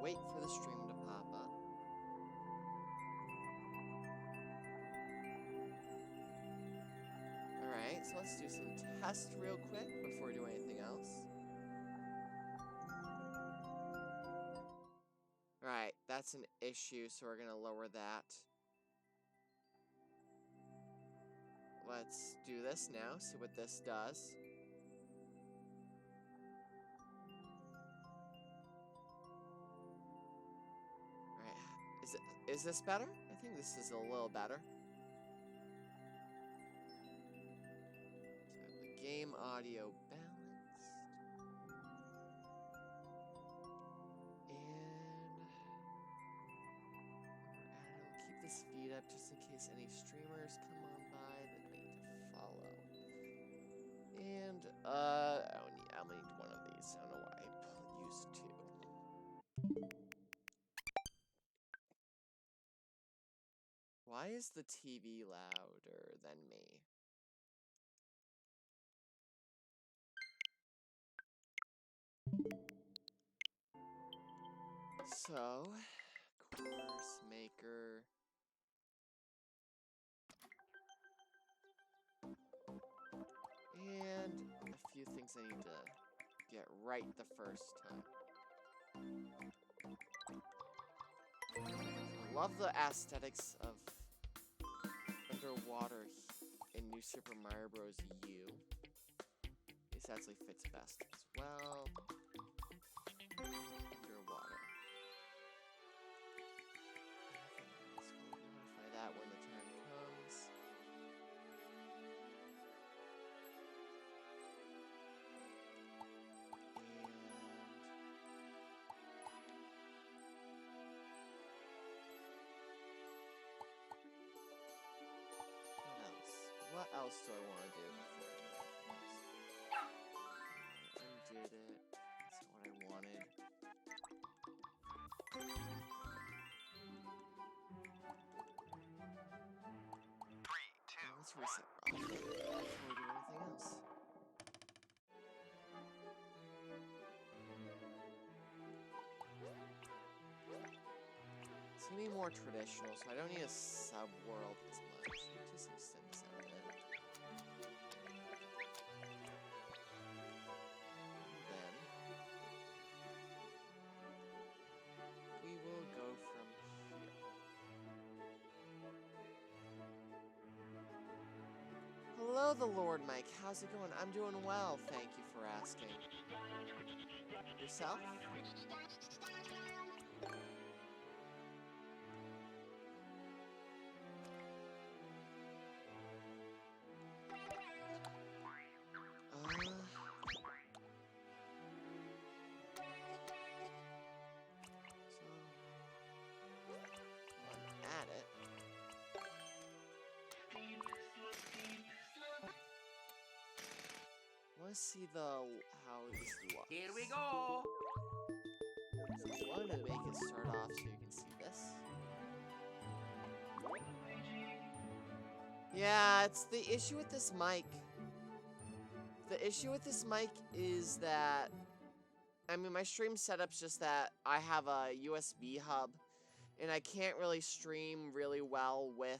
wait for the stream to pop up. Alright, so let's do some tests real quick before we do anything else. Alright, that's an issue, so we're gonna lower that. Let's do this now, see what this does. Alright, is this better? I think this is a little better. So the game audio balanced. And I'll keep this feed up just in case any streamers come on by that need to follow. And I'll need one of these. I don't know why I used two. Why is the TV louder than me? So, course maker. And a few things I need to get right the first time. I love the aesthetics of underwater in New Super Mario Bros. U. This actually fits best as well. Underwater. We'll modify that when the time comes. What else do I want to do before I undid it? That's not what I wanted. Let's reset before we do anything else. It's gonna be more traditional, so I don't need a sub-world as much. Just extend this out a bit. And then we will go from here. Hello, the Lord Mike. How's it going? I'm doing well, thank you for asking. Yourself? Let's see how this looks. Here we go. So I wanted to make it start off so you can see this. Yeah, it's the issue with this mic. The issue with this mic is that, I mean, my stream setup's just that I have a USB hub, and I can't really stream really well with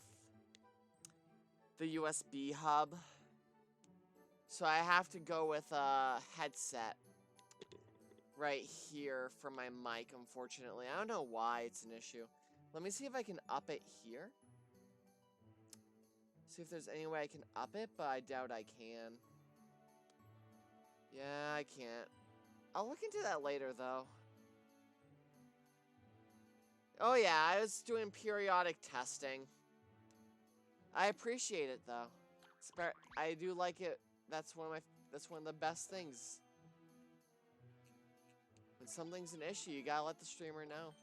the USB hub. So I have to go with a headset right here for my mic, unfortunately. I don't know why it's an issue. Let me see if I can up it here. See if there's any way I can up it, but I doubt I can. Yeah, I can't. I'll look into that later, though. Oh yeah, I was doing periodic testing. I appreciate it, though. I do like it. That's one of the best things. When something's an issue, you gotta let the streamer know.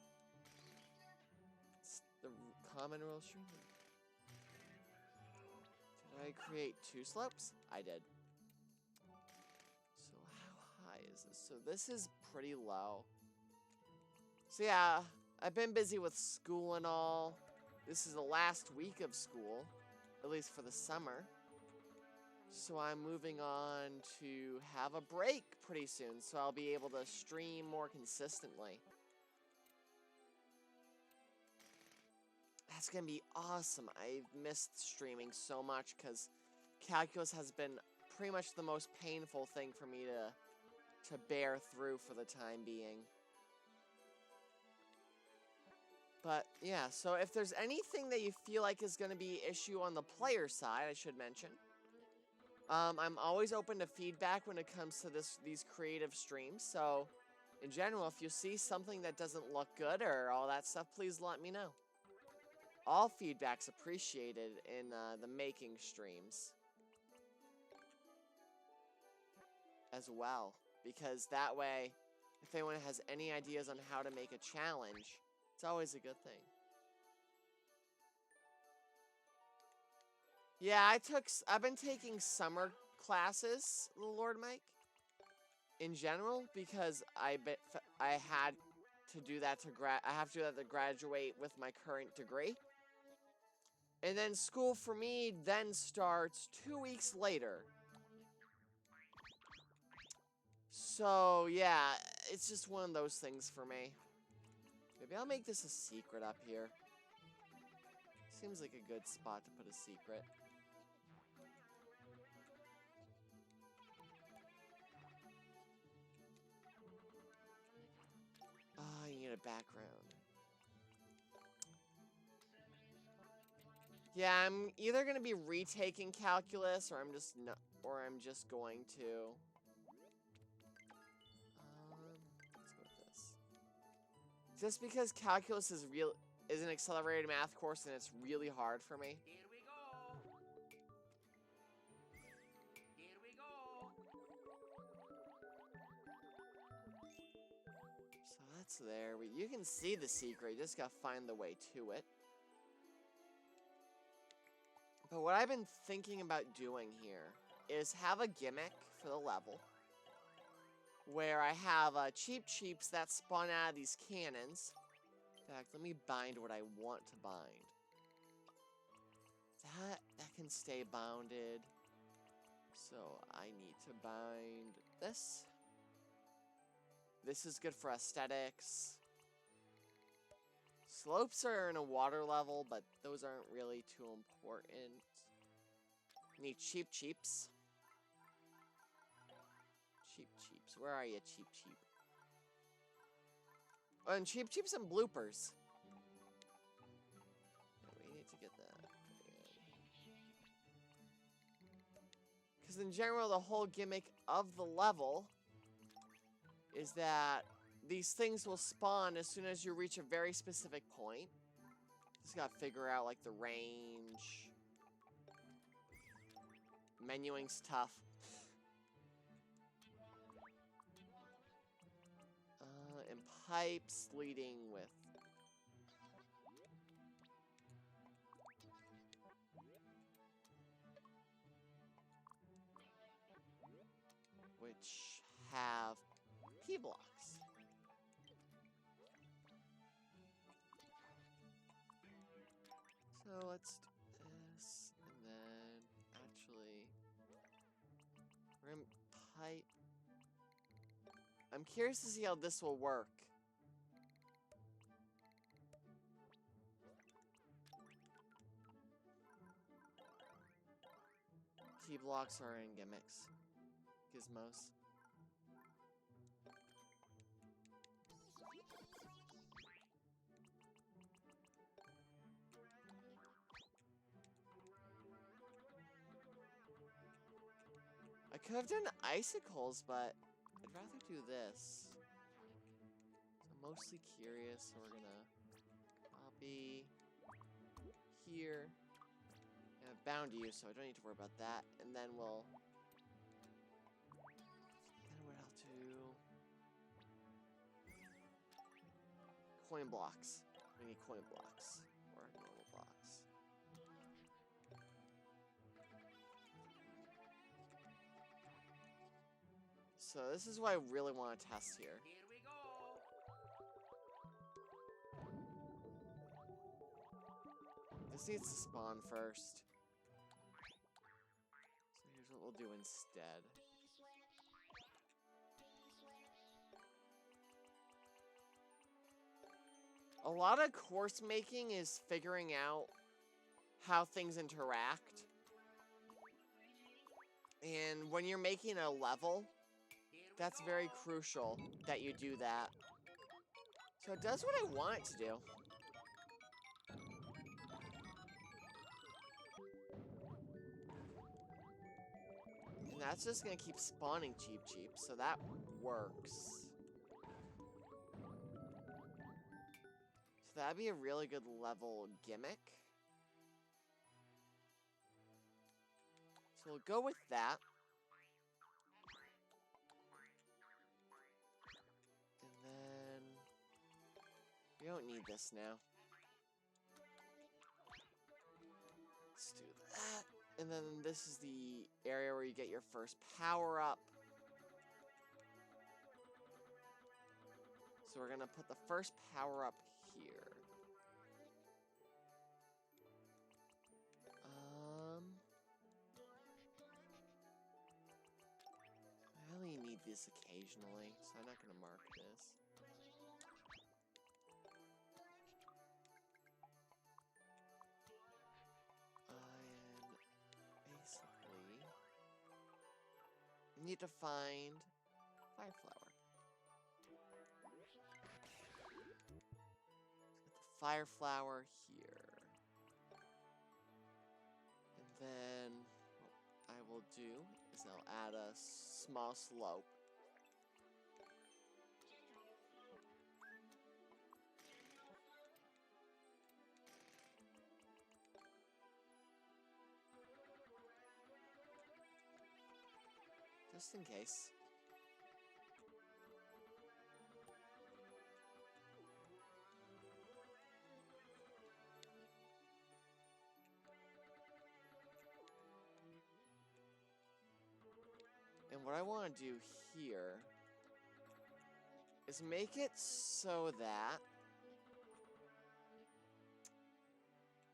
It's the common rule of streaming. Did I create 2 slopes? I did. So how high is this? So this is pretty low. So yeah, I've been busy with school and all. This is the last week of school, at least for the summer. So I'm moving on to have a break pretty soon, so I'll be able to stream more consistently. That's gonna be awesome. I've missed streaming so much because calculus has been pretty much the most painful thing for me to bear through for the time being. But yeah, so if there's anything that you feel like is going to be an issue on the player side, I should mention, I'm always open to feedback when it comes to these creative streams. So in general, if you see something that doesn't look good or all that stuff, please let me know. All feedback's appreciated in the making streams as well, because that way, if anyone has any ideas on how to make a challenge, it's always a good thing. Yeah, I've been taking summer classes, Lord Mike, in general, because I had to do that I have to do that to graduate with my current degree. And then school for me then starts 2 weeks later. So, yeah, it's just one of those things for me. Maybe I'll make this a secret up here. Seems like a good spot to put a secret. Ah, you need a background. Yeah, I'm either gonna be retaking calculus, or I'm just going to. Let's go with this. Just because calculus is an accelerated math course, and it's really hard for me. Here we go. Here we go. So that's there. You can see the secret. You just gotta find the way to it. But what I've been thinking about doing here is have a gimmick for the level where I have cheeps that spawn out of these cannons. In fact, let me bind what I want to bind. That can stay bounded. So I need to bind this. This is good for aesthetics. Slopes are in a water level, but those aren't really too important. Need cheeps. Cheeps. Where are you, cheep? Oh, and cheeps and bloopers. We need to get that. Because in general, the whole gimmick of the level is that these things will spawn as soon as you reach a very specific point. Just gotta figure out, like, the range. Menuing's tough. And pipes leading with... which have P-blocks. So let's do this, and then actually, we're gonna pipe. I'm curious to see how this will work. T-blocks are in gimmicks. Gizmos. I could have done icicles, but I'd rather do this. So I'm mostly curious, so we're gonna copy here. And I'm bound to you, so I don't need to worry about that. And then we'll... then what I'll do... coin blocks. We need coin blocks. Or normal blocks. So this is what I really want to test here. Here we go. This needs to spawn first. So here's what we'll do instead. A lot of course making is figuring out how things interact. And when you're making a level, that's very crucial that you do that. So it does what I want it to do. And that's just gonna keep spawning Cheep Cheep, so that works. So that'd be a really good level gimmick. So we'll go with that. And then we don't need this now. Let's do that. And then this is the area where you get your first power up. So we're gonna put the first power up here. I only need this occasionally, so I'm not gonna mark this. And basically, you need to find Fire Flower. Get the Fire Flower here. And then what I will do is I'll add a small slope. Just in case. And what I want to do here is make it so that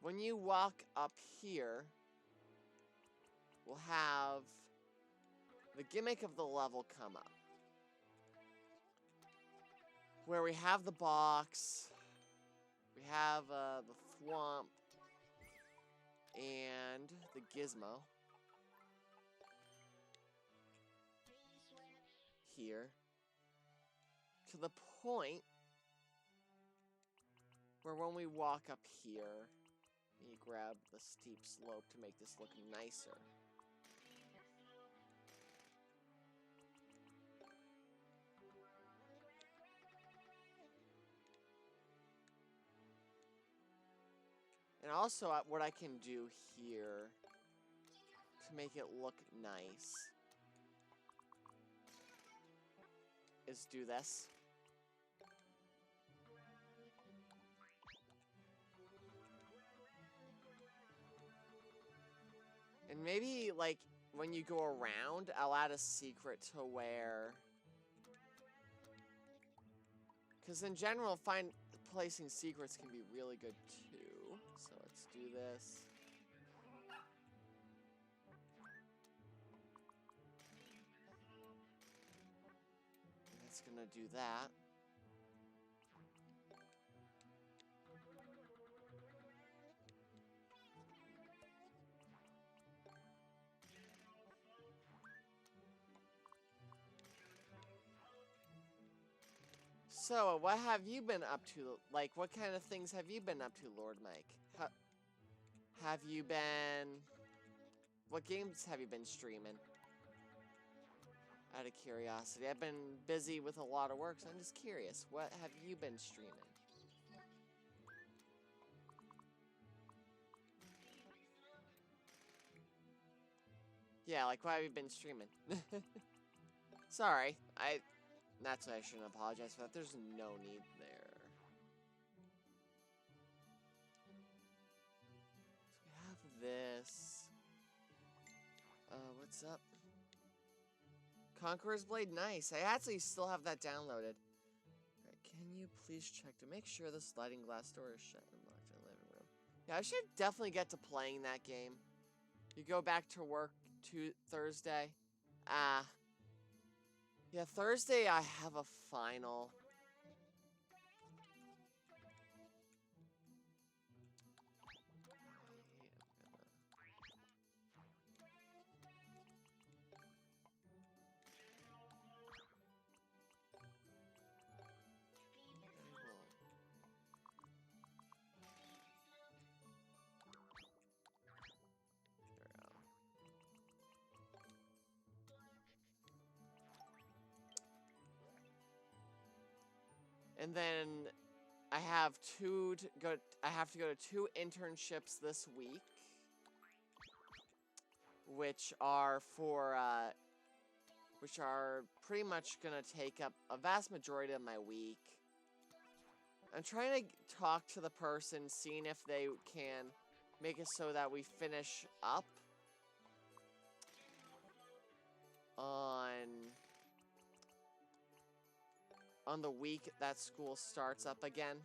when you walk up here, we'll have the gimmick of the level come up. Where we have the box, we have the thwomp, and the gizmo. Here. To the point where when we walk up here, you grab the steep slope to make this look nicer. And also what I can do here to make it look nice is do this. And maybe, like, when you go around, I'll add a secret to where... Because in general, placing secrets can be really good too. So let's do this. It's gonna do that. So, what have you been up to? Like, what kind of things have you been up to, Lord Mike? Have you been... What games have you been streaming? Out of curiosity. I've been busy with a lot of work, so I'm just curious. What have you been streaming? Yeah, like, what have you been streaming? Sorry, that's why I shouldn't apologize for that. There's no need there. So we have this. What's up? Conqueror's Blade, nice. I actually still have that downloaded. Alright, can you please check to make sure the sliding glass door is shut and locked in the living room? Yeah, I should definitely get to playing that game. You go back to work Thursday. Yeah, Thursday I have a final. And then I have I have to go to 2 internships this week, which are pretty much gonna take up a vast majority of my week. I'm trying to talk to the person, seeing if they can make it so that we finish up on the week that school starts up again.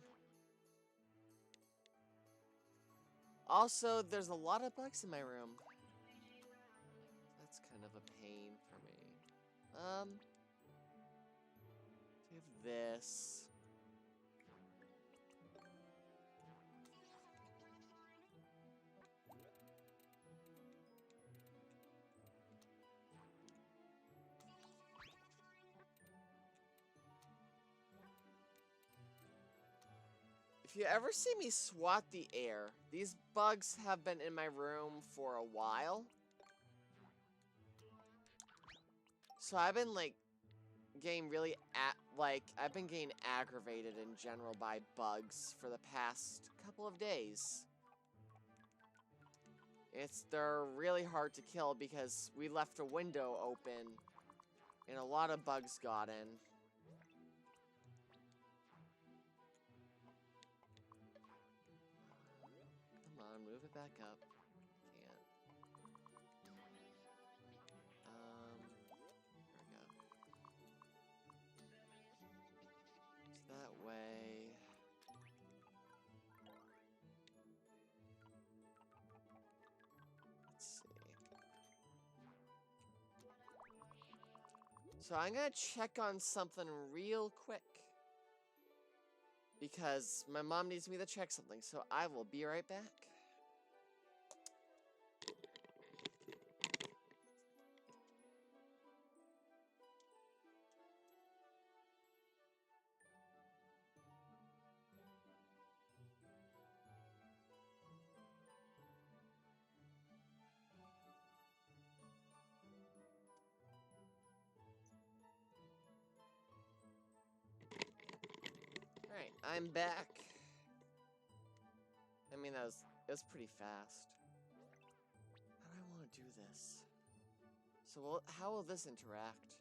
Also, there's a lot of bugs in my room. That's kind of a pain for me. We have this. If you ever see me swat the air, these bugs have been in my room for a while. So I've been like getting really I've been getting aggravated in general by bugs for the past couple of days. They're really hard to kill because we left a window open and a lot of bugs got in. Come on, move it back up. Can't. There we go. So that way. Let's see. So I'm gonna check on something real quick. Because my mom needs me to check something, so I will be right back. Alright, I'm back. I mean, it was pretty fast. How do I want to do this? So, how will this interact?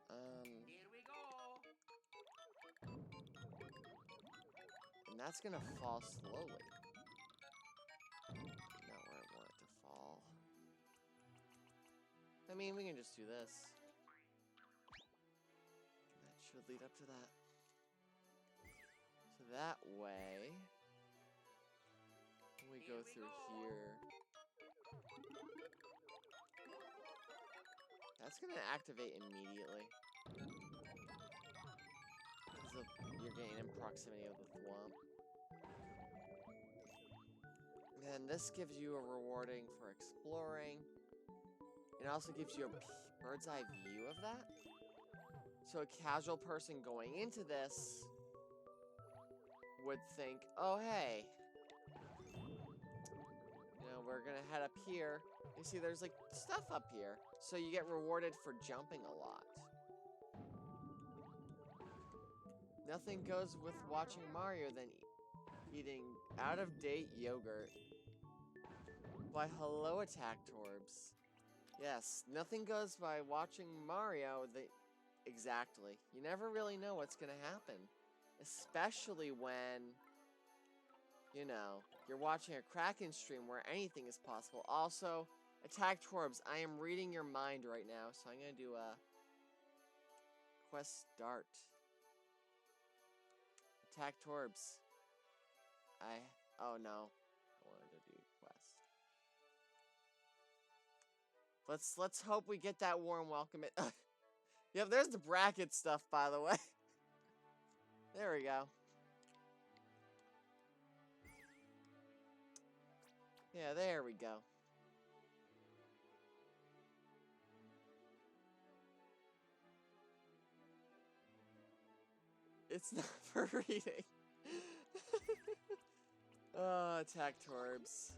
Here we go. And that's gonna fall slowly. Not where I want it to fall. I mean, we can just do this. That should lead up to that. So that way, we go through here. That's gonna activate immediately. Because you're getting in proximity of the thwomp. And this gives you a rewarding for exploring. It also gives you a bird's eye view of that. So a casual person going into this would think, oh hey, we're gonna head up here. You see there's like stuff up here. So you get rewarded for jumping a lot. Nothing goes with watching Mario than eating out-of-date yogurt. Why, hello, Attack Torbs. Yes, nothing goes by watching Mario exactly. You never really know what's gonna happen. Especially when, you're watching a Kraken stream where anything is possible. Also, Attack Torbs, I am reading your mind right now, so I'm gonna do a quest start. Attack Torbs. Oh no. I wanted to do quest. Let's hope we get that warm welcome. Yep, there's the bracket stuff, by the way. There we go. Yeah, there we go. It's not for reading. Oh, Attack Torbs.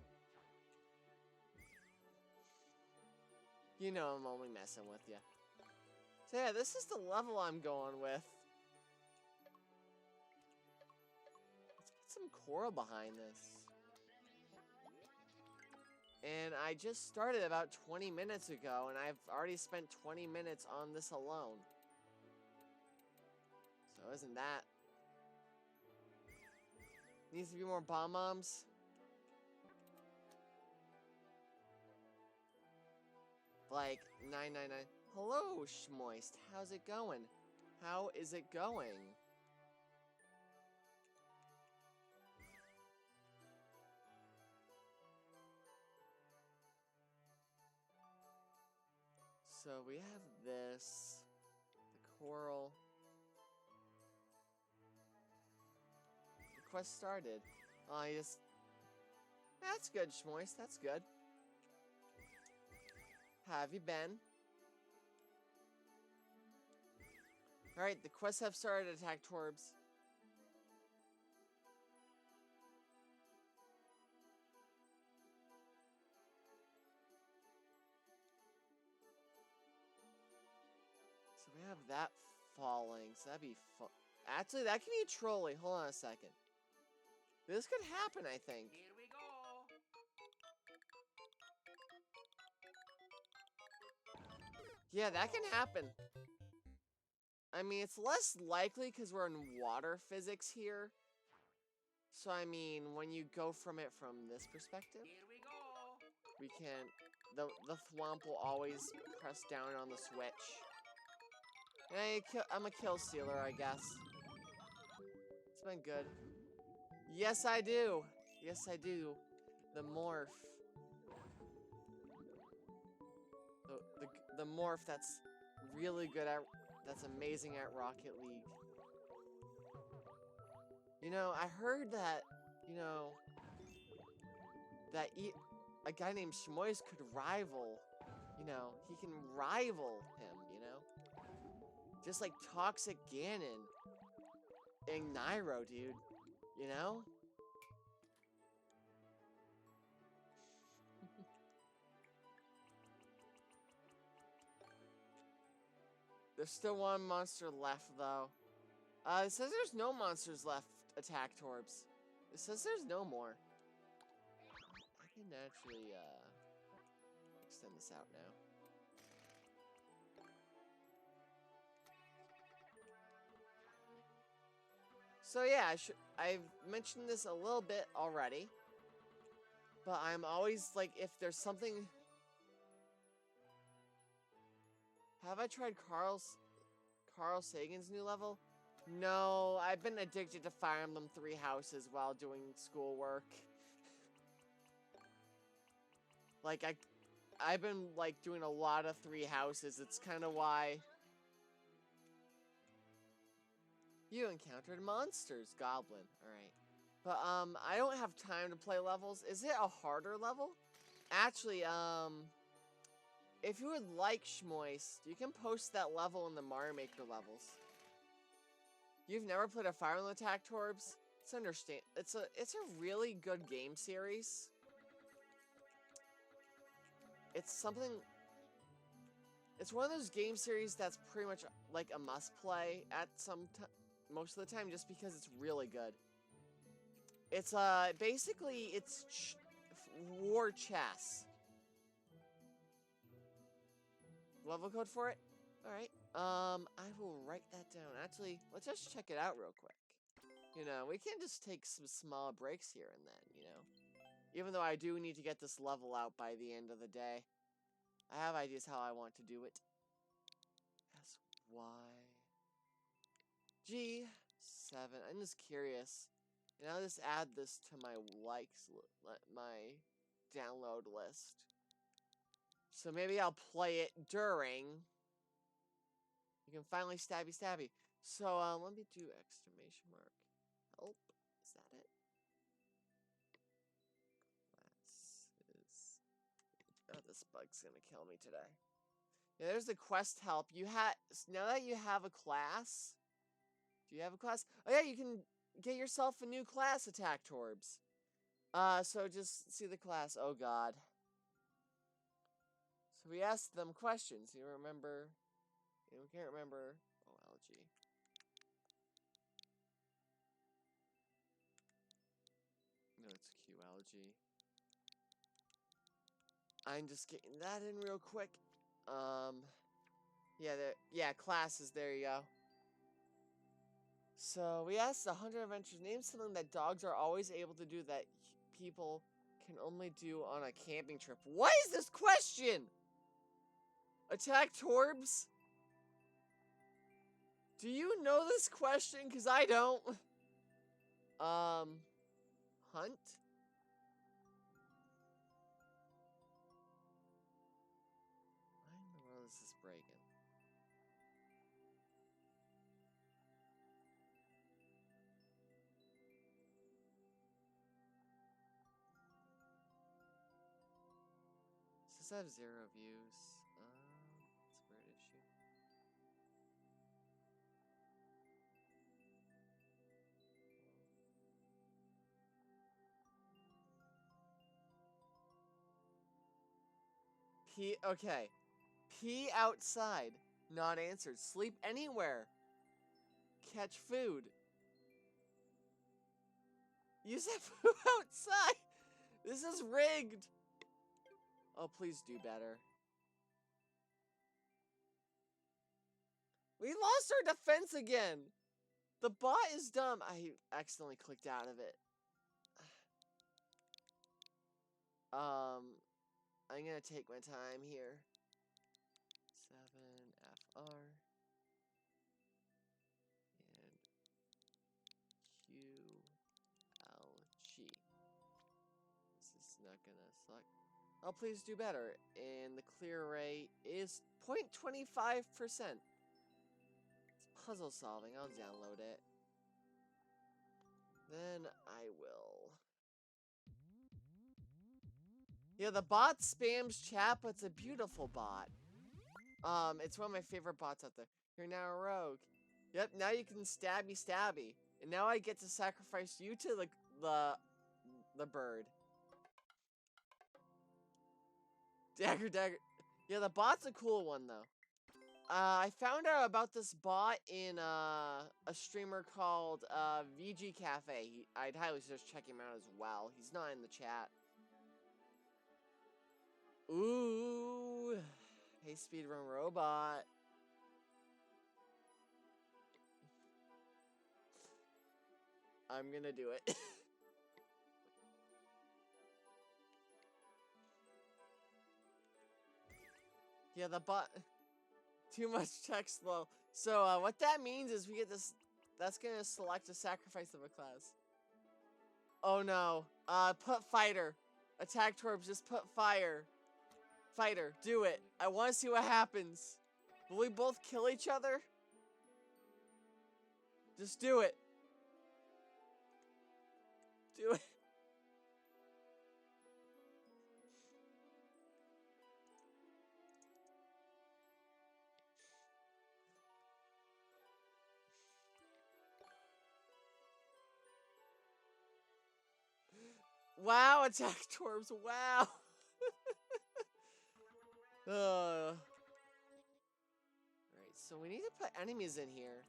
You know I'm only messing with you. So yeah, this is the level I'm going with. some coral behind this. And I just started about 20 minutes ago, and I've already spent 20 minutes on this alone. So isn't that... Needs to be more bomb-bombs. Like, 999. Hello, Schmoist. How's it going? How is it going? So we have this, the coral. The quest started. Oh, I just... That's good, Schmoist. That's good. How have you been? Alright, the quests have started to attack Torbs. So we have that falling, so that'd be fun. Actually, that could be trolling. Hold on a second. This could happen, I think. Here we go. Yeah, that can happen. I mean, it's less likely because we're in water physics here. So, I mean, when you go from it from this perspective, Here we go. we can... The thwomp will always press down on the switch. And I'm a kill stealer, I guess. It's been good. Yes, I do. Yes, I do. The morph. The morph that's really good at... That's amazing at Rocket League. You know, I heard that, you know, that a guy named Schmoist could rival, you know, he can rival him, you know? Just like Toxic Ganon and Nairo, dude, you know? There's still one monster left, though. It says there's no monsters left attack Torbs. It says there's no more. I can actually, extend this out now. So yeah, I've mentioned this a little bit already. But I'm always, like, if there's something... Have I tried Carl Sagan's new level? No, I've been addicted to Fire Emblem 3 Houses while doing schoolwork. Like, I've been, like, doing a lot of 3 Houses. It's kind of why... You encountered monsters, Goblin. Alright. But, I don't have time to play levels. Is it a harder level? Actually, if you would like Schmoist, you can post that level in the Mario Maker levels. You've never played a Fire Emblem Attack Torbs? It's a really good game series. It's one of those game series that's pretty much like a must play at most of the time, just because it's really good. It's basically it's war chess. Level code for it? Alright. I will write that down. Actually, let's just check it out real quick. You know, we can just take some small breaks here and then, you know. Even though I do need to get this level out by the end of the day. I have ideas how I want to do it. SYG7. I'm just curious. And I'll just add this to my my download list. So maybe I'll play it during. You can finally stabby stabby. So let me do exclamation mark. Help. Is that it? Classes. Oh, this bug's gonna kill me today. Yeah, there's the quest help. Now that you have a class. Do you have a class? Oh yeah, you can get yourself a new class, Attack Torbs. So just see the class. Oh god. So we asked them questions. You remember? You can't remember. OLG. biology. I'm just getting that in real quick. Yeah, classes, there you go. So we asked the 100 adventures, name something that dogs are always able to do that people can only do on a camping trip. What is this question? Attack Torbs? Do you know this question? Because I don't. Hunt? Why in the world is this breaking? Does this have 0 views? It's a weird issue. Okay. Pee outside. Not answered. Sleep anywhere. Catch food. Use that food outside. This is rigged. Oh, please do better. We lost our defense again. The bot is dumb. I accidentally clicked out of it. I'm gonna take my time here. 7FR and QLG. This is not gonna select. Oh, please do better. And the clear rate is 0.25%. It's puzzle solving. I'll download it. Then I will. Yeah, the bot spams chat, but it's a beautiful bot. It's one of my favorite bots out there. You're now a rogue. Yep, now you can stabby. And now I get to sacrifice you to the bird. Dagger. Yeah, the bot's a cool one, though. I found out about this bot in a streamer called VG Cafe. I'd highly suggest checking him out as well. He's not in the chat. Ooh. Hey, speedrun robot. I'm gonna do it. Yeah, the bot. Too much text low. So, what that means is we get this. That's gonna select a sacrifice of a class. Oh no. Put fighter. Attack Torbs, just put fire. Fighter, do it. I want to see what happens. Will we both kill each other? Just do it. Do it. Wow, Attack Torbs, wow. Alright, so we need to put enemies in here.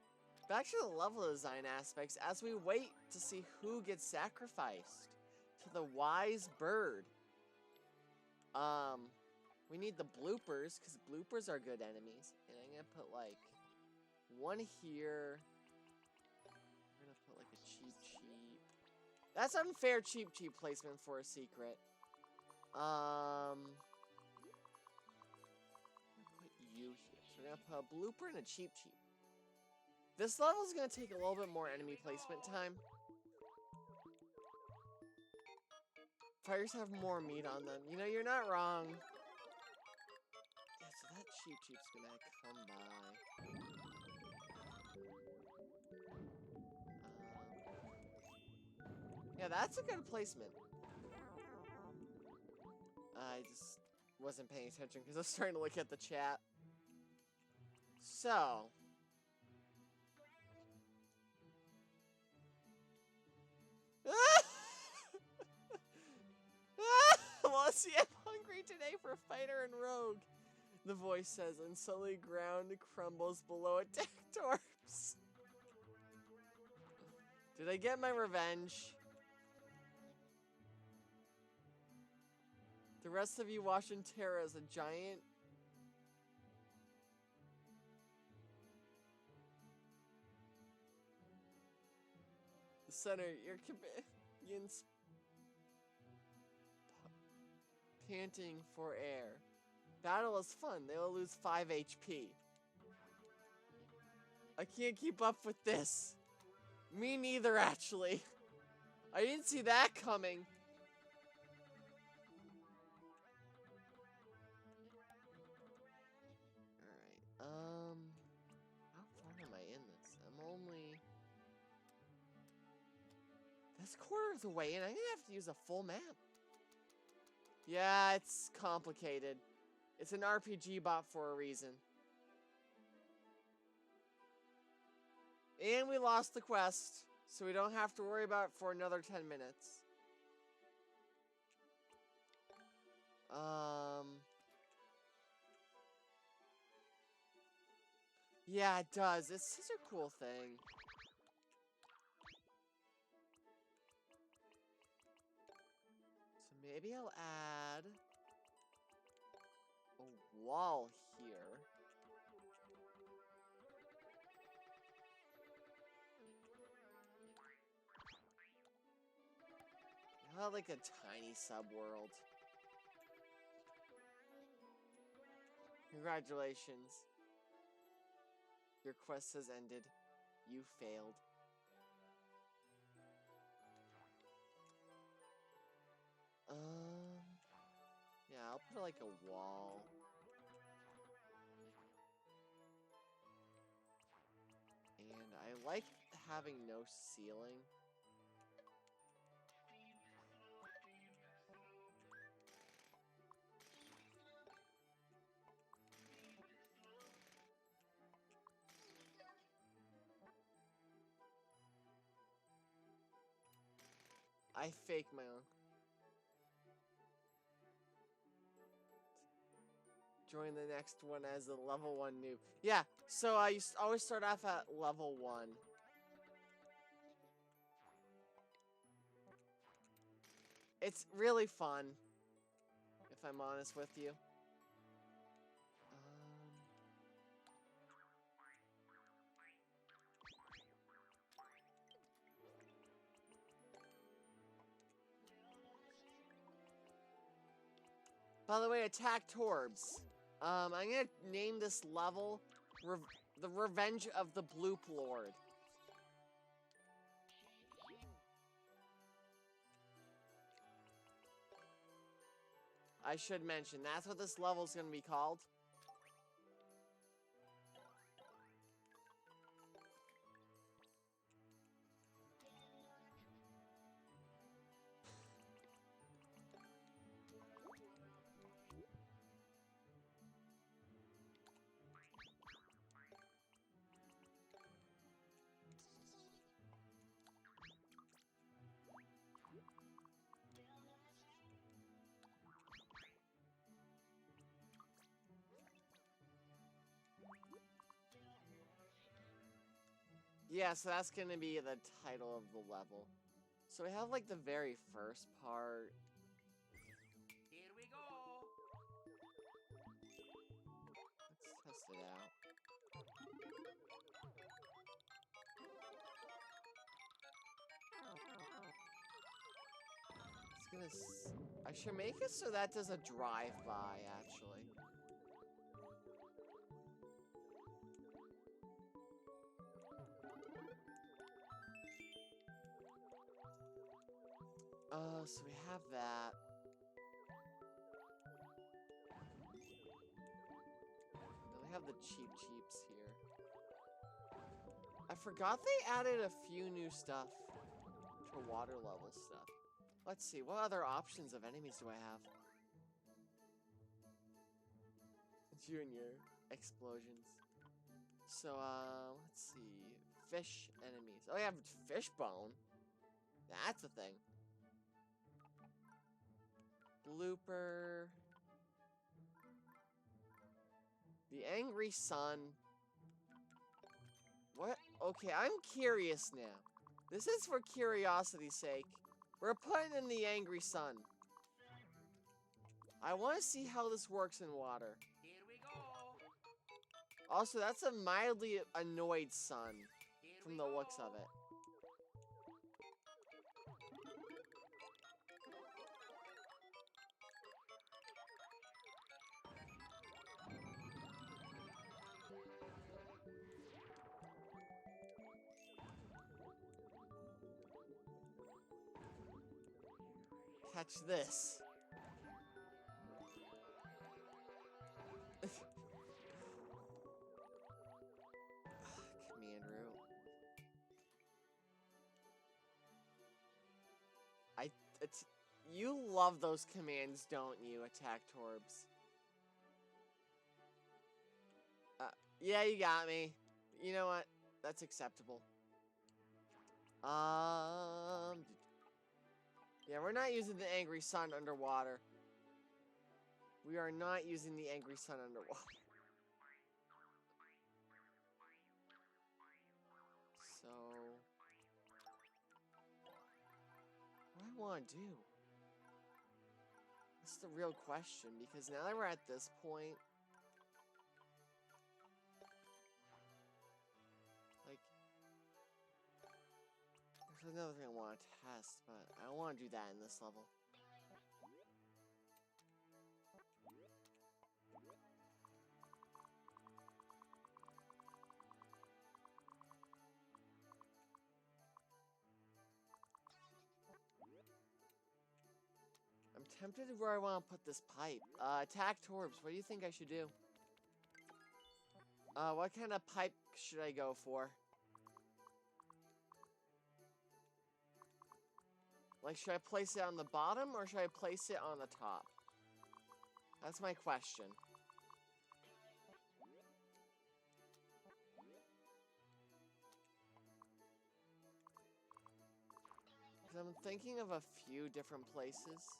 Back to the level design aspects as we wait to see who gets sacrificed to the wise bird. We need the bloopers, because bloopers are good enemies. And I'm gonna put like one here. We're gonna put like a cheap. That's unfair cheap placement for a secret. Put you here. So we're gonna put a blooper and a cheap. This level is gonna take a little bit more enemy placement time. Fires have more meat on them. You know, you're not wrong. Yeah, so that cheap's gonna come by. Yeah, that's a good placement. I just wasn't paying attention because I was starting to look at the chat. So. Well, see, I'm hungry today for fighter and rogue. The voice says, and slowly ground crumbles below Attack Torbs. Did I get my revenge? rest of you watch in terror as a giant... The center, your companions panting for air. Battle is fun. They will lose 5 HP. I can't keep up with this. Me neither, actually. I didn't see that coming. Alright, how far am I in this? I'm only... This quarter of the way in, I'm gonna have to use a full map. Yeah, it's complicated. It's an RPG bot for a reason. And we lost the quest, so we don't have to worry about it for another 10 minutes. Yeah, it does. It's such a cool thing. So maybe I'll add a wall here. I'll have like a tiny subworld. Congratulations. Your quest has ended. You failed. Yeah, I'll put like a wall. And I like having no ceiling. I fake my own. Join the next one as a level 1 noob. Yeah, so I always start off at level 1. It's really fun, if I'm honest with you. By the way, attack Torbs. I'm gonna name this level The Revenge of the Blooplord. I should mention, that's what this level is gonna be called. Yeah, so that's gonna be the title of the level. So we have like the very first part. Here we go. Let's test it out. I should make it so that does a drive-by, actually. So we have that. Then we have the cheeps here. I forgot they added a few new stuff for water level stuff. Let's see, what other options of enemies do I have? Junior explosions. So, let's see. Fish enemies. Oh, yeah, Fishbone. That's a thing. Blooper. The Angry Sun. What? Okay, I'm curious now. This is for curiosity's sake. We're putting in the Angry Sun. I want to see how this works in water. Here we go. Also, that's a mildly annoyed sun Here from we the go. looks of it. Catch this. Command root. You love those commands, don't you, Attack Torbs? Yeah, you got me. You know what? That's acceptable. Yeah, we're not using the Angry Sun underwater. We are not using the Angry Sun underwater. So, what do I want to do? That's the real question, because now that we're at this point, like, there's another thing I want to test, but I don't want to do that in this level. I'm tempted to where I want to put this pipe. Attack Torbs, what do you think I should do? What kind of pipe should I go for? Like, should I place it on the bottom or should I place it on the top? That's my question. Because I'm thinking of a few different places.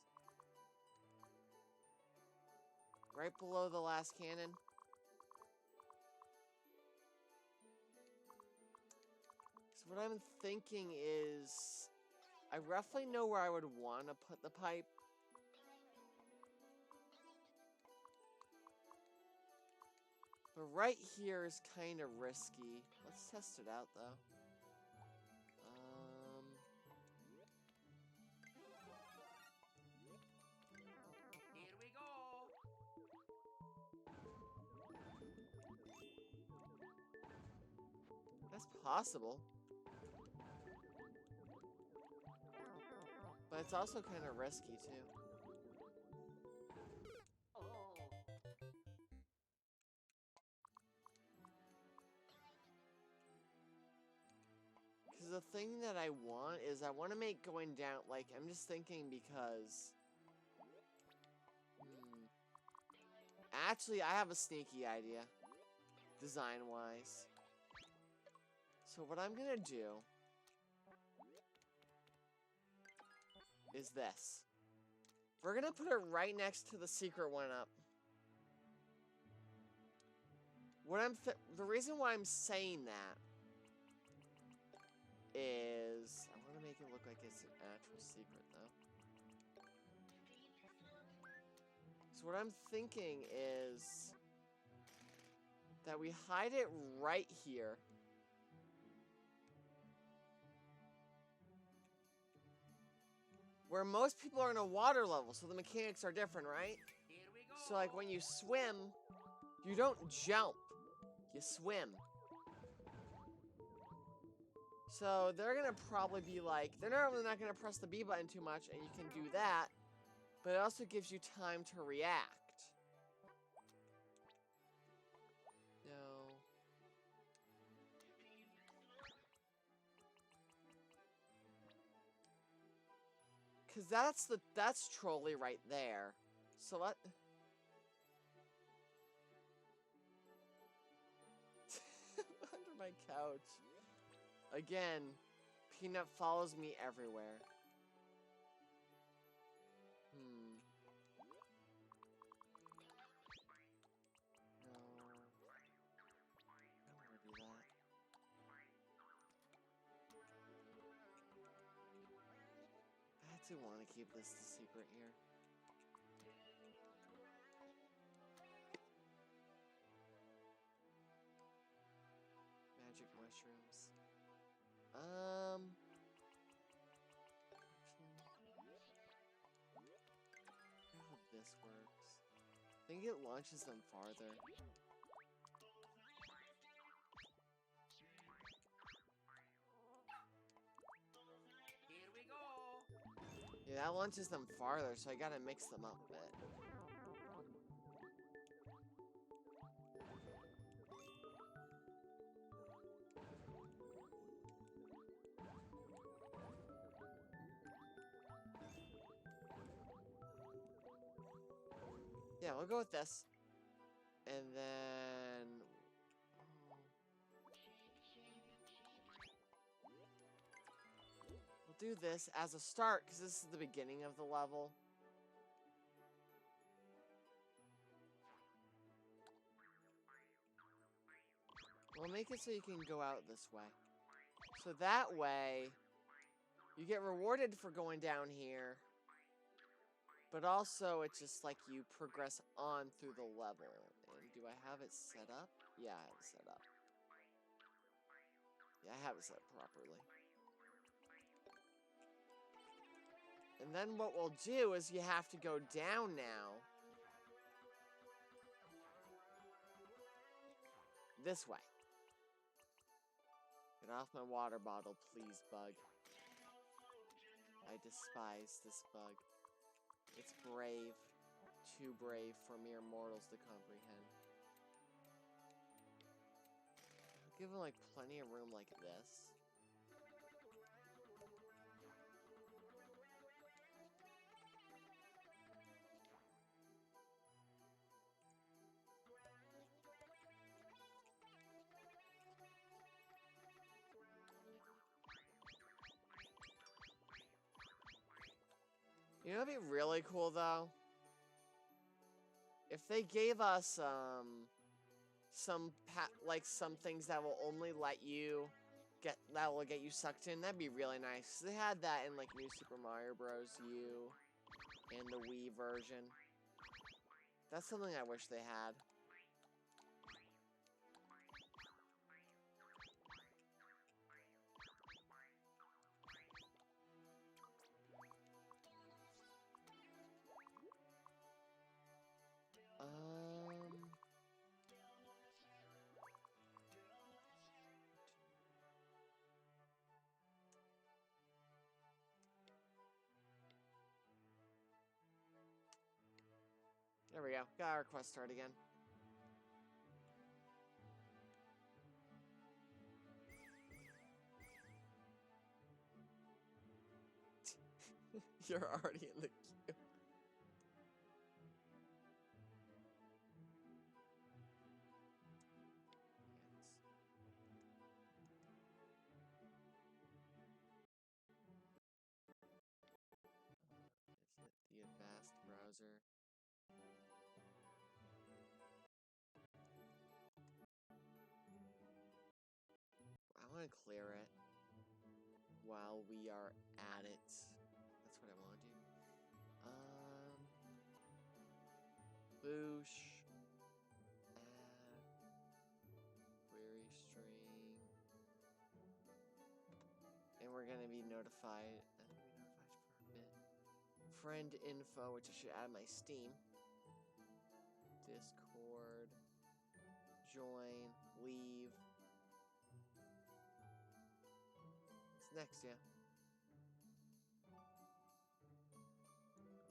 Right below the last cannon. So what I'm thinking is, I roughly know where I would want to put the pipe. But right here is kind of risky. Let's test it out, though. Here we go. That's possible. But it's also kind of risky, too. Oh. Because the thing that I want is I want to make going down, like, I'm just thinking because... Actually, I have a sneaky idea. Design-wise. So what I'm gonna do is this. We're gonna put it right next to the secret one up. The reason why I'm saying that is I want to make it look like it's an actual secret, though. So what I'm thinking is that we hide it right here. Where most people are in a water level, so the mechanics are different, right? Here we go. So like when you swim, you don't jump, you swim. So they're gonna probably be like, they're normally not gonna press the B button too much, and you can do that, but it also gives you time to react. No. Cause that's trolley right there. So let under my couch. Again, Peanut follows me everywhere. No. I don't want to do that. I actually want to keep this the secret here. mushrooms. I hope this works. I think it launches them farther. Here we go. Yeah, that launches them farther, so I gotta mix them up a bit. Yeah, we'll go with this. And then... we'll do this as a start, because this is the beginning of the level. We'll make it so you can go out this way. So that way, you get rewarded for going down here. But also, it's just like you progress on through the level. And do I have it set up? Yeah, I have it set up. Yeah, I have it set up properly. And then what we'll do is you have to go down now. This way. Get off my water bottle, please, bug. I despise this bug. It's brave. Too brave for mere mortals to comprehend. I'll give him, like, plenty of room like this. You know what'd be really cool, though? If they gave us, some things that will only let you that will get you sucked in, that'd be really nice. They had that in, like, New Super Mario Bros. U and the Wii version. That's something I wish they had. There we go. Got our quest start again. You're already in the queue. Is it the advanced browser? I want to clear it while we are at it. That's what I want to do. Boosh. Add. Query string. And we're gonna be notified. For a bit. Friend info, which I should add my Steam. Discord. Join. Leave. What's next, yeah?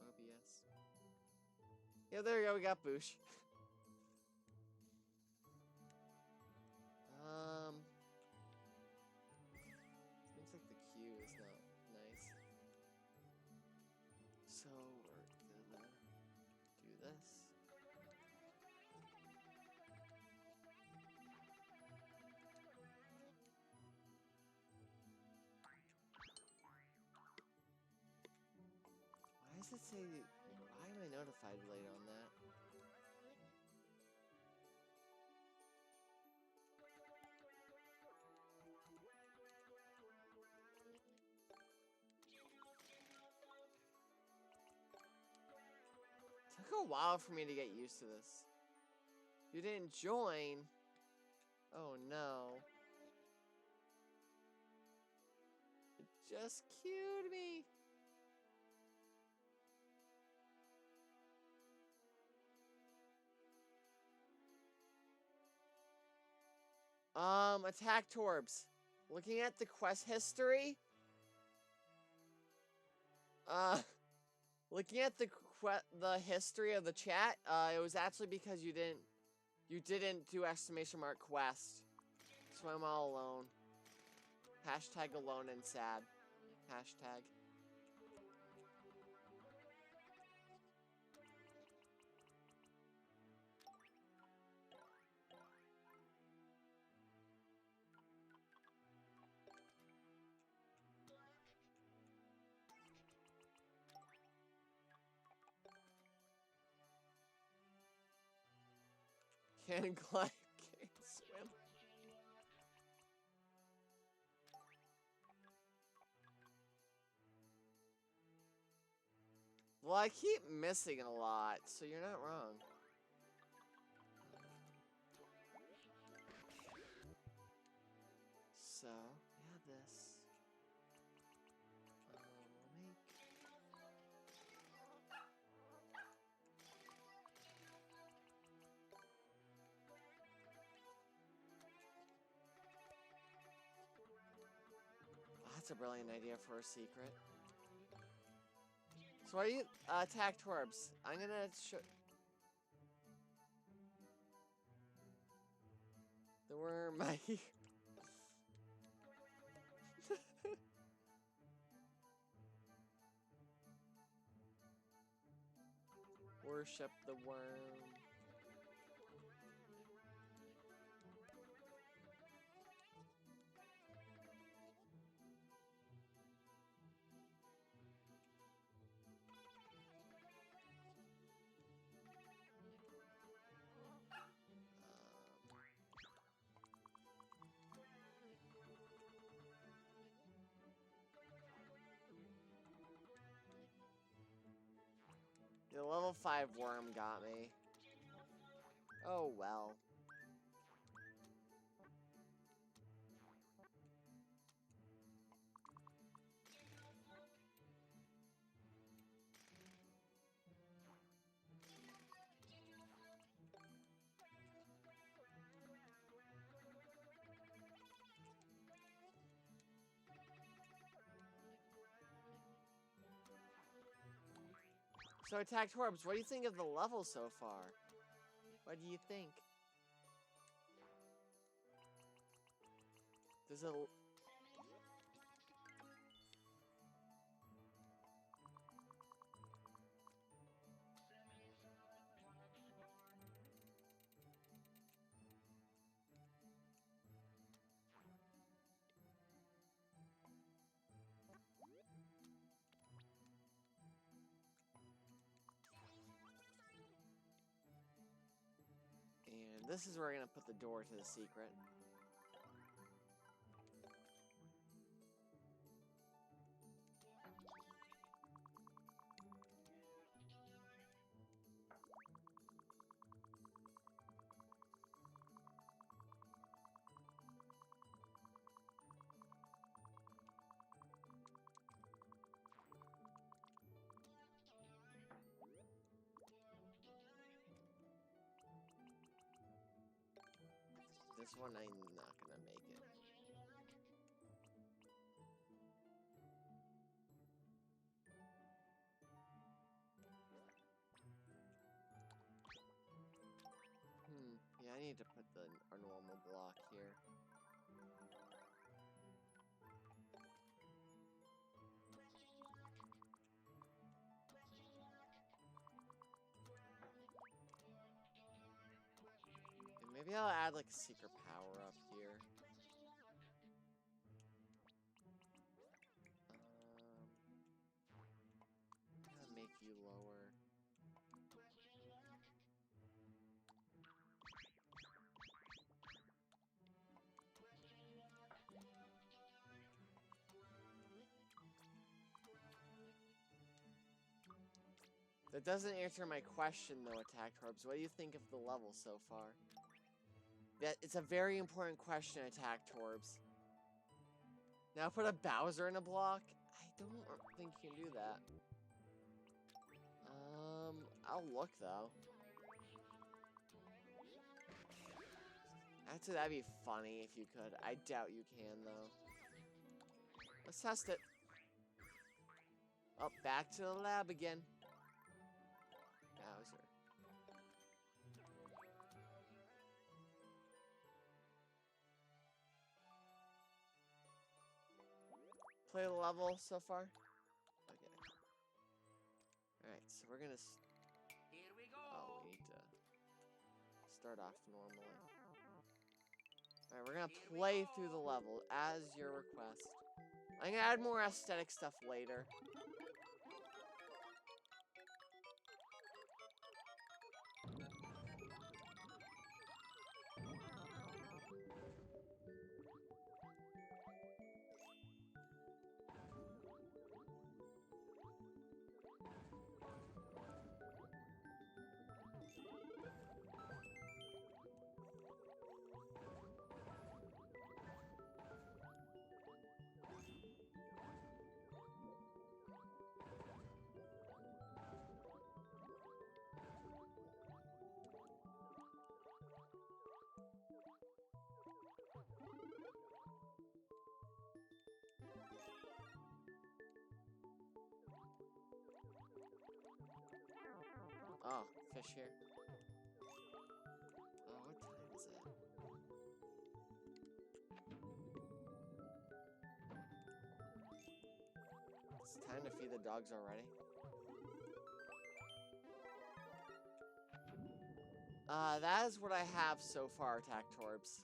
OBS. Yeah, there we go, we got Boosh. Seems like the queue is not nice. So, we're gonna do this. Why does it say... why am I notified late on that? It took a while for me to get used to this. You didn't join? Oh no. just cued me. Attack Torbs. Looking at the quest history, looking at the history of the chat, it was actually because you didn't do exclamation mark quest. So I'm all alone. Hashtag alone and sad. Hashtag. Can't climb, can't swim. Well, I keep missing a lot, so you're not wrong. So, yeah, this. We'll make... Oh, that's a brilliant idea for a secret. So what are you... attack Torbs. I'm gonna show... The worm, my... Worship the worm. The level 5 worm got me. Oh well. So attack Torbs, what do you think of the level so far? What do you think? Does it... And this is where we're gonna put the door to the secret. This one I'm not gonna make it. Yeah, I need to put our normal block here. And maybe I'll add like a secret power up here. I'll make you lower. That doesn't answer my question though, Attack Torbs. What do you think of the level so far? It's a very important question, Attack Torbs. Now put a Bowser in a block? I don't think you can do that. I'll look though. Actually, that'd be funny if you could. I doubt you can though. Let's test it. Oh, back to the lab again. Bowser. Play the level so far? Okay. Alright, so we're gonna... Here we go. Oh, we need to start off normally. Alright, we're gonna play through the level as your request. I'm gonna add more aesthetic stuff later. Oh, fish here. Oh, what time is it? It's time to feed the dogs already. That is what I have so far, Tactorbs.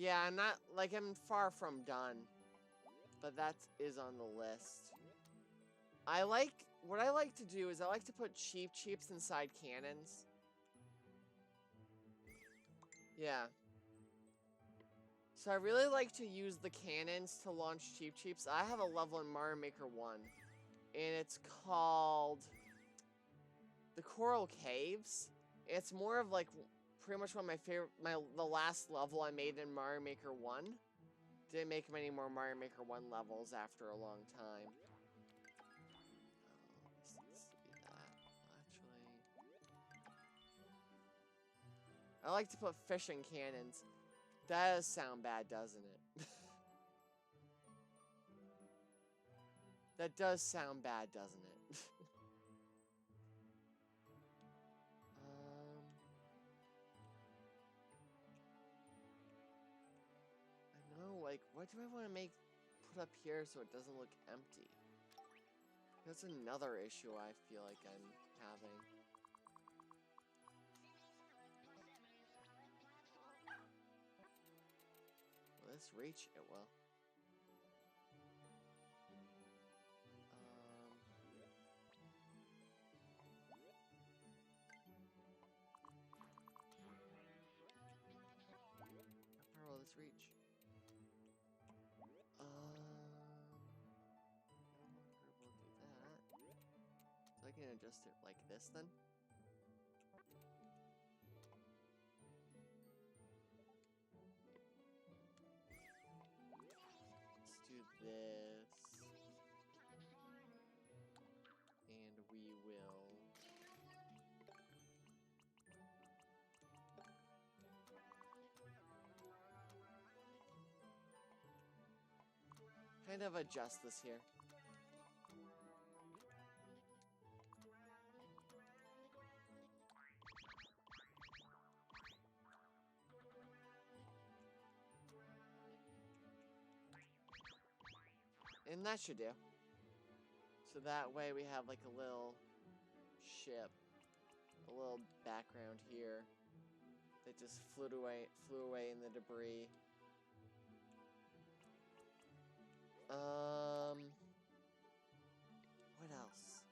Yeah, I'm far from done. But that is on the list. What I like to do is I like to put cheeps inside cannons. Yeah. So I really like to use the cannons to launch cheeps. I have a level in Mario Maker 1. And it's called the Coral Caves. It's more of like pretty much one of my favorite, the last level I made in Mario Maker 1. Didn't make many more Mario Maker 1 levels after a long time. Let's see that, actually. I like to put fish in cannons. That does sound bad, doesn't it? That does sound bad, doesn't it? I know, like, what do I want to put up here so it doesn't look empty? That's another issue I feel like I'm having. Will this reach? It will. How far will this reach? No longer will do that. So I can adjust it like this then. Let's do this. And we will... kind of adjust this here. And that should do. So that way we have like a little ship, a little background here They just flew away in the debris. What else?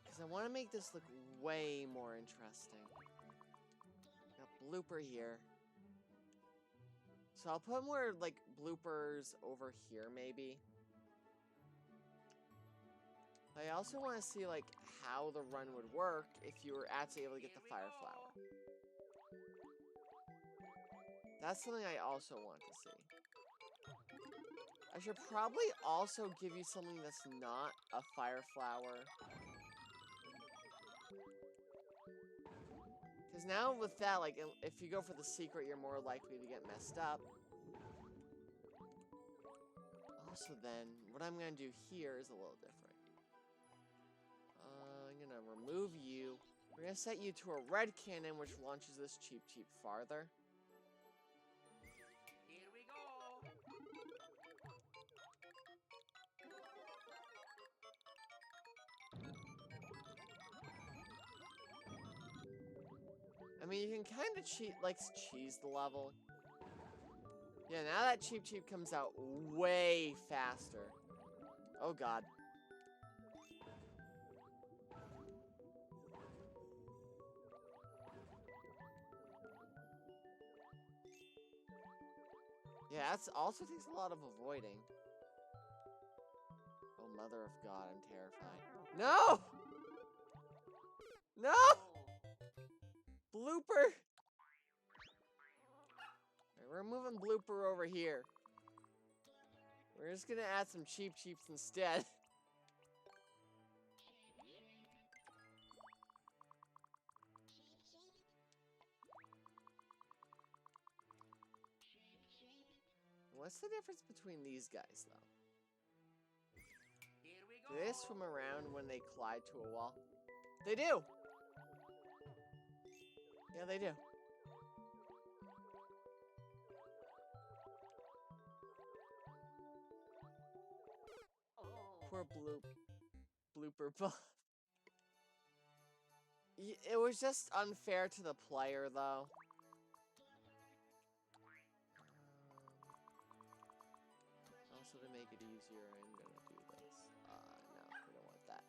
Because I want to make this look way more interesting. Got blooper here. So I'll put more, like, bloopers over here, maybe. I also want to see, like, how the run would work if you were actually able to get the fire flower. That's something I also want to see. I should probably also give you something that's not a fire flower. Because now with that, like, if you go for the secret, you're more likely to get messed up. Also then, what I'm going to do here is a little different. I'm going to remove you. We're going to set you to a red cannon, which launches this Cheep Cheep farther. Here we go. I mean, you can kind of cheese the level. Yeah, now that Cheep Cheep comes out way faster. Oh god. Yeah, that's also takes a lot of avoiding. Oh, mother of God, I'm terrified. No! No! Blooper! Alright, we're moving Blooper over here. We're just gonna add some Cheep Cheeps instead. What's the difference between these guys, though? Here we Do go. they swim around when they collide to a wall? They do! Yeah, they do. Poor Blooper. It was just unfair to the player, though. Also, to make it easier, I'm gonna do this. No, we don't want that.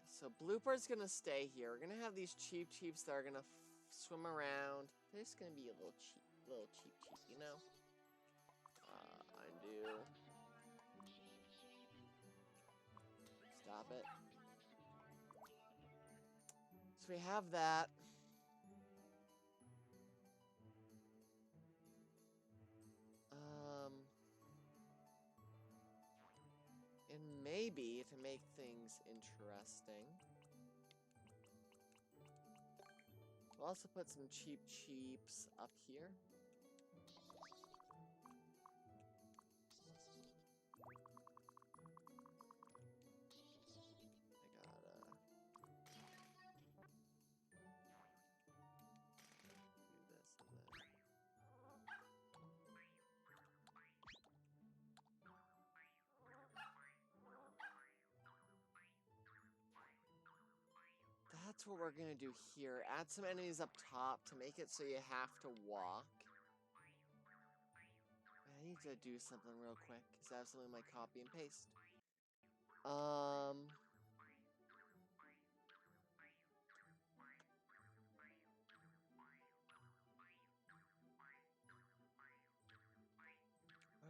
So Blooper's gonna stay here. We're gonna have these Cheep Cheeps that are gonna swim around. They're just gonna be a little cheap, you know? Undo. Stop it. So we have that. And maybe to make things interesting, we'll also put some Cheep Cheeps up here. That's what we're gonna do here. Add some enemies up top to make it so you have to walk. I need to do something real quick, because I have something like copy and paste. What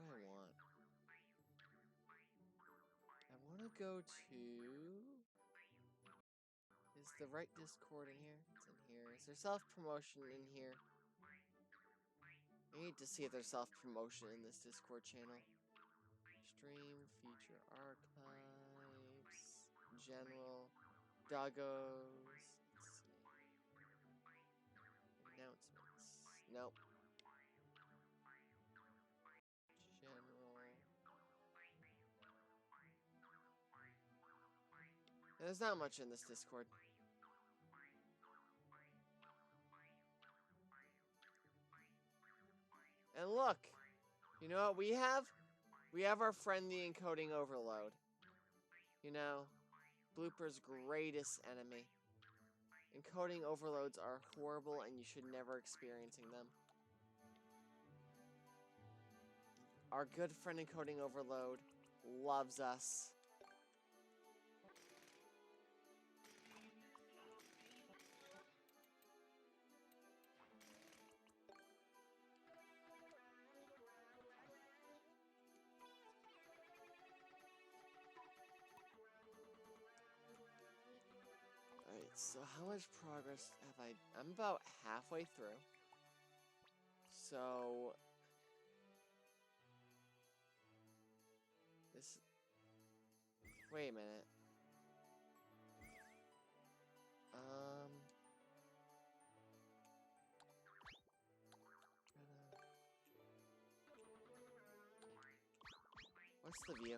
do I want? I want to go to... Is the right Discord in here? It's in here. Is there self-promotion in here? I need to see if there's self-promotion in this Discord channel. Stream, feature archives, general, doggos. Let's see. Announcements. Nope. General. There's not much in this Discord. And look, you know what we have? We have our friendly encoding overload. You know, Blooper's greatest enemy. Encoding overloads are horrible and you should never experiencing them. Our good friend Encoding Overload loves us. Alright, so how much progress have I... I'm about halfway through. So... This... Wait a minute. What's the view?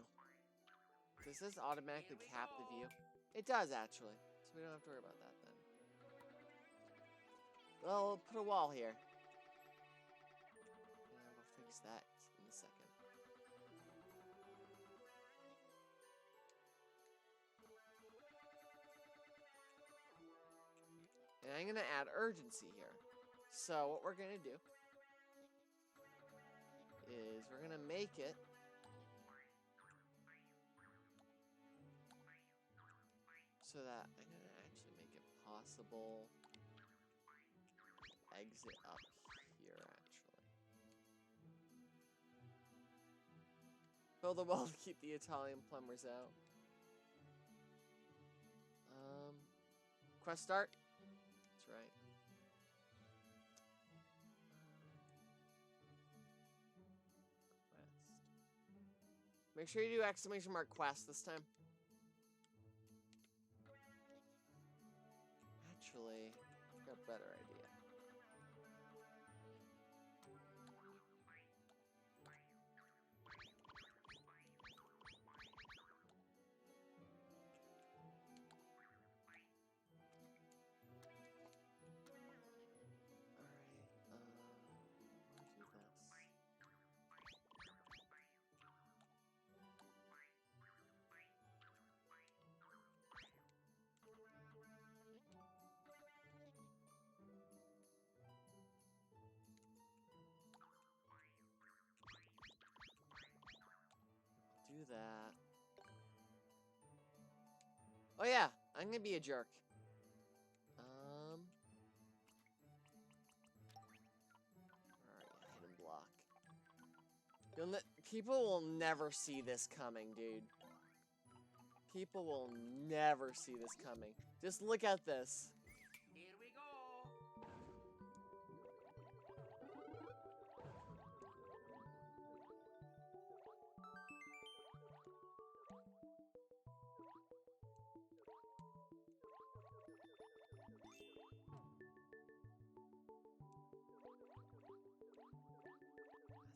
Does this automatically cap the view? It does, actually. So we don't have to worry about that then. Well, we'll put a wall here. Yeah, we'll fix that in a second. And I'm gonna add urgency here. So what we're gonna do is we're gonna make it so that I'm gonna actually make it possible to exit up here actually. Build a wall to keep the Italian plumbers out. Quest start? That's right. Quest. Make sure you do exclamation mark quest this time. Actually, I've got a better idea. Do that. Oh yeah, I'm gonna be a jerk. Alright, hidden block. People will never see this coming, dude. People will never see this coming. Just look at this. Here we go.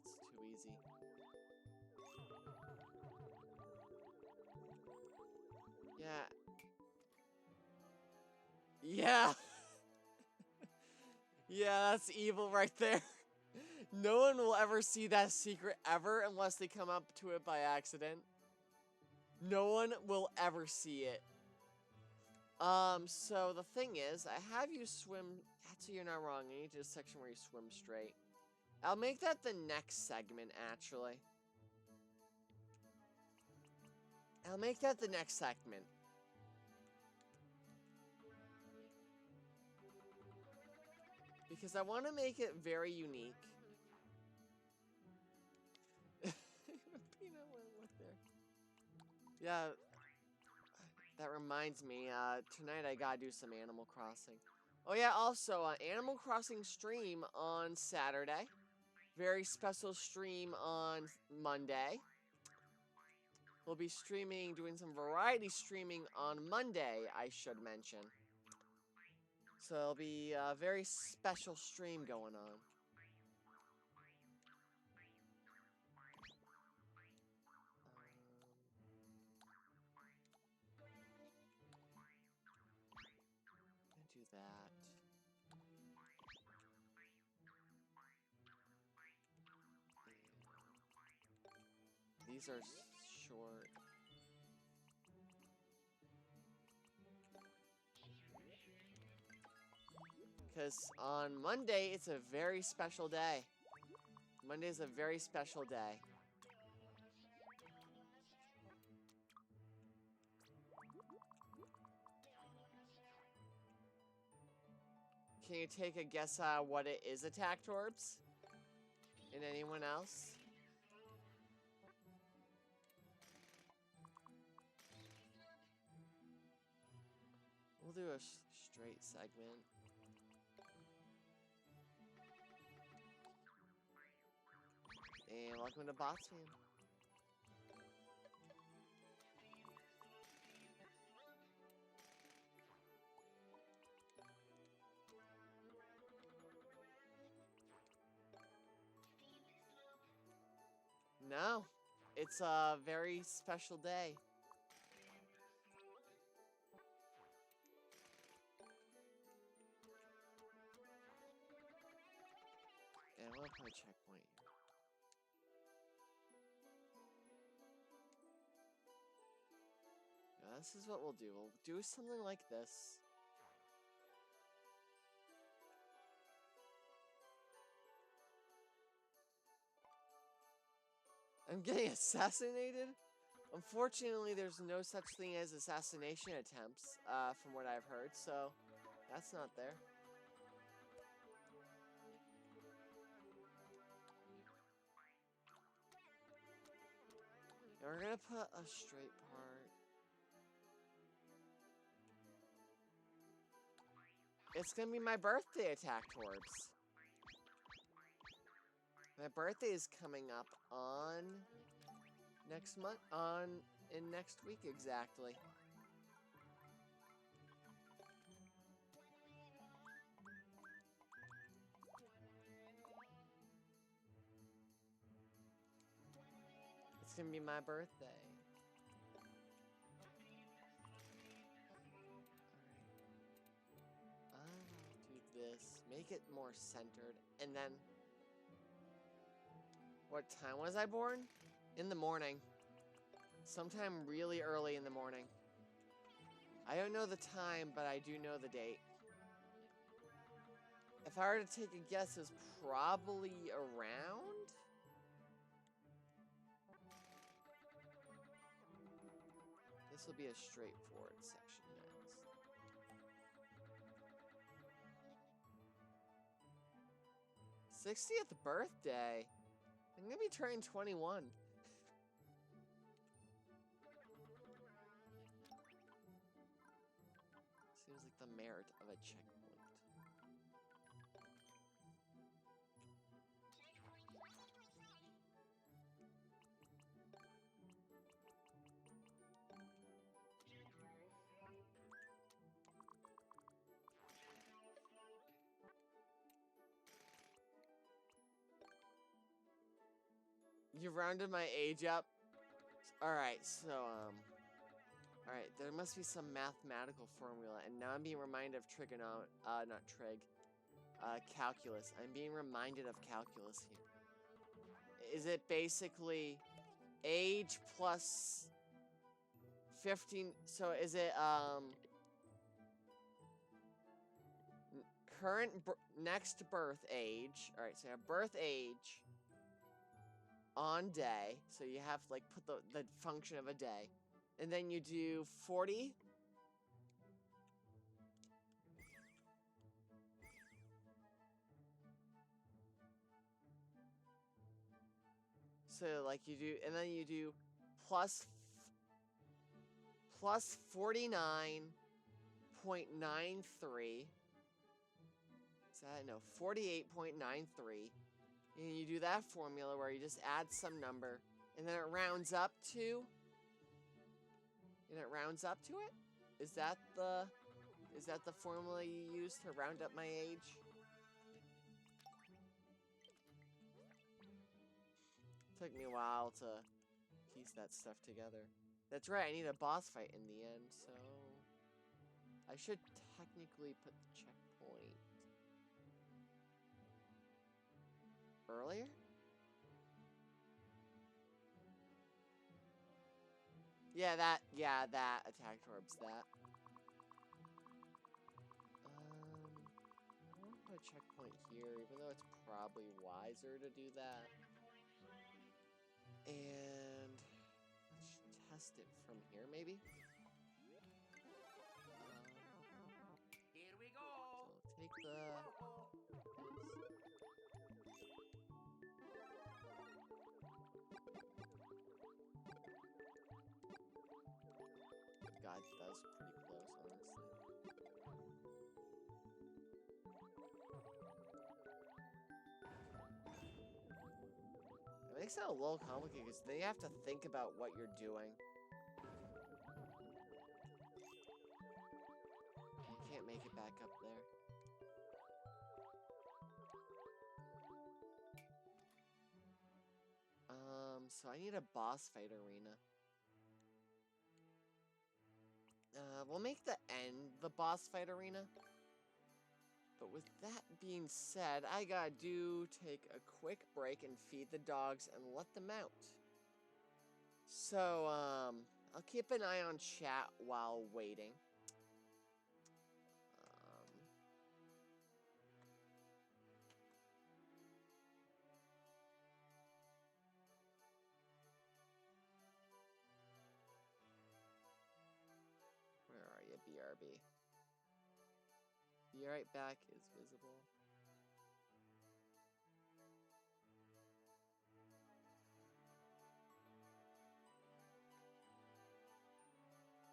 That's too easy. Yeah. Yeah. Yeah, that's evil right there. No one will ever see that secret ever unless they come up to it by accident. No one will ever see it. So the thing is, I have you swim. Actually, you're not wrong. I need to do a section where you swim straight. I'll make that the next segment, actually. I'll make that the next segment. Because I want to make it very unique. Peanut went there. Yeah, that reminds me, tonight I gotta do some Animal Crossing. Oh yeah, also, Animal Crossing stream on Saturday. Very special stream on Monday. We'll be streaming, doing some variety streaming on Monday, I should mention. So it'll be a very special stream going on. Do that. These are short. Because on Monday, it's a very special day. Monday is a very special day. Can you take a guess what it is, Attack Torbs? And anyone else? We'll do a straight segment. And welcome to Botsman. No, it's a very special day. And I'm gonna put a checkpoint here. Now, this is what we'll do. We'll do something like this. I'm getting assassinated? Unfortunately, there's no such thing as assassination attempts, from what I've heard, so that's not there. And we're gonna put a straight part. It's gonna be my birthday, Attack Torbs. My birthday is coming up on next month, in next week exactly. It's gonna be my birthday. Alright. I'll do this. Make it more centered. And then... What time was I born? In the morning. Sometime really early in the morning. I don't know the time, but I do know the date. If I were to take a guess, it's probably around? This will be a straightforward section next. '60th birthday? I'm gonna be turning 21. Seems like the merit of a checkpoint. You rounded my age up? Alright, so, alright, there must be some mathematical formula, and now I'm being reminded of calculus. I'm being reminded of calculus here. Is it basically age plus 15, so is it, next birth age, alright, so you have birth age, on day, so you have to like put the function of a day, and then you do 40. So like you do, and then you do plus 49.93. Is that, no, 48.93. And you do that formula where you just add some number, and then it rounds up to... And it rounds up to it? Is that the formula you use to round up my age? Took me a while to piece that stuff together. That's right, I need a boss fight in the end, so... I should technically put the checkpoint... earlier? Yeah, that Attack Torbs, that. put a checkpoint here, even though it's probably wiser to do that. And let's test it from here, maybe? Here we go. So take the... God, that was pretty close, honestly. It makes it a little complicated because then you have to think about what you're doing. You can't make it back up there. So I need a boss fight arena. We'll make the end the boss fight arena. But with that being said, I gotta take a quick break and feed the dogs and let them out. So, I'll keep an eye on chat while waiting. Where are you, BRB? Be right back is visible.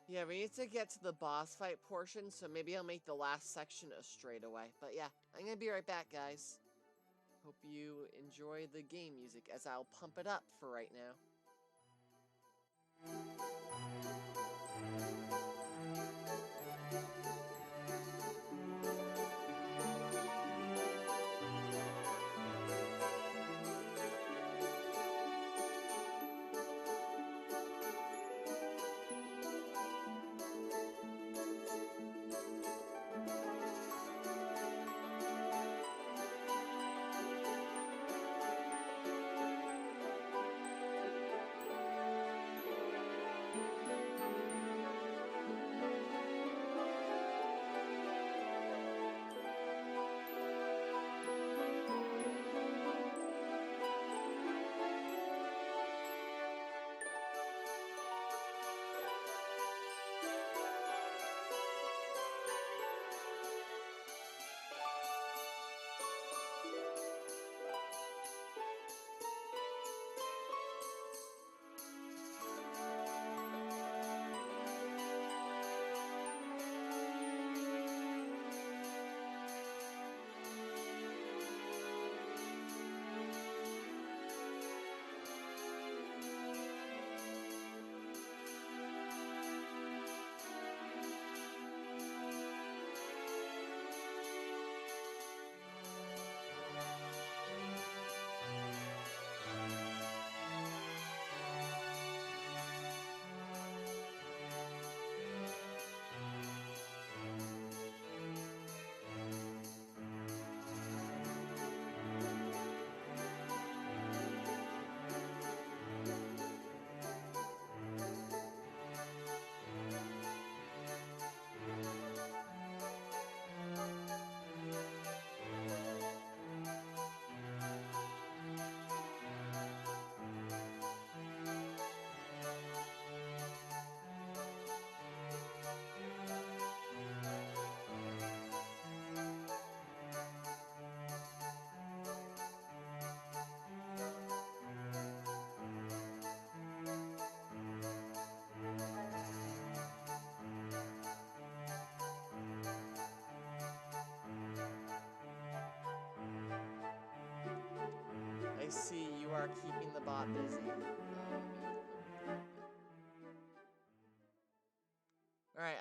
Yeah, we need to get to the boss fight portion, so maybe I'll make the last section a straightaway. But yeah, I'm gonna be right back, guys. Hope you enjoy the game music as I'll pump it up for right now. I see you are keeping the bot busy. Alright,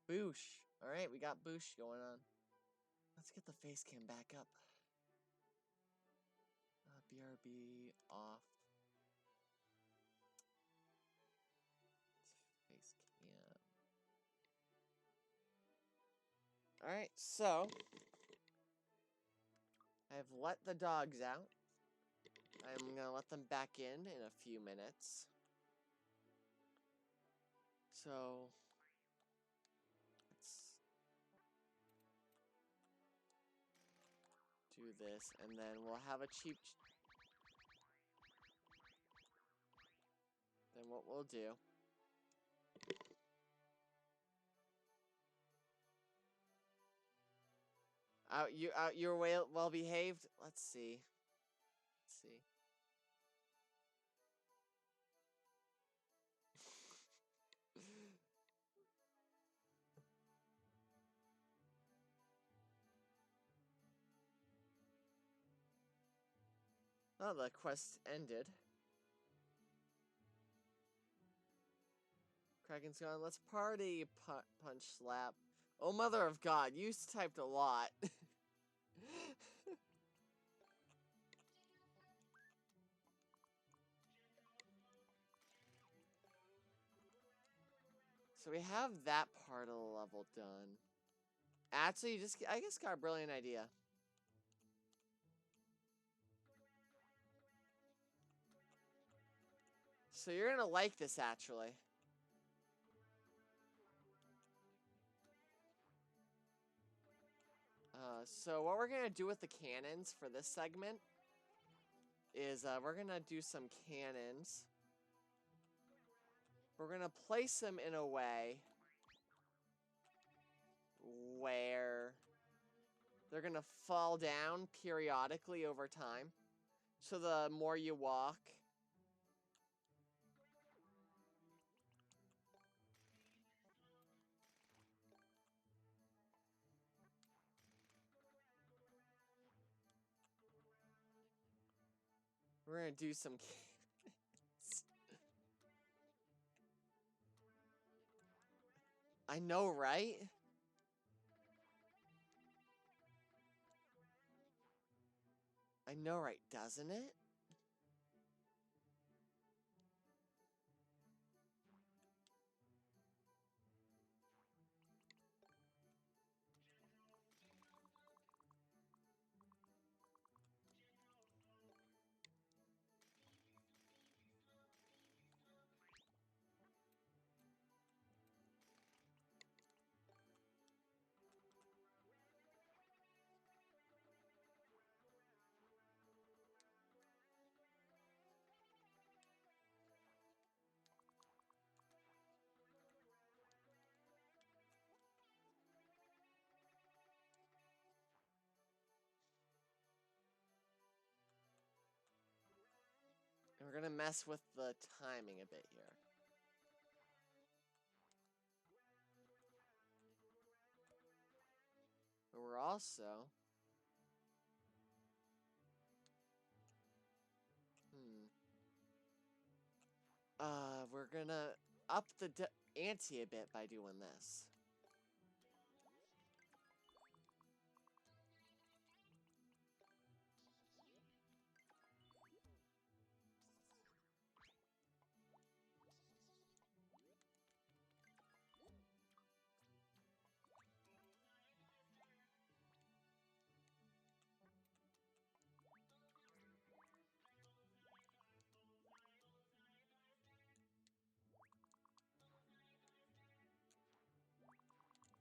Boosh. Alright, we got Boosh going on. Let's get the face cam back up. BRB off. Face cam. Alright, so I've let the dogs out. I'm gonna let them back in a few minutes. So let's do this, and then we'll have a cheap... Then what we'll do... You're well behaved? Let's see. Let's see. Oh, the quest ended. Kraken's gone. Let's party. Punch slap. Oh, mother of God, you typed a lot. So we have that part of the level done. Actually, I just got a brilliant idea. So you're gonna like this, actually. So what we're gonna do with the cannons for this segment is we're gonna do some cannons. We're gonna place them in a way where they're gonna fall down periodically over time. So the more you walk, we're gonna do some cannons. I know, right? I know, right? Doesn't it? And we're gonna mess with the timing a bit here. But we're also... we're gonna up the ante a bit by doing this.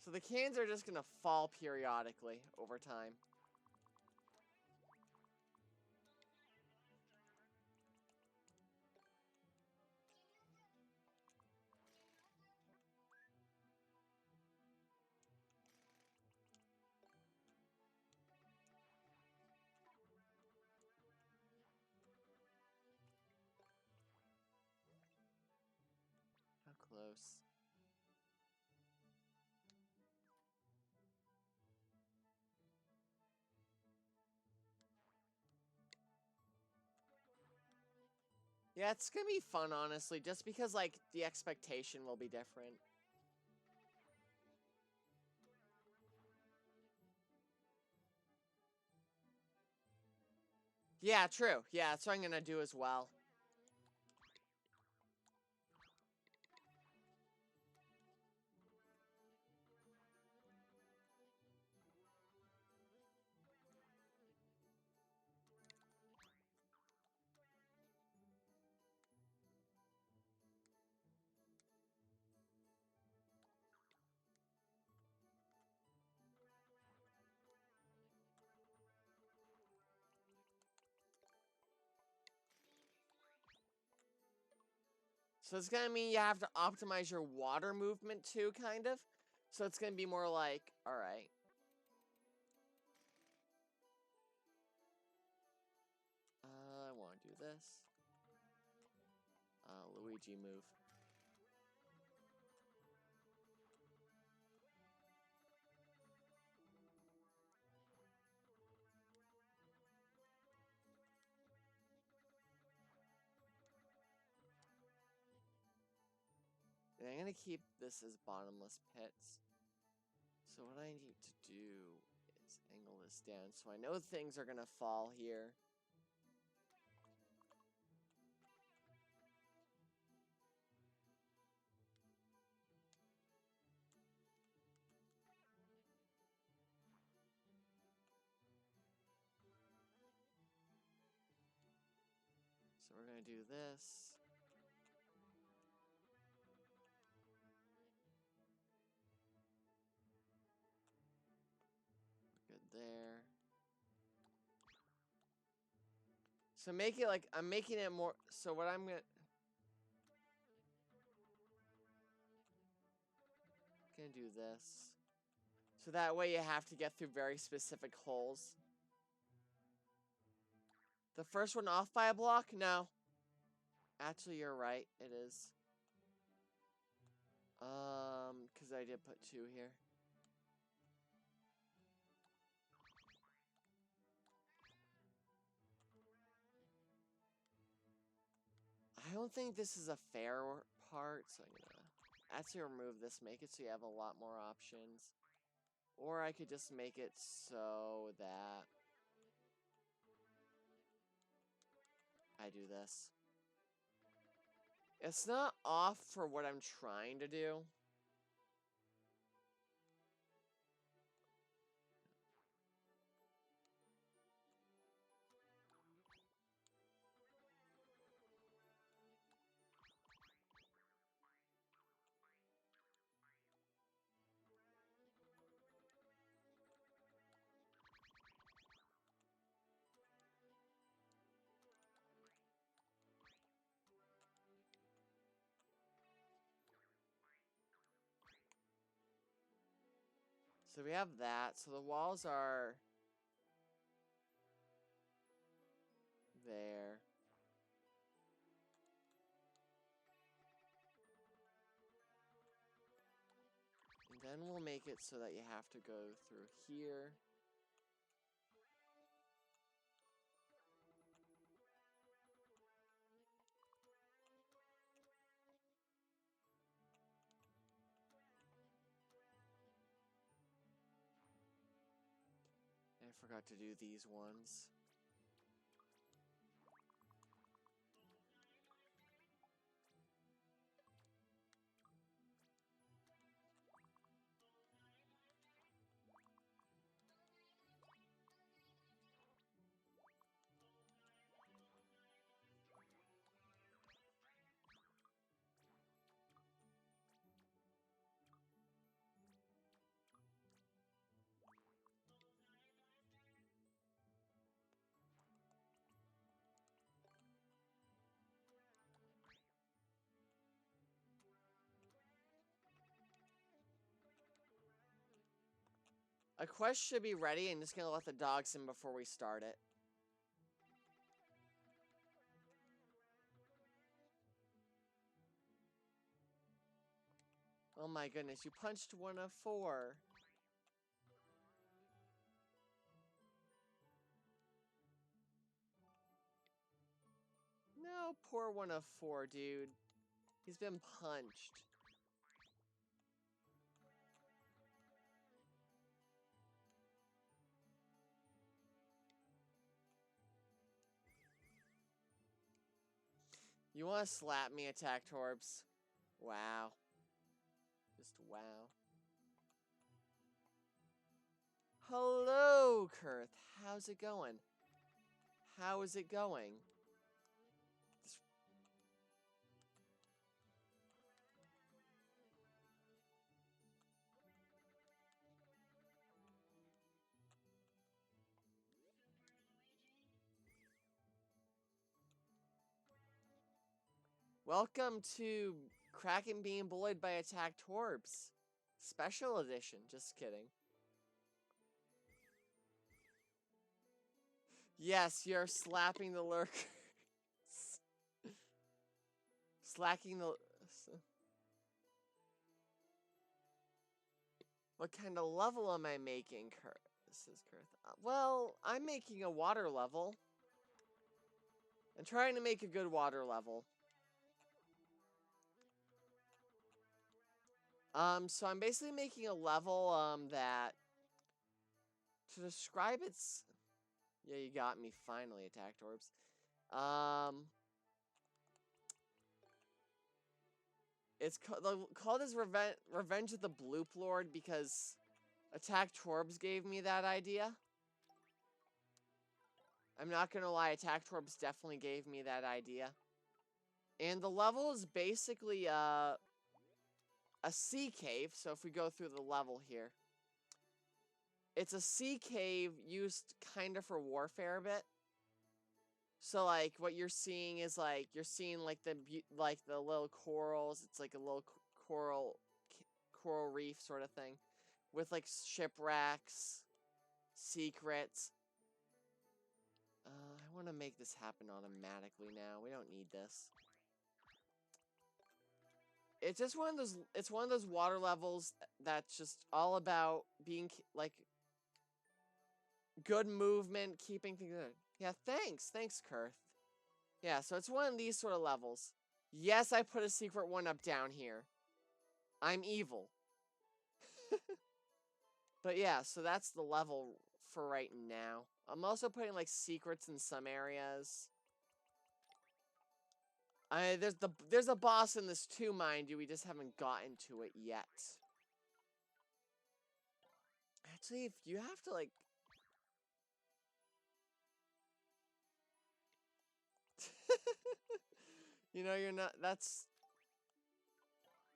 So the cans are just gonna fall periodically over time. How close? Yeah, it's gonna be fun, honestly, just because, like, the expectation will be different. Yeah, true. Yeah, that's what I'm gonna do as well. So it's gonna mean you have to optimize your water movement too, kind of. So it's gonna be more like, all right. I want to do this. Luigi move. And I'm gonna keep this as bottomless pits. So what I need to do is angle this down so I know things are gonna fall here. So we're gonna do this. Good there. So make it like, I'm making it more, so what I'm gonna do this. So that way you have to get through very specific holes. The first one off by a block? No. Actually, you're right. It is. Because I did put 2 here. I don't think this is a fair part, so I'm gonna actually remove this, make it so you have a lot more options. Or I could just make it so that I do this. It's not off for what I'm trying to do. So we have that. So the walls are there. And then we'll make it so that you have to go through here. I forgot to do these ones. A quest should be ready. I'm just gonna let the dogs in before we start it. Oh my goodness, you punched 1 of 4. No, poor 1 of 4, dude. He's been punched. You wanna slap me, Attack Torbs? Wow. Just wow. Hello, Kurth. How's it going? How is it going? Welcome to Kraken being bullied by attacked orbs. Special edition. Just kidding. Yes, you're slapping the lurkers. Slacking the... What kind of level am I making, Kurt? This is Kurt. Well, I'm making a water level. I'm trying to make a good water level. So I'm basically making a level, that... To describe its... Yeah, you got me, finally, attacked orbs. It's called as Revenge of the Blooplord because Attacked Orbs gave me that idea. I'm not gonna lie, Attacked Orbs definitely gave me that idea. And the level is basically a sea cave, so if we go through the level here. It's a sea cave used kind of for warfare a bit. So like what you're seeing is like you're seeing like the little corals. It's like a little coral reef sort of thing, with like shipwrecks, secrets. I want to make this happen automatically now. We don't need this. It's just one of those. It's one of those water levels that's just all about being like good movement, keeping things good. Yeah, thanks, Kurth. Yeah, so it's one of these sort of levels. Yes, I put a secret one up down here. I'm evil. But yeah, so that's the level for right now. I'm also putting like secrets in some areas. There's a boss in this too, mind you. We just haven't gotten to it yet. Actually, if you have to like... You know, you're not... That's...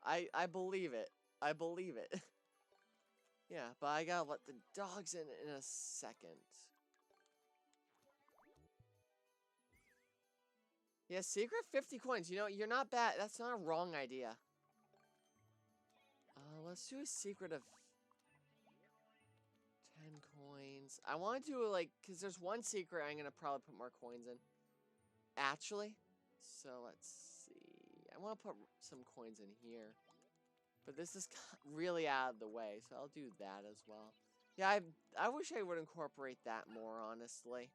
I believe it. I believe it. Yeah, but I gotta let the dogs in a second. Yeah, secret 50 coins. You know, you're not bad. That's not a wrong idea. Let's do a secret of 10 coins. I want to do, like, because there's one secret I'm going to probably put more coins in. Actually. So, let's see. I want to put some coins in here. But this is really out of the way, so I'll do that as well. Yeah, I wish I would incorporate that more, honestly.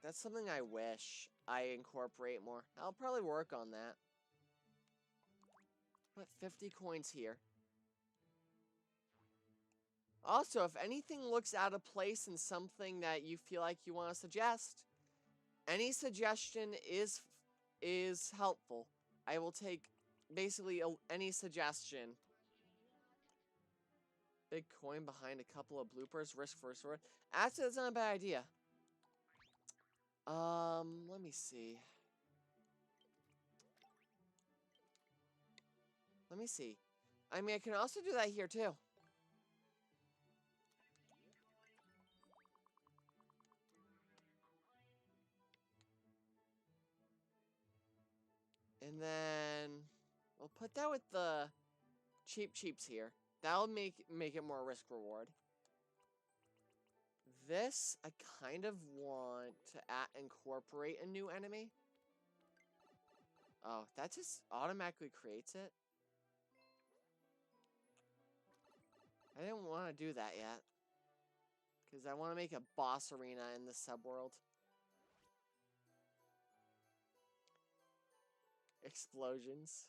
That's something I wish I incorporate more. I'll probably work on that. Put 50 coins here. Also, if anything looks out of place in something that you feel like you want to suggest, any suggestion is helpful. I will take basically any suggestion. Big coin behind a couple of bloopers. Risk for a sword. Actually, that's not a bad idea. Let me see. Let me see. I mean, I can also do that here too. And then we'll put that with the cheaps here. That'll make it more risk reward. This, I kind of want to incorporate a new enemy. Oh, that just automatically creates it. I didn't want to do that yet. Because I want to make a boss arena in the subworld. Explosions.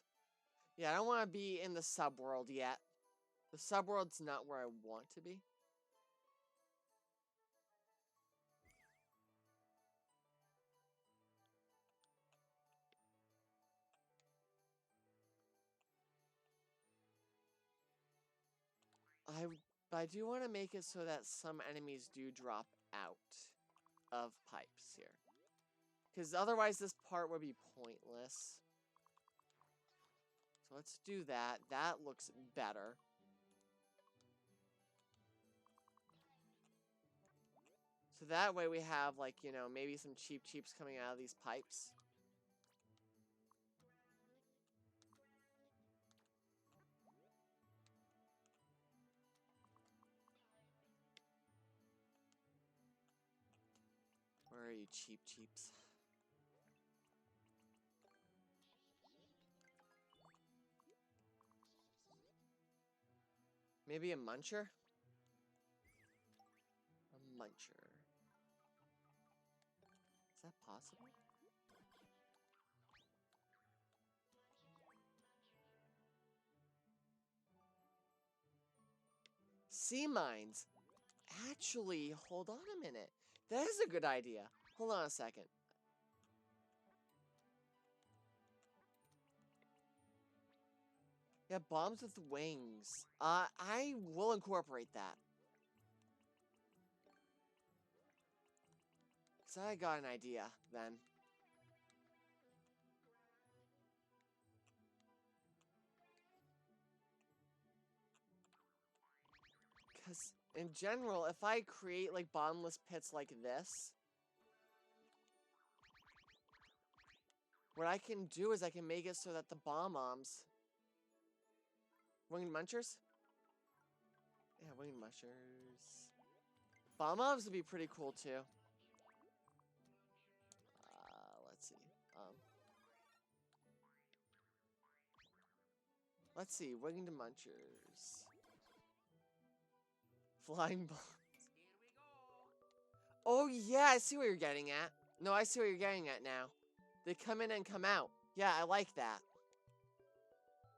Yeah, I don't want to be in the subworld yet. The subworld's not where I want to be. I do want to make it so that some enemies do drop out of pipes here. Because otherwise this part would be pointless. So let's do that. That looks better. So that way we have, like, you know, maybe some cheeps coming out of these pipes. Where are you, cheeps? Maybe a muncher? A muncher. Is that possible? Sea mines. Actually, hold on a minute. That is a good idea. Hold on a second. Yeah, bombs with wings. I will incorporate that. So I got an idea then. Because in general, if I create like bottomless pits like this, what I can do is I can make it so that the bomb-oms... Winged munchers? Yeah, winged munchers. Bomb-oms would be pretty cool too. Let's see. Let's see, winged munchers. Flying bombs. Oh yeah, I see what you're getting at. No, I see what you're getting at now. They come in and come out. Yeah, I like that.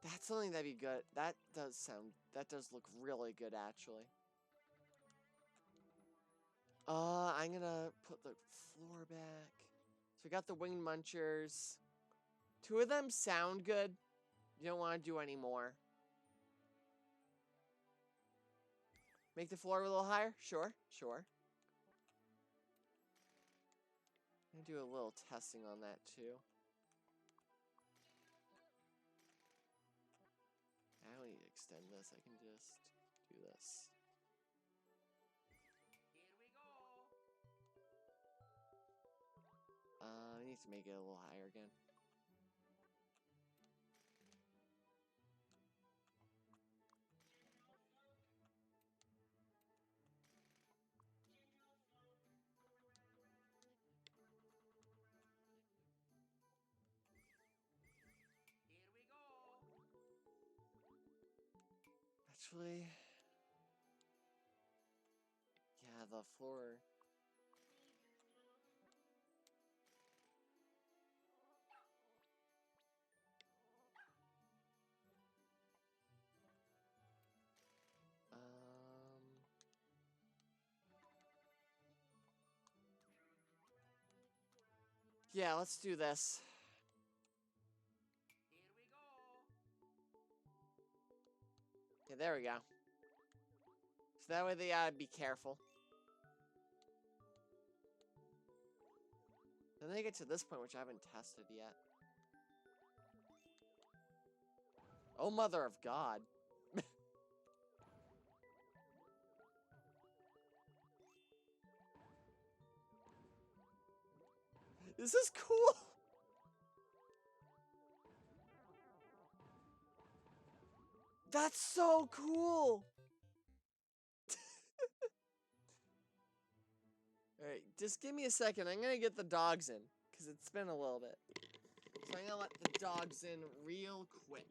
That's something that'd be good. That does look really good, actually. I'm gonna put the floor back. So we got the winged munchers. 2 of them sound good. You don't want to do any more. Make the floor a little higher? Sure. I'm gonna do a little testing on that, too. I don't need to extend this. I can just do this. I need to make it a little higher again. Actually, yeah, the floor. Yeah, let's do this. Yeah, there we go. So that way they gotta be careful. Then they get to this point, which I haven't tested yet. Oh, mother of God. This is cool. That's so cool. Alright, just give me a second. I'm gonna get the dogs in, because it's been a little bit. So I'm gonna let the dogs in real quick.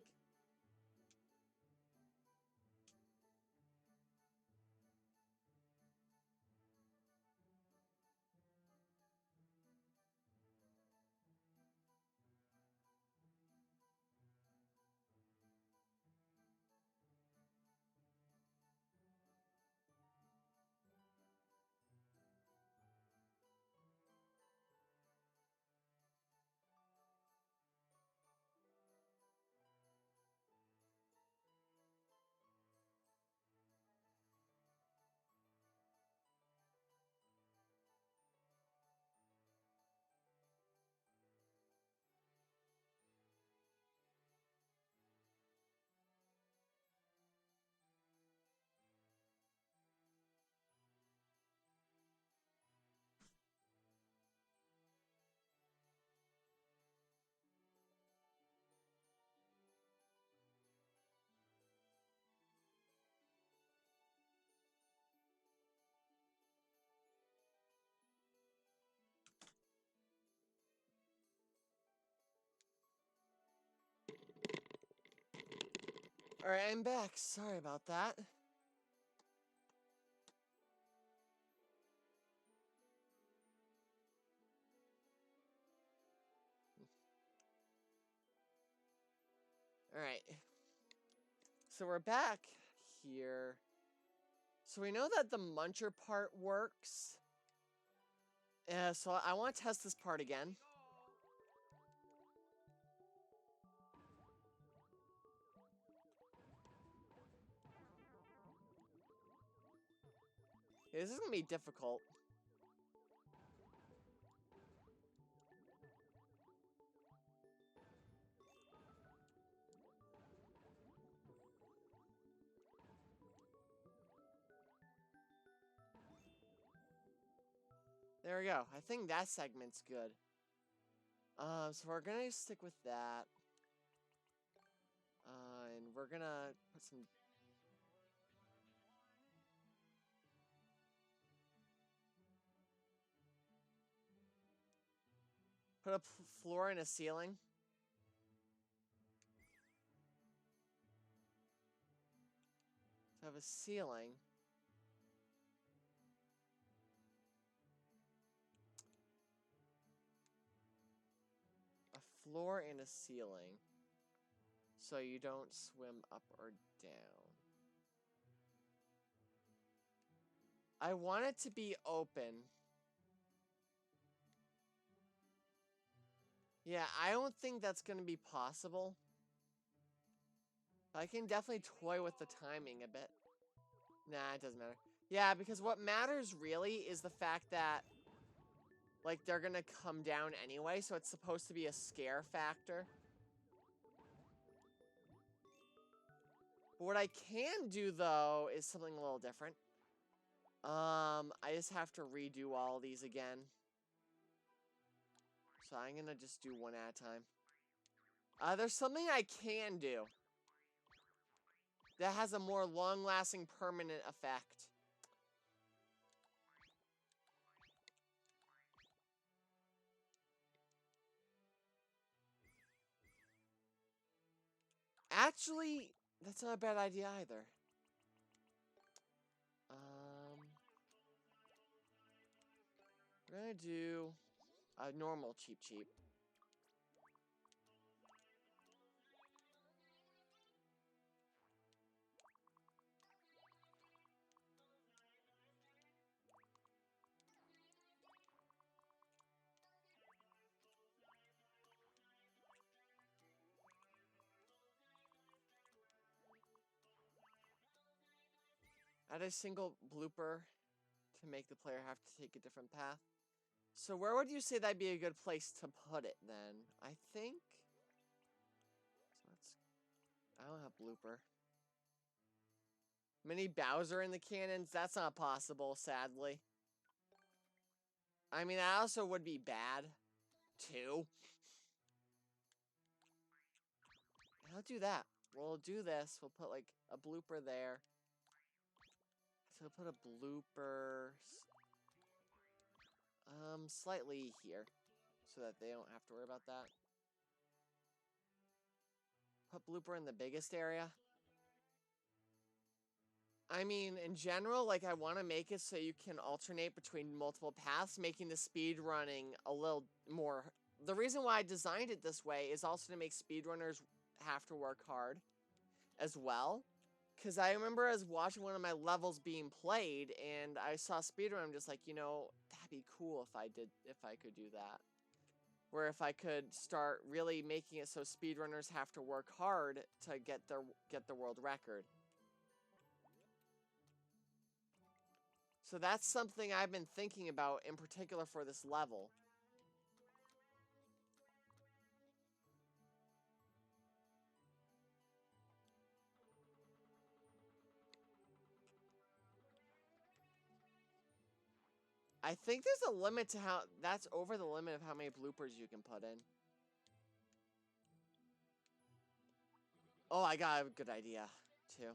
Alright, I'm back. Sorry about that. Alright. So we're back here. So we know that the muncher part works. So I want to test this part again. This is gonna be difficult. There we go. I think that segment's good. So we're gonna stick with that. And we're gonna put some... Put a floor and a ceiling. To have a ceiling. A floor and a ceiling. So you don't swim up or down. I want it to be open. Yeah, I don't think that's going to be possible. I can definitely toy with the timing a bit. Nah, it doesn't matter. Yeah, because what matters really is the fact that, like, they're going to come down anyway, so it's supposed to be a scare factor. But what I can do, though, is something a little different. I just have to redo all of these again. So I'm going to just do one at a time. There's something I can do that has a more long-lasting permanent effect. Actually, that's not a bad idea either. We're gonna do a normal cheap. Add a single blooper to make the player have to take a different path. So where would you say that'd be a good place to put it then? I think... I don't have blooper. Mini Bowser in the cannons? That's not possible, sadly. I mean, that also would be bad, too. I'll do that. We'll do this. We'll put, like, a blooper there. So we'll put a blooper... slightly here. So that they don't have to worry about that. Put blooper in the biggest area. I mean, in general, like, I want to make it so you can alternate between multiple paths, making the speed running a little more... The reason why I designed it this way is also to make speedrunners have to work hard as well. Because I remember I was watching one of my levels being played, and I saw speedrun, I'm just like, you know, that'd be cool if I could do that. Where if I could start really making it so speedrunners have to work hard to get the world record. So that's something I've been thinking about in particular for this level. I think there's a limit to how... That's over the limit of how many bloopers you can put in. Oh, I got a good idea, too.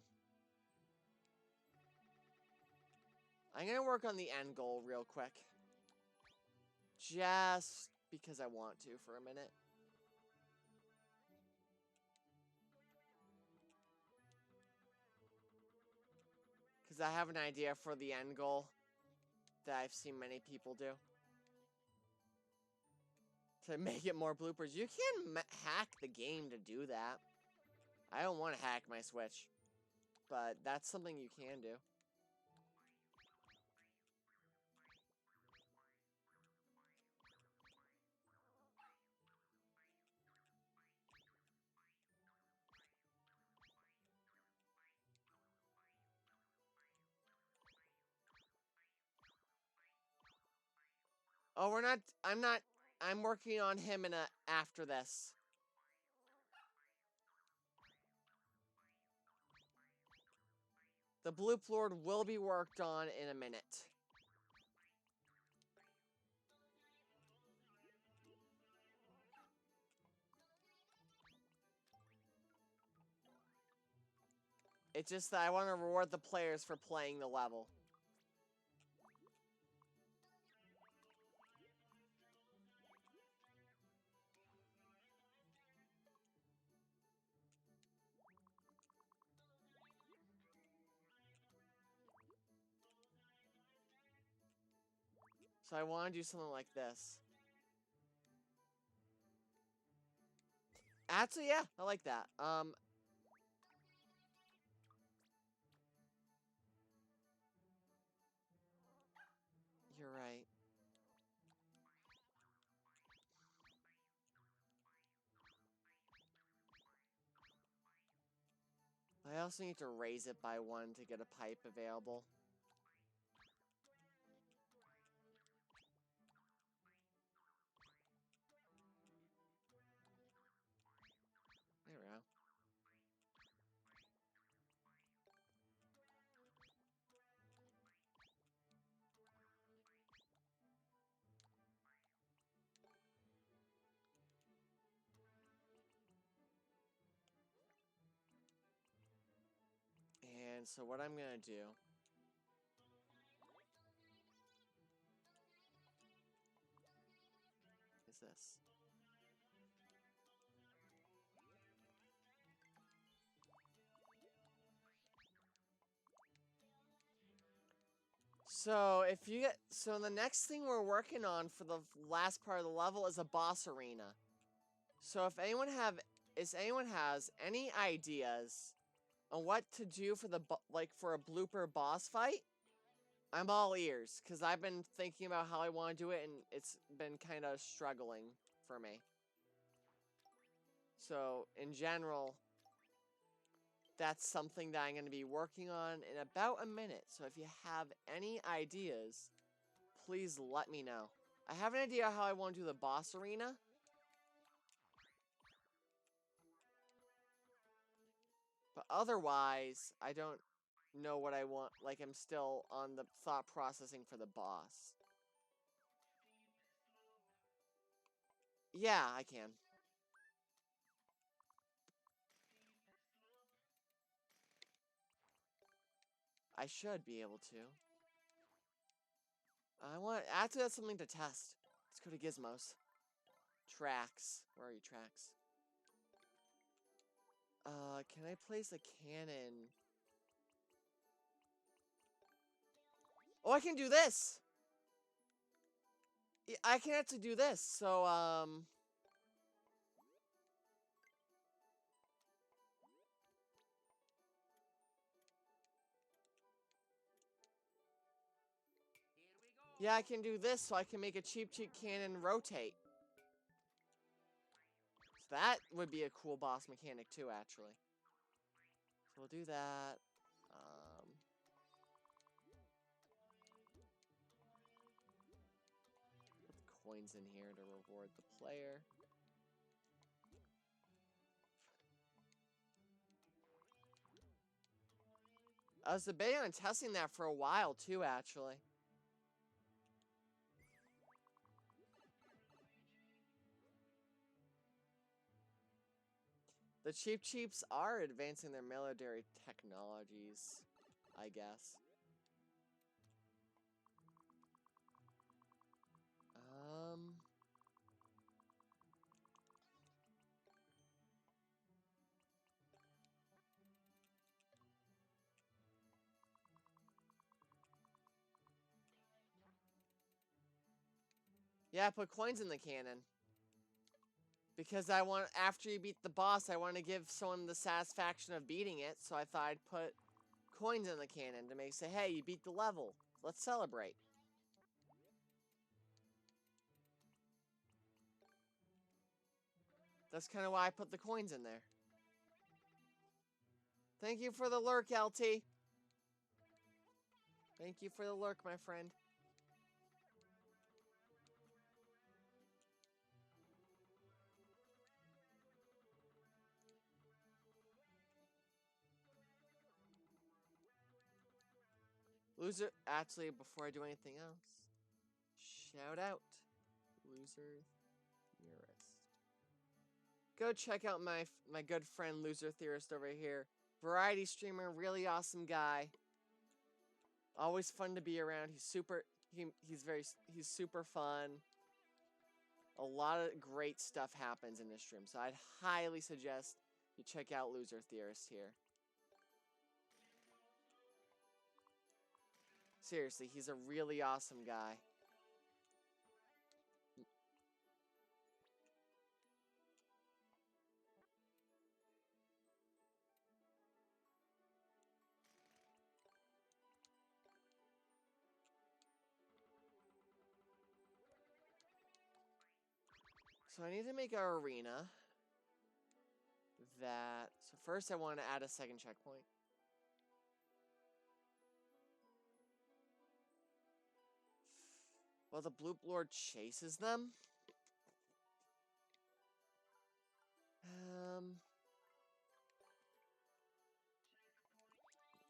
I'm gonna work on the end goal real quick. Just because I want to for a minute. Because I have an idea for the end goal that I've seen many people do. To make it more bloopers. You can hack the game to do that. I don't want to hack my Switch. But that's something you can do. Oh, we're not... I'm working on him after this. The Blooplord will be worked on in a minute. It's just that I want to reward the players for playing the level. So I want to do something like this. Actually, yeah, I like that. You're right. I also need to raise it by 1 to get a pipe available. There we go. And so what I'm gonna do is this. So the next thing we're working on for the last part of the level is a boss arena. So if anyone has any ideas on what to do for for a blooper boss fight, I'm all ears, because I've been thinking about how I want to do it, and it's been kind of struggling for me. So, in general, that's something that I'm going to be working on in about a minute. So if you have any ideas, please let me know. I have an idea how I want to do the boss arena. But otherwise, I don't know what I want. Like, I'm still on the thought processing for the boss. Yeah, I can. I should be able to. Actually, that's something to test. Let's go to Gizmos. Tracks. Where are you, tracks? Can I place a cannon? Oh, I can do this! I can actually do this, so, yeah, I can do this, so I can make a cheap cannon rotate. So that would be a cool boss mechanic, too, actually. So we'll do that. Put the coins in here to reward the player. I was debating on testing that for a while, too, actually. The Cheap Cheeps are advancing their military technologies, I guess. Yeah, put coins in the cannon. Because I want, after you beat the boss, I want to give someone the satisfaction of beating it. So I thought I'd put coins in the cannon to make say, hey, you beat the level. Let's celebrate. That's kind of why I put the coins in there. Thank you for the lurk, LT. Thank you for the lurk, my friend. Loser, actually, before I do anything else, shout out, Loser Theorist. Go check out my good friend Loser Theorist over here. Variety streamer, really awesome guy. Always fun to be around. He's super fun. A lot of great stuff happens in this stream, so I'd highly suggest you check out Loser Theorist here. Seriously, he's a really awesome guy. So I need to make an arena that... So first I want to add a second checkpoint. Well, the Blooplord chases them?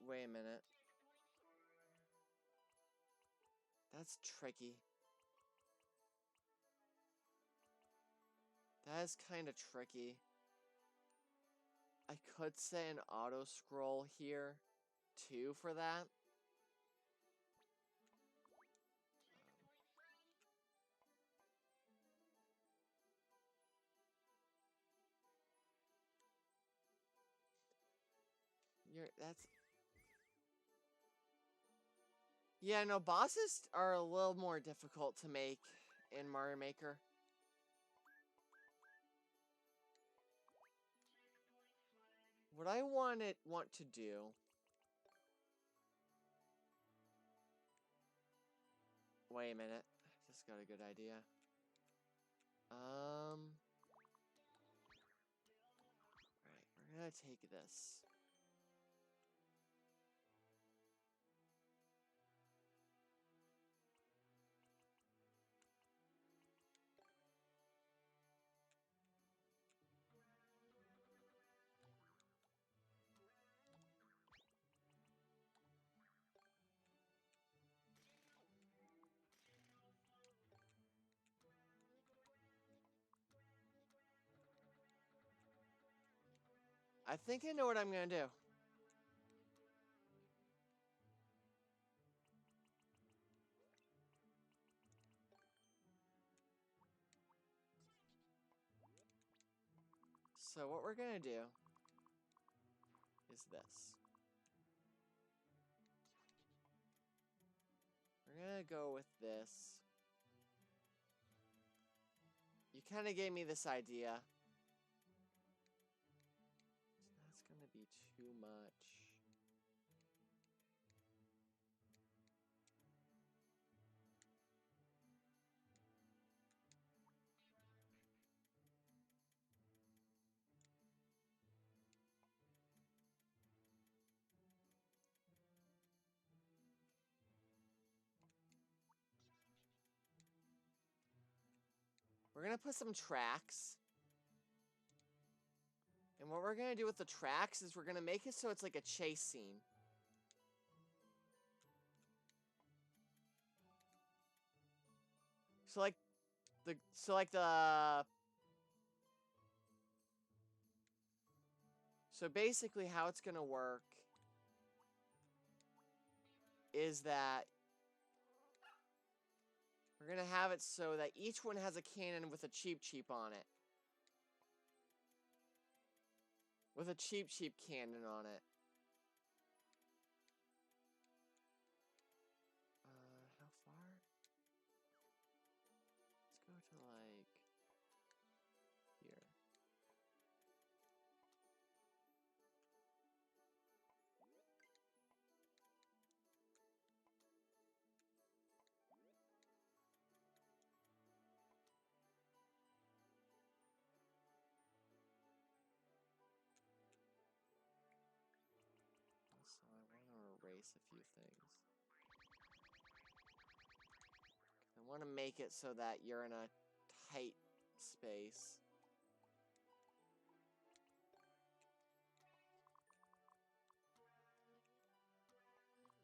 Wait a minute. That's tricky. That is kind of tricky. I could say an auto scroll here, too, for that. That's... Yeah, no, bosses are a little more difficult to make in Mario Maker. What I want to do... Wait a minute. I just got a good idea. Alright, we're gonna take this. I think I know what I'm gonna do. So what we're gonna do is this. We're gonna go with this. You kind of gave me this idea. That's gonna be too much. We're gonna put some tracks. And what we're gonna do with the tracks is we're gonna make it so it's like a chase scene. So like so basically how it's gonna work is that we're gonna have it so that each one has a cannon with a cheep cheep on it. With a cheep cheep cannon on it. How far? replace a few things. I want to make it so that you're in a tight space.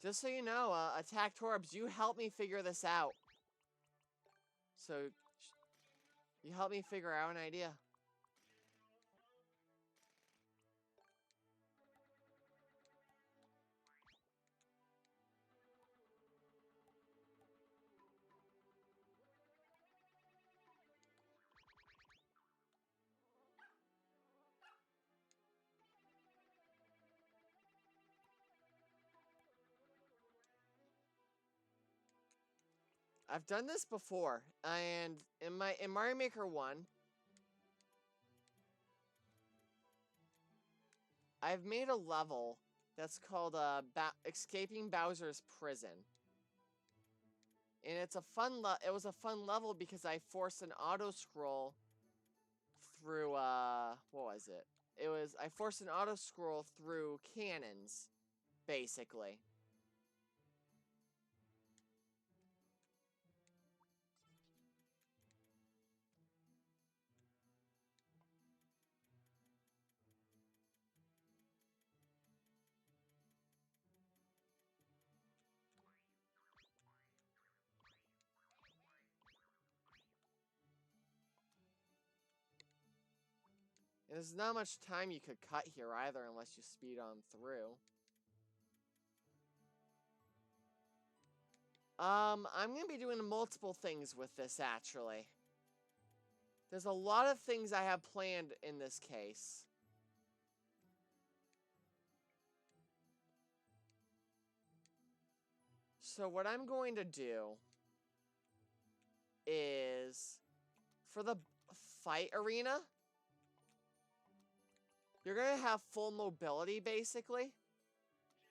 Just so you know, Attack Torbs, you helped me figure this out. So, you helped me figure out an idea. I've done this before, and in Mario Maker 1, I've made a level that's called Escaping Bowser's Prison. And it was a fun level because I forced an auto scroll through what was it? I forced an auto scroll through cannons, basically. And there's not much time you could cut here either unless you speed on through. I'm gonna be doing multiple things with this, actually. There's a lot of things I have planned in this case. So what I'm going to do is, for the fight arena, you're going to have full mobility, basically.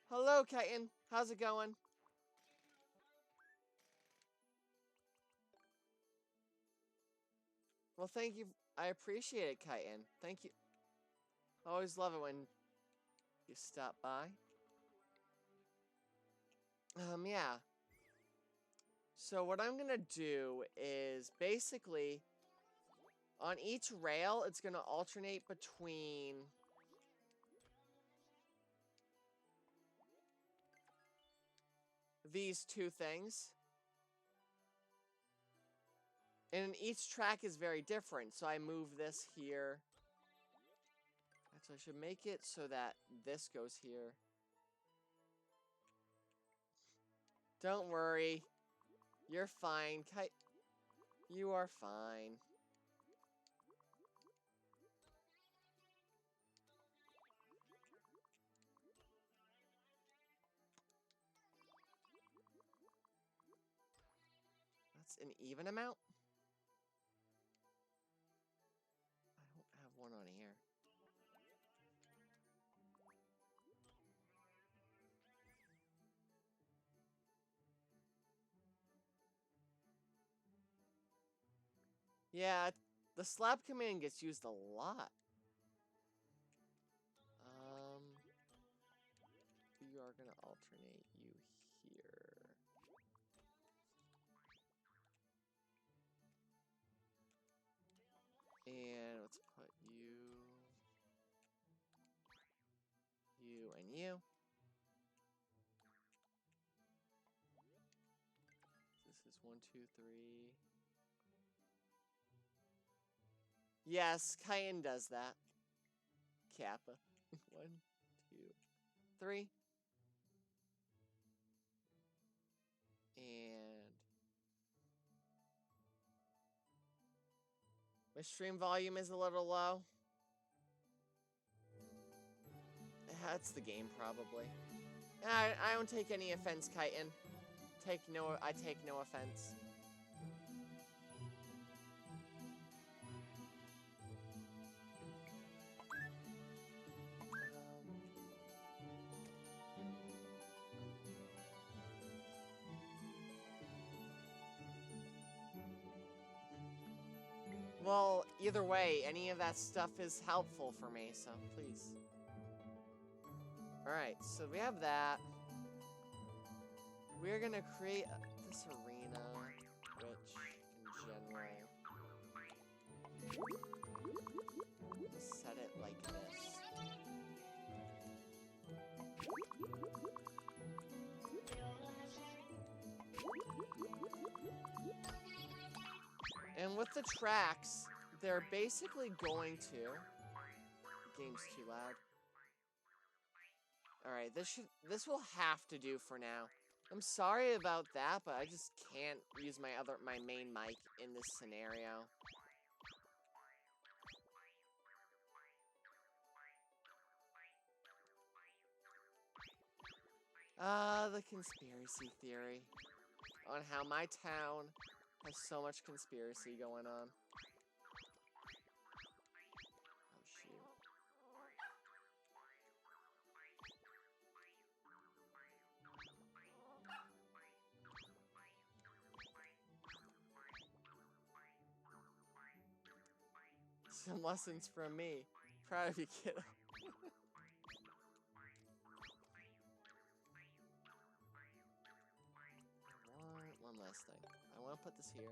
Hello, Kitten. How's it going? Well, thank you. I appreciate it, Kitten. Thank you. I always love it when you stop by. Yeah. So what I'm gonna do is basically on each rail, it's gonna alternate between these two things. And each track is very different, so I move this here. Actually, I should make it so that this goes here. Don't worry. You're fine. You are fine. That's an even amount? I don't have one on here. Yeah, the slap command gets used a lot. We are gonna alternate you here. And let's put you, and you. This is 1, 2, 3. Yes, Cayenne does that. Kappa. 1, 2, 3. And my stream volume is a little low. That's the game, probably. I don't take any offense, Chitin. I take no offense. Well, either way, any of that stuff is helpful for me, so please. Alright, so we have that. we're gonna create this arena, which in general, set it like this. And with the tracks, they're basically going to... The game's too loud. Alright, this will have to do for now. I'm sorry about that, but I just can't use my main mic in this scenario. The conspiracy theory on how my town has so much conspiracy going on. Oh, shoot. Some lessons from me. Proud of you, kiddo. One last thing. I want to put this here.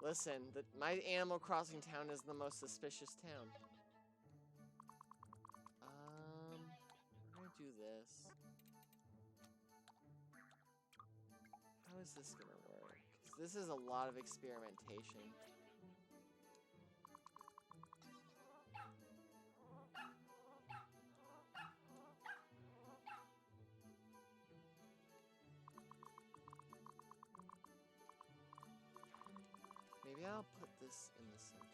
Listen, my Animal Crossing town is the most suspicious town. We're gonna do this. How is this gonna work? 'Cause this is a lot of experimentation. Maybe I'll put this in the center.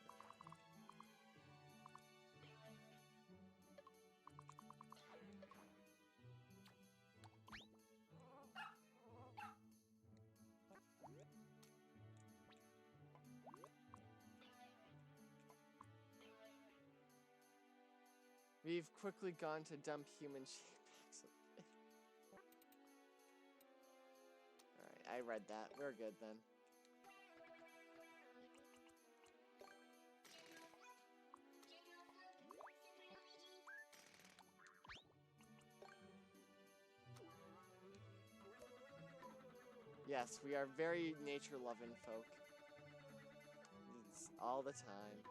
We've quickly gone to dump human sheep. Alright, I read that. We're good then. Yes, we are very nature-loving folk. It's all the time.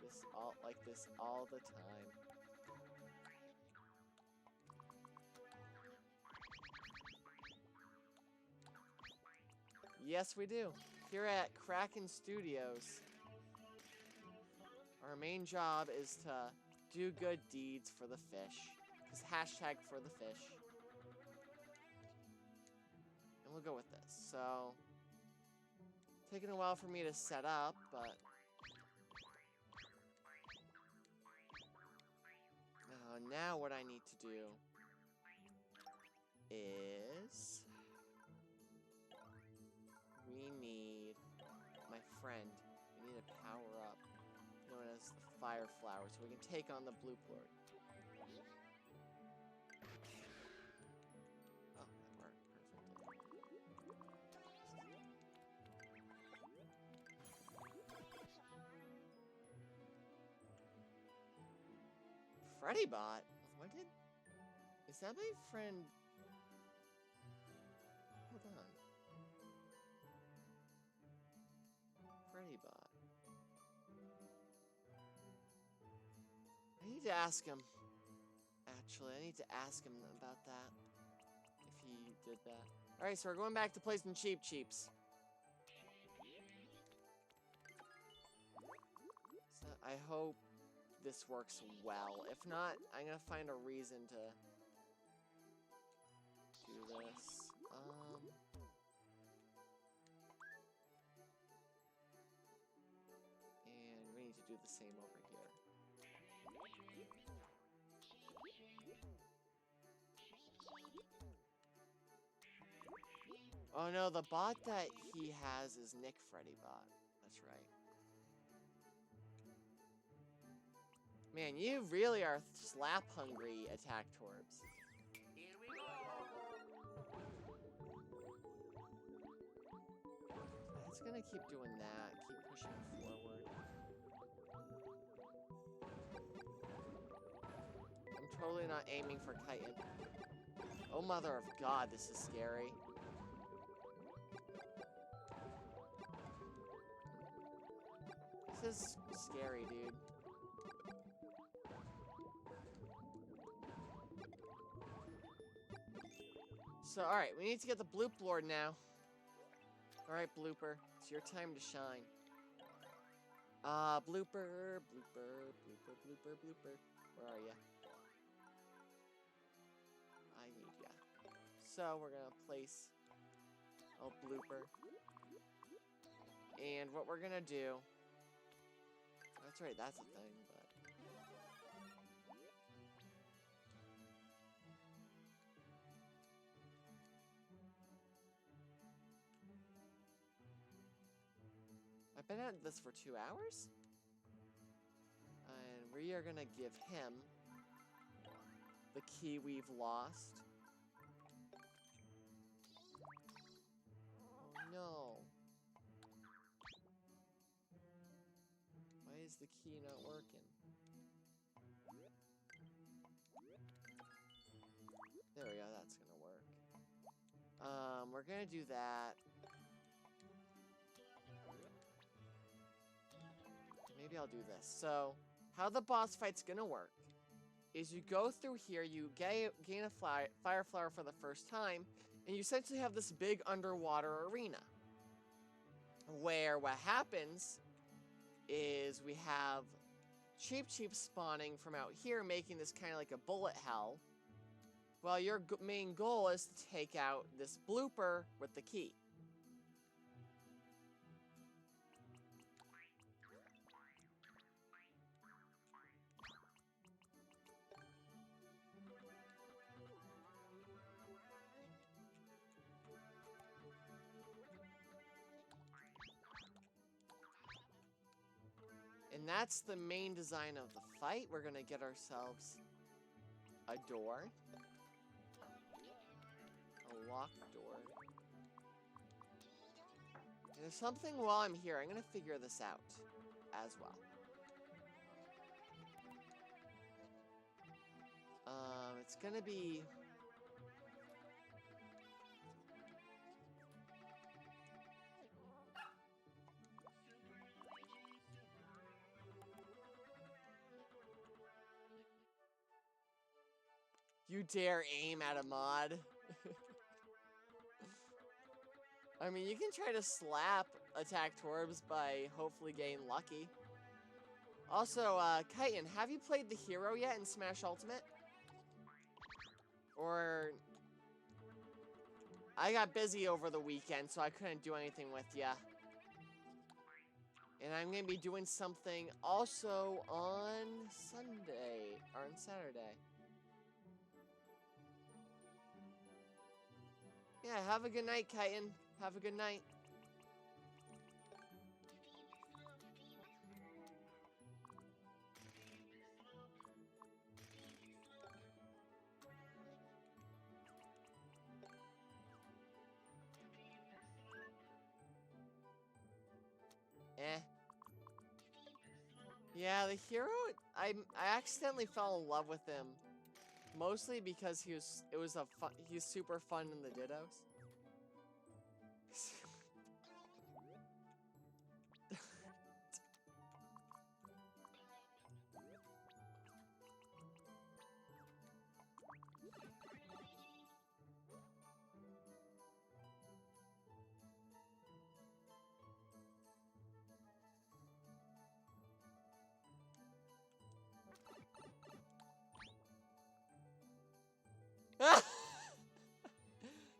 This all the time. Yes, we do. Here at Kraken Studios, our main job is to do good deeds for the fish. It's hashtag for the fish. And we'll go with this. So, taking a while for me to set up, but now what I need to do is we need my friend. We need to power up, known as the Fire Flower, so we can take on the Blooplord. Oh, that worked perfectly. Freddy Bot? What did... Is that my friend... Hold on. Freddy Bot. I need to ask him. Actually, I need to ask him about that. If he did that. Alright, so we're going back to placing Cheep Cheeps. So I hope this works well. If not, I'm gonna find a reason to do this. And we need to do the same over here. Oh no, the bot that he has is Nick Freddy bot. That's right. Man, you really are slap hungry, Attack Torbs. Here we go. It's gonna keep doing that. Keep pushing forward. I'm totally not aiming for Chitin. Oh mother of God, this is scary. This is scary, dude. So, alright, we need to get the Blooplord now. Alright, Blooper, it's your time to shine. Blooper, Blooper, Blooper, Blooper, Blooper. Where are ya? I need ya. So, we're gonna place a Blooper. And what we're gonna do... That's right, that's a thing, but... I've been at this for 2 hours? And we are gonna give him the key we've lost. Oh no. Why is the key not working? There we go, that's gonna work. We're gonna do that. Maybe I'll do this. So, how the boss fight's gonna work is you go through here, you gain a fire flower for the first time, and you essentially have this big underwater arena. Where what happens is we have Cheep spawning from out here, making this kind of like a bullet hell, while your main goal is to take out this Blooper with the key. And that's the main design of the fight. We're gonna get ourselves a door. A locked door. And there's something while I'm here. I'm gonna figure this out as well. It's gonna be... You dare aim at a mod? I mean, you can try to slap Attack Torbs by hopefully getting lucky. Also, Chitin, have you played the hero yet in Smash Ultimate? Or... I got busy over the weekend, so I couldn't do anything with ya. And I'm gonna be doing something also on Sunday, or on Saturday. Yeah, have a good night, Chitin. Have a good night. Eh. Yeah, the hero, I accidentally fell in love with him. Mostly because he's super fun in the Dittos.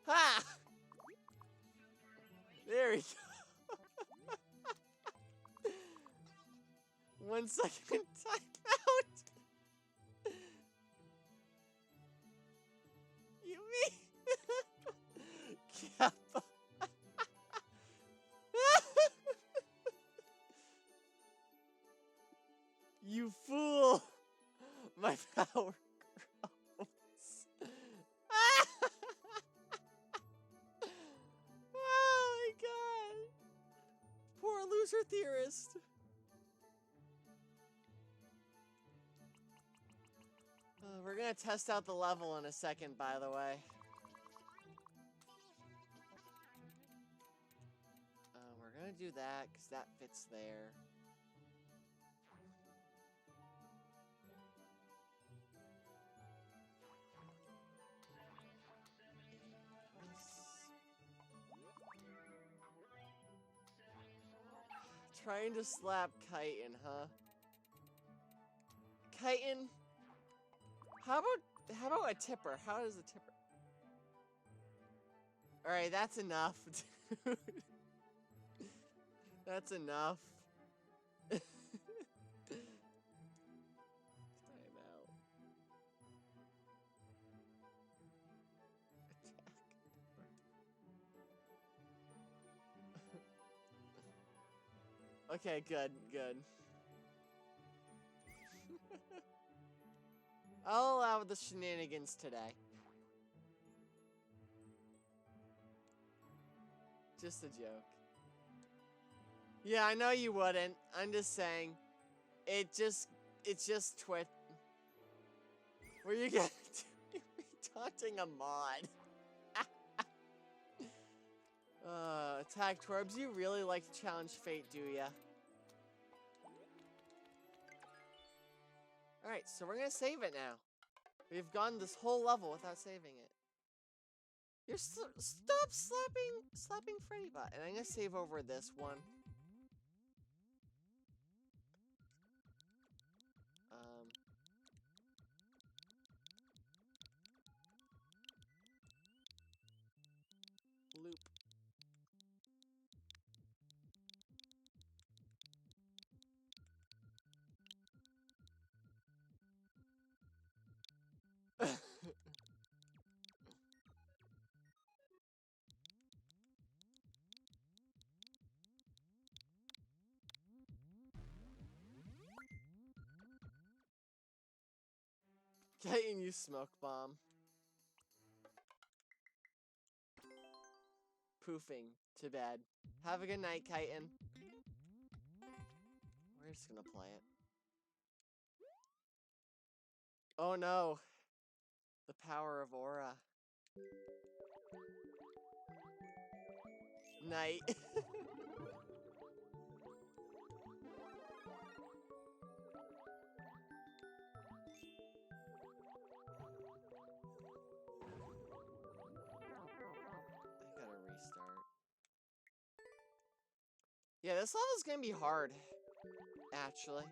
Ha! There we go. 1 second timeout. You mean? Kappa. Bowser Theorist! We're gonna test out the level in a second, by the way. We're gonna do that, because that fits there. Trying to slap Chitin, huh? Chitin? How about a tipper? How does a tipper? Alright, that's enough. That's enough. Time out. Attack. Okay, good, good. I'll allow the shenanigans today. Just a joke. Yeah, I know you wouldn't. I'm just saying. It's just twit. Were you gonna do me taunting a mod? Attack Torbs, you really like to challenge fate, do ya? Alright, so we're gonna save it now. We've gone this whole level without saving it. You're stop slapping Freddy Bot. And I'm gonna save over this one. Loop. Getting you smoke bomb. Poofing to bed. Have a good night, Chitin. We're just gonna play it. Oh no. The power of aura. Night. I gotta restart. Yeah, this level's gonna be hard. Actually.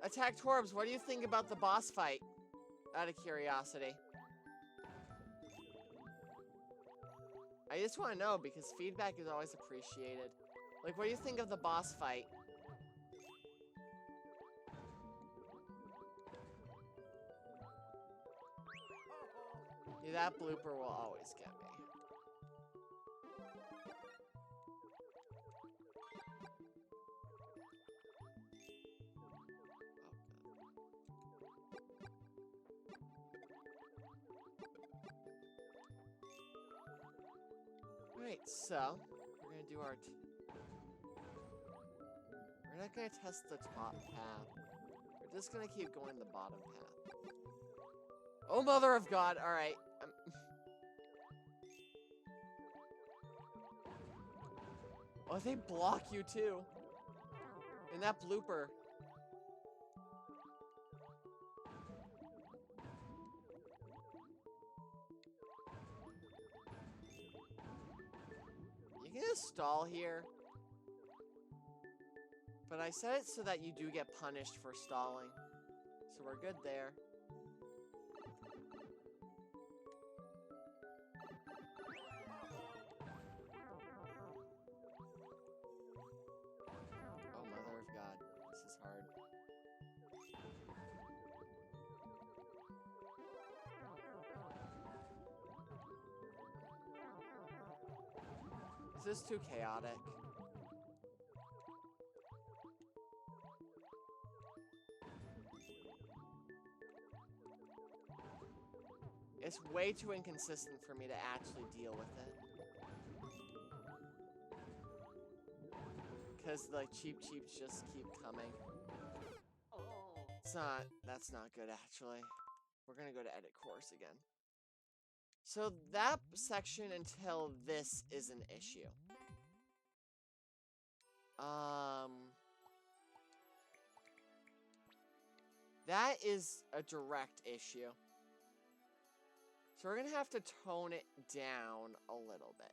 Attack Torbs, what do you think about the boss fight? Out of curiosity. I just want to know because feedback is always appreciated. Like, what do you think of the boss fight? Yeah, that blooper will always get me. Alright, so we're gonna do our. We're not gonna test the top path. We're just gonna keep going the bottom path. Oh, Mother of God! Alright. Oh, they block you too. In that blooper. You gonna stall here? But I said it so that you do get punished for stalling. So we're good there. Oh, Mother of God. This is hard. Is this too chaotic? It's way too inconsistent for me to actually deal with it. Because, like, cheap cheeps just keep coming. Oh. That's not good, actually. We're gonna go to edit course again. So that section until this is an issue. That is a direct issue. So we're gonna have to tone it down a little bit.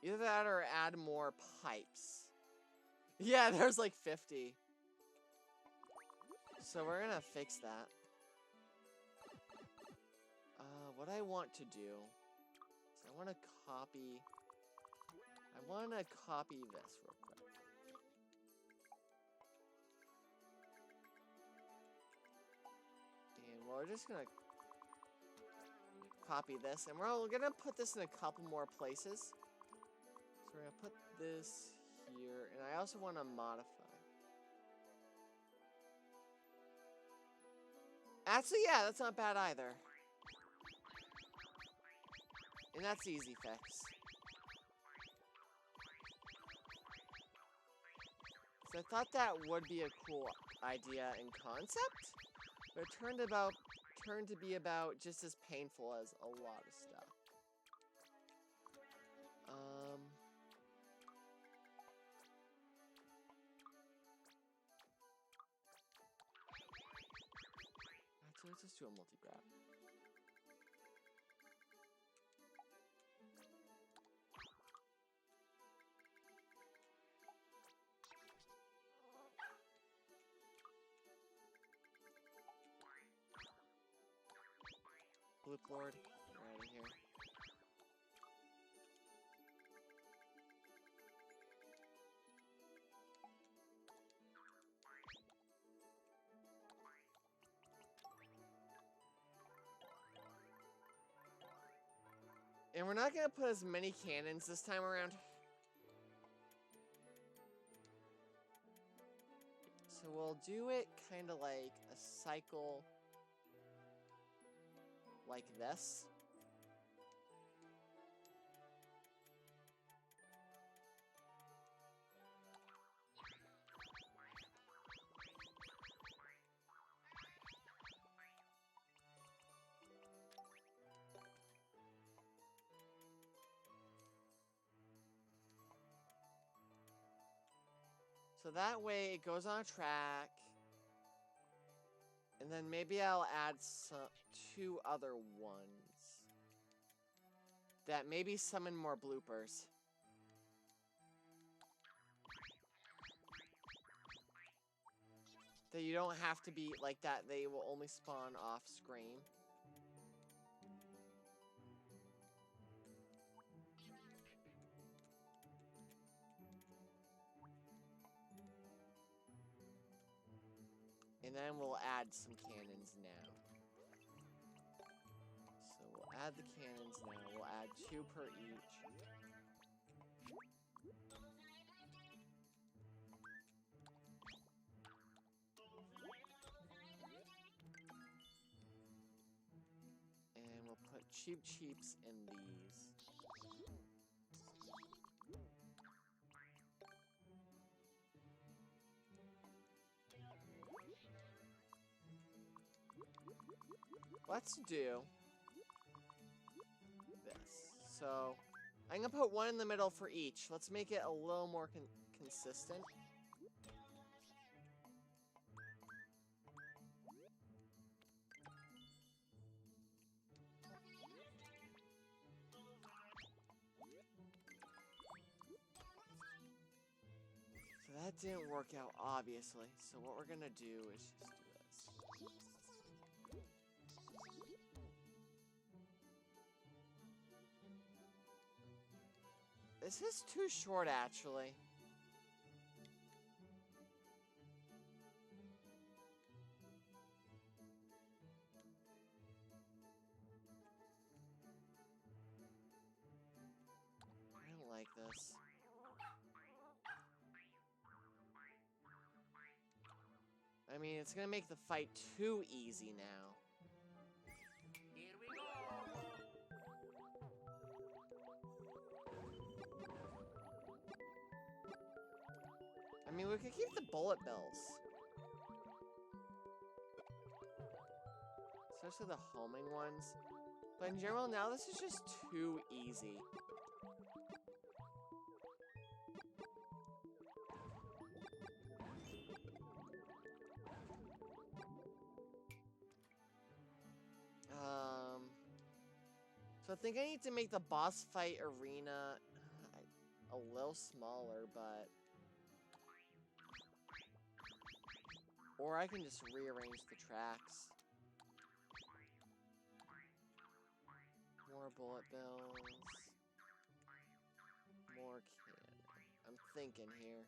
Either that or add more pipes. Yeah, there's like 50. So we're gonna fix that. What I want to do is I want to copy this real quick. And we're just gonna copy this, and we're gonna put this in a couple more places. So we're gonna put this here, and I also want to modify. Actually, yeah, that's not bad either. And that's easy fix. So I thought that would be a cool idea in concept, but it turned to be about just as painful as a lot of stuff. Actually, let's just do a multi-grab. Blooplord, right in here. And we're not gonna put as many cannons this time around. So we'll do it kind of like a cycle like this. So that way it goes on a track. And then maybe I'll add two other ones that maybe summon more bloopers. That you don't have to be like that, they will only spawn off screen. And then we'll add some cannons now. So we'll add the cannons now. We'll add 2 per each. And we'll put cheap cheeps in these. Let's do this. So I'm gonna put 1 in the middle for each. Let's make it a little more consistent. So that didn't work out, obviously. So what we're gonna do is just do this. This is too short, actually. I don't like this. I mean, it's gonna make the fight too easy now. Here we go. mean, we could keep the bullet bills. Especially the homing ones. But in general, now this is just too easy. So I think I need to make the boss fight arena a little smaller, but... Or I can just rearrange the tracks. More bullet bills. More cannon. I'm thinking here.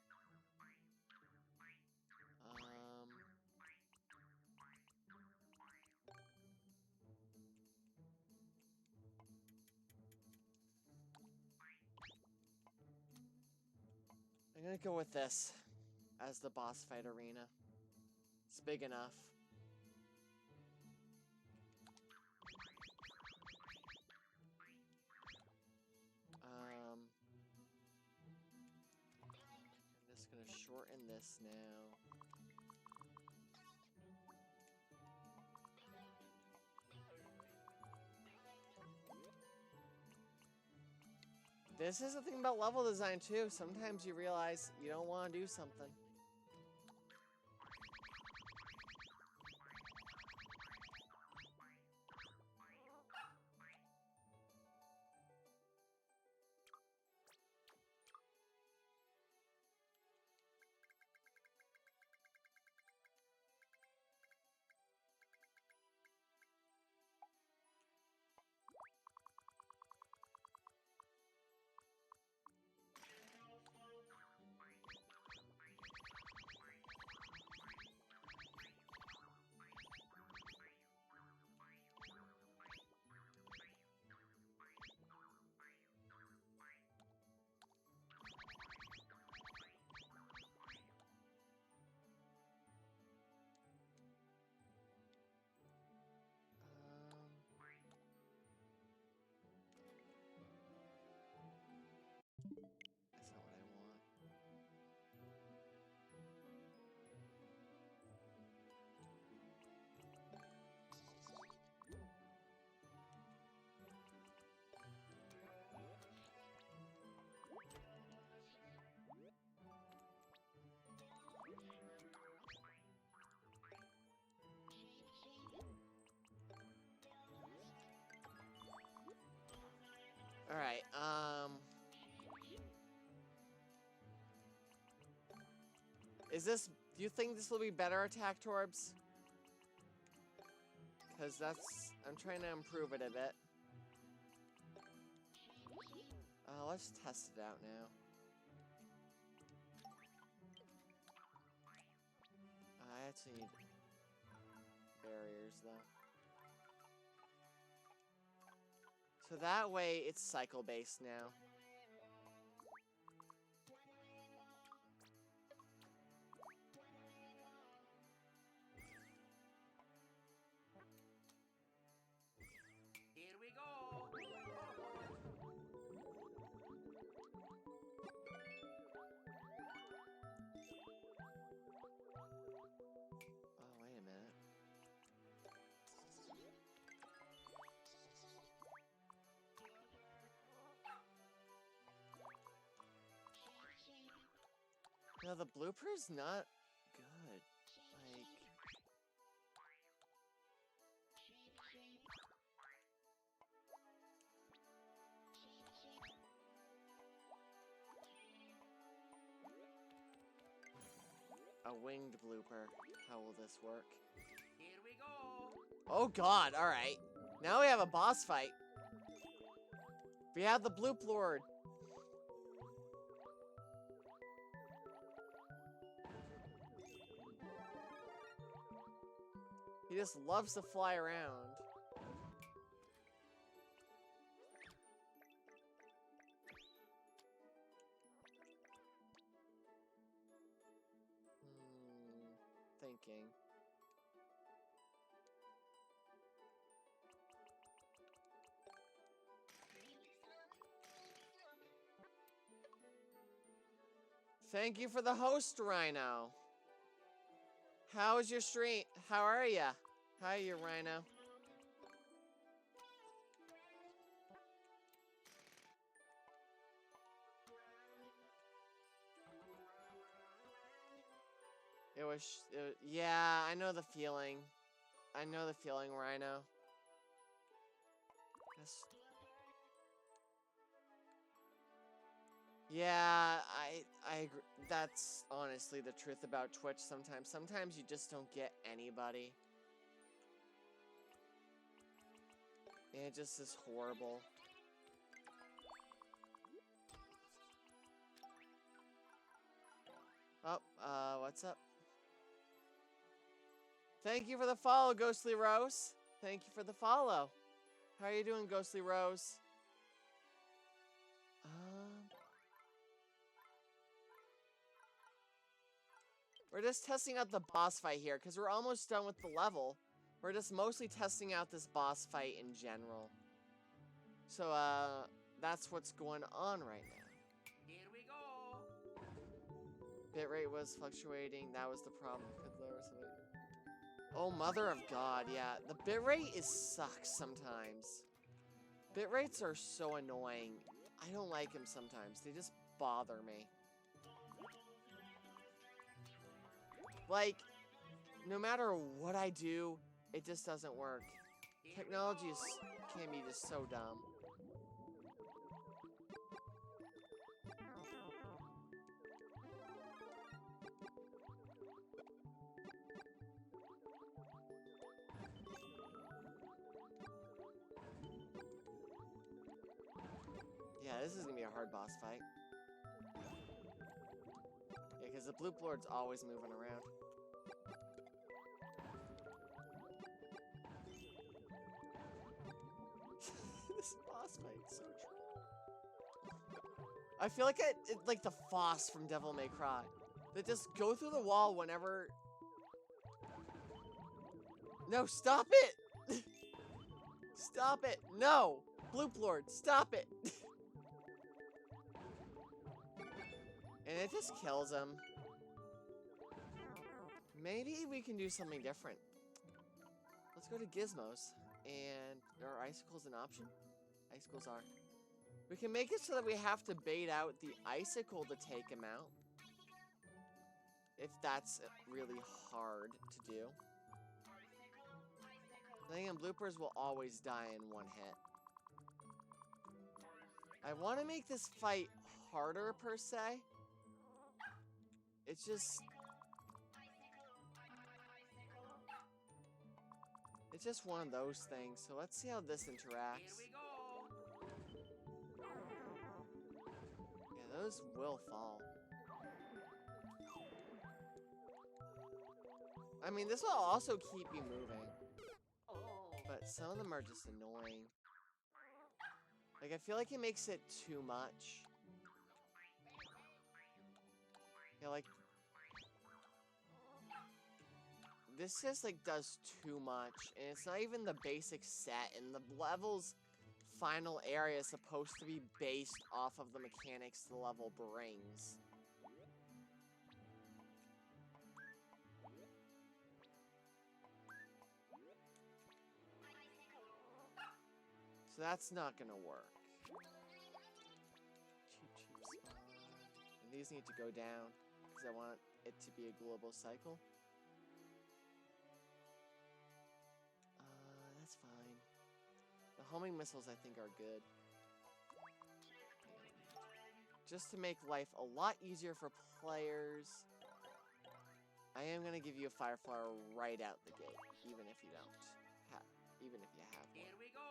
I'm gonna go with this as the boss fight arena. It's big enough. I'm just gonna shorten this now. This is the thing about level design too. Sometimes you realize you don't want to do something. That's not what I want. All right. Is this... Do you think this will be better attack torbs? Because that's... I'm trying to improve it a bit. Let's test it out now. I actually need barriers, though. So that way, it's cycle-based now. Here we go. Oh, wait a minute. No, the blooper's not good. Like... A winged blooper. How will this work? Here we go. Oh god, alright. Now we have a boss fight. We have the Blooplord. He just loves to fly around. Thinking. Thank you for the host, Rhino. How is your stream? How are ya? How are you, Rhino? Yeah, I know the feeling. I know the feeling, Rhino. Yeah, I agree. That's honestly the truth about Twitch sometimes. Sometimes you just don't get anybody. And it just is horrible. Oh, what's up? Thank you for the follow, Ghostly Rose. Thank you for the follow. How are you doing, Ghostly Rose? We're just testing out the boss fight here, because we're almost done with the level. We're just mostly testing out this boss fight in general. So, that's what's going on right now. Here we go. Bitrate was fluctuating. That was the problem. Oh, mother of God, yeah. The bitrate sucks sometimes. Bitrates are so annoying. I don't like them sometimes. They just bother me. Like, no matter what I do, it just doesn't work. Technology can be just so dumb. Yeah, this is gonna be a hard boss fight. Yeah, because the Blooplord's always moving around. This boss fight's so troll. I feel like it's like the Foss from Devil May Cry. They just go through the wall whenever... No, stop it! Stop it! No! Blooplord, stop it! And it just kills him. Maybe we can do something different. Let's go to Gizmos. And are icicles an option? Icicles are. We can make it so that we have to bait out the icicle to take him out. If that's really hard to do. I think bloopers will always die in one hit. I want to make this fight harder, per se. It's just... It's just one of those things. So let's see how this interacts. Here we go. Yeah, those will fall. I mean, this will also keep you moving. But some of them are just annoying. Like, I feel like it makes it too much. Yeah, like... This just, like, does too much. And it's not even the basic set. And the level's final area is supposed to be based off of the mechanics the level brings. So that's not gonna work. Cheap spot. And these need to go down, because I want it to be a global cycle. That's fine. The homing missiles, I think, are good. Just to make life a lot easier for players, I am gonna give you a fire flower right out the gate, even if you don't. Even if you have one. Here we go.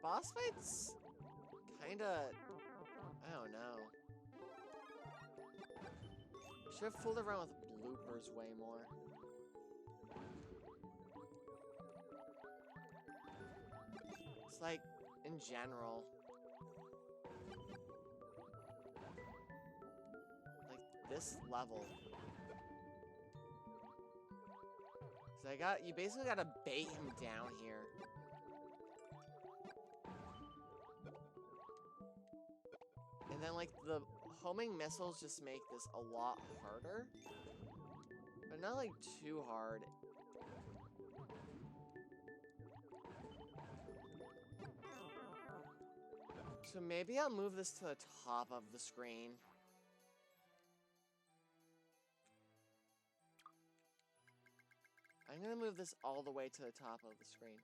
boss fights kinda, I don't know. Should have fooled around with bloopers way more. It's like, in general. Like, this level. So you basically gotta bait him down here. And then, like, the homing missiles just make this a lot harder. But not, like, too hard. So maybe I'll move this to the top of the screen. I'm gonna move this all the way to the top of the screen.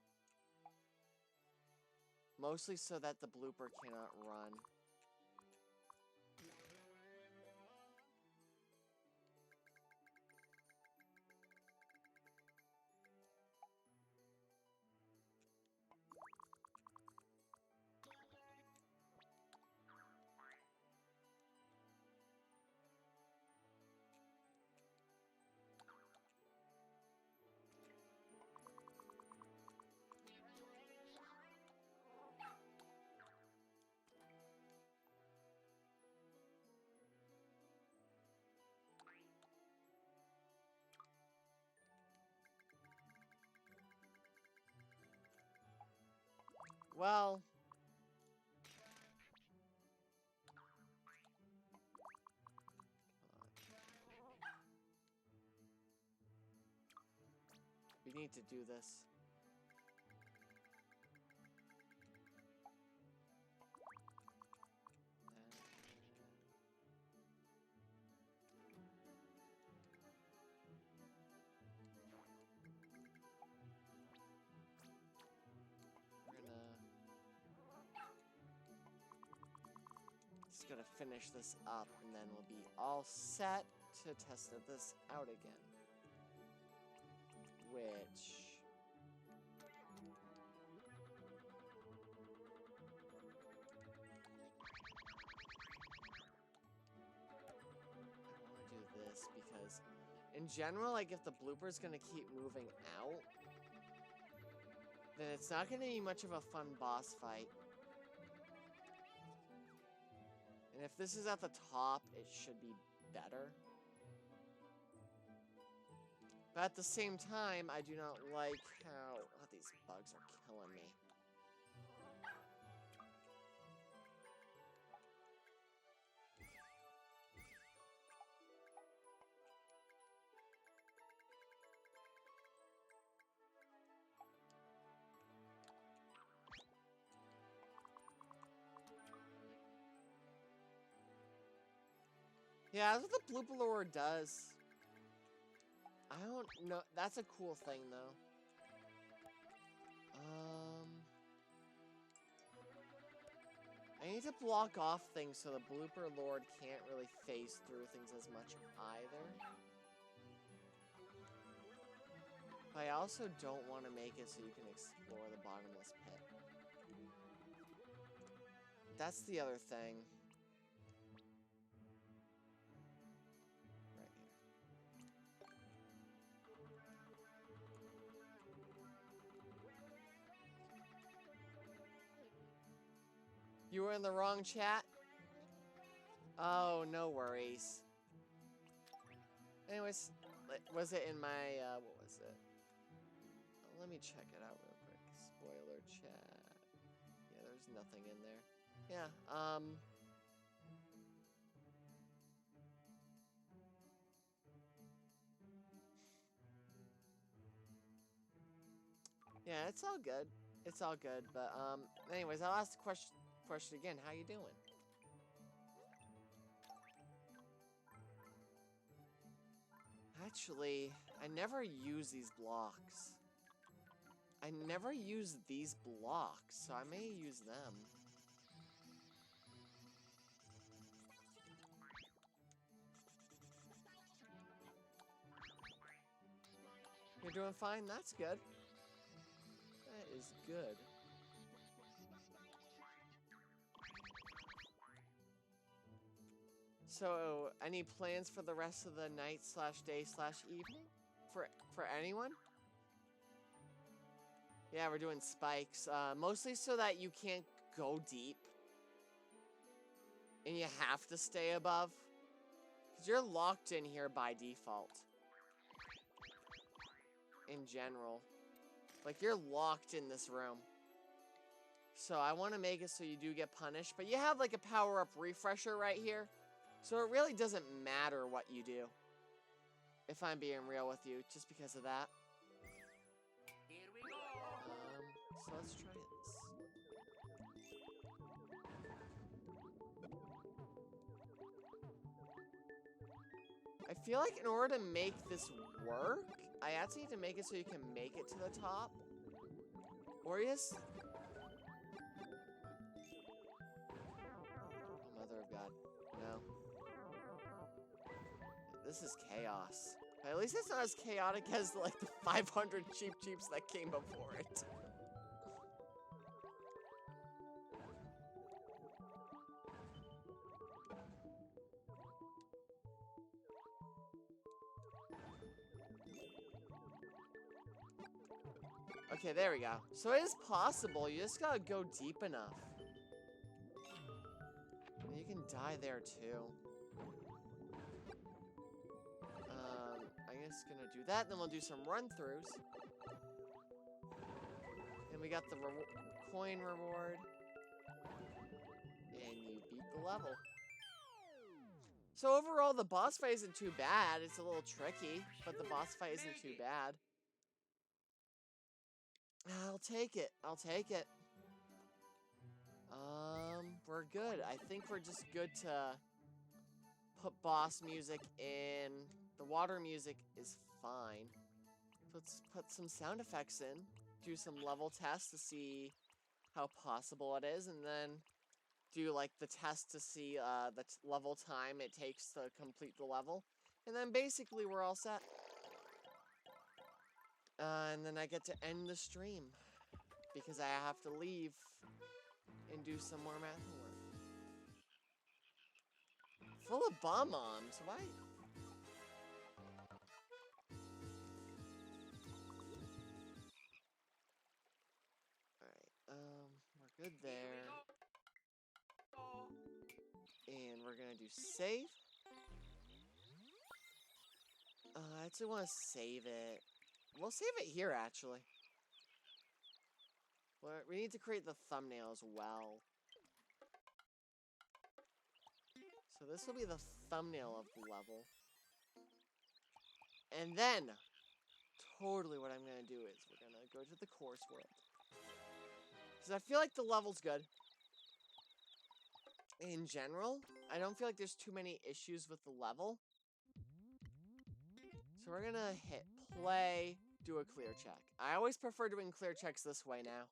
Mostly so that the blooper cannot run. Well, we need to do this. Just gonna finish this up, and then we'll be all set to test this out again. Which... I want to do this because, in general, like, if the blooper's gonna keep moving out, then it's not gonna be much of a fun boss fight. And if this is at the top, it should be better. But at the same time, I do not like how... Oh, these bugs are killing me. Yeah, that's what the Blooplord does. I don't know. That's a cool thing, though. I need to block off things so the Blooplord can't really phase through things as much either. But I also don't want to make it so you can explore the bottomless pit. That's the other thing. Right here. You were in the wrong chat? Oh, no worries. Anyways, was it in my, what was it? Let me check it out real quick. Spoiler chat. Yeah, there's nothing in there. Yeah, yeah, it's all good. It's all good, but, anyways, I'll ask the question again. How you doing? Actually, I never use these blocks. I never use these blocks, so I may use them. You're doing fine? That's good. That is good. So, any plans for the rest of the night slash day slash evening? For anyone? Yeah, we're doing spikes. Mostly so that you can't go deep. And you have to stay above. Because you're locked in here by default. In general. Like, you're locked in this room. So I want to make it so you do get punished. But you have, like, a power-up refresher right here. So it really doesn't matter what you do. If I'm being real with you, just because of that. Here we go. So let's try this. I feel like in order to make this work, I actually need to make it so you can make it to the top. Or yes. Oh, Mother of God. No. This is chaos. But at least it's not as chaotic as like the 500 Cheep Cheeps that came before it. Okay, there we go. So it is possible, you just gotta go deep enough. And you can die there too. I'm just gonna do that, then we'll do some run-throughs. And we got the coin reward. And you beat the level. So overall, the boss fight isn't too bad. It's a little tricky, but the boss fight isn't too bad. I'll take it. I'll take it. We're good. I think we're just good to put boss music in. The water music is fine. Let's put some sound effects in. Do some level tests to see how possible it is, and then do like the test to see the level time it takes to complete the level. And then basically we're all set. And then I get to end the stream because I have to leave and do some more math work. Full of bomb-oms, why? Alright, we're good there. And we're gonna do save. I actually want to save it. We'll save it here, actually. We need to create the thumbnail as well. So this will be the thumbnail of the level. And then, totally what I'm going to do is we're going to go to the course world. Because I feel like the level's good. In general, I don't feel like there's too many issues with the level. So we're going to hit play, do a clear check. I always prefer doing clear checks this way now.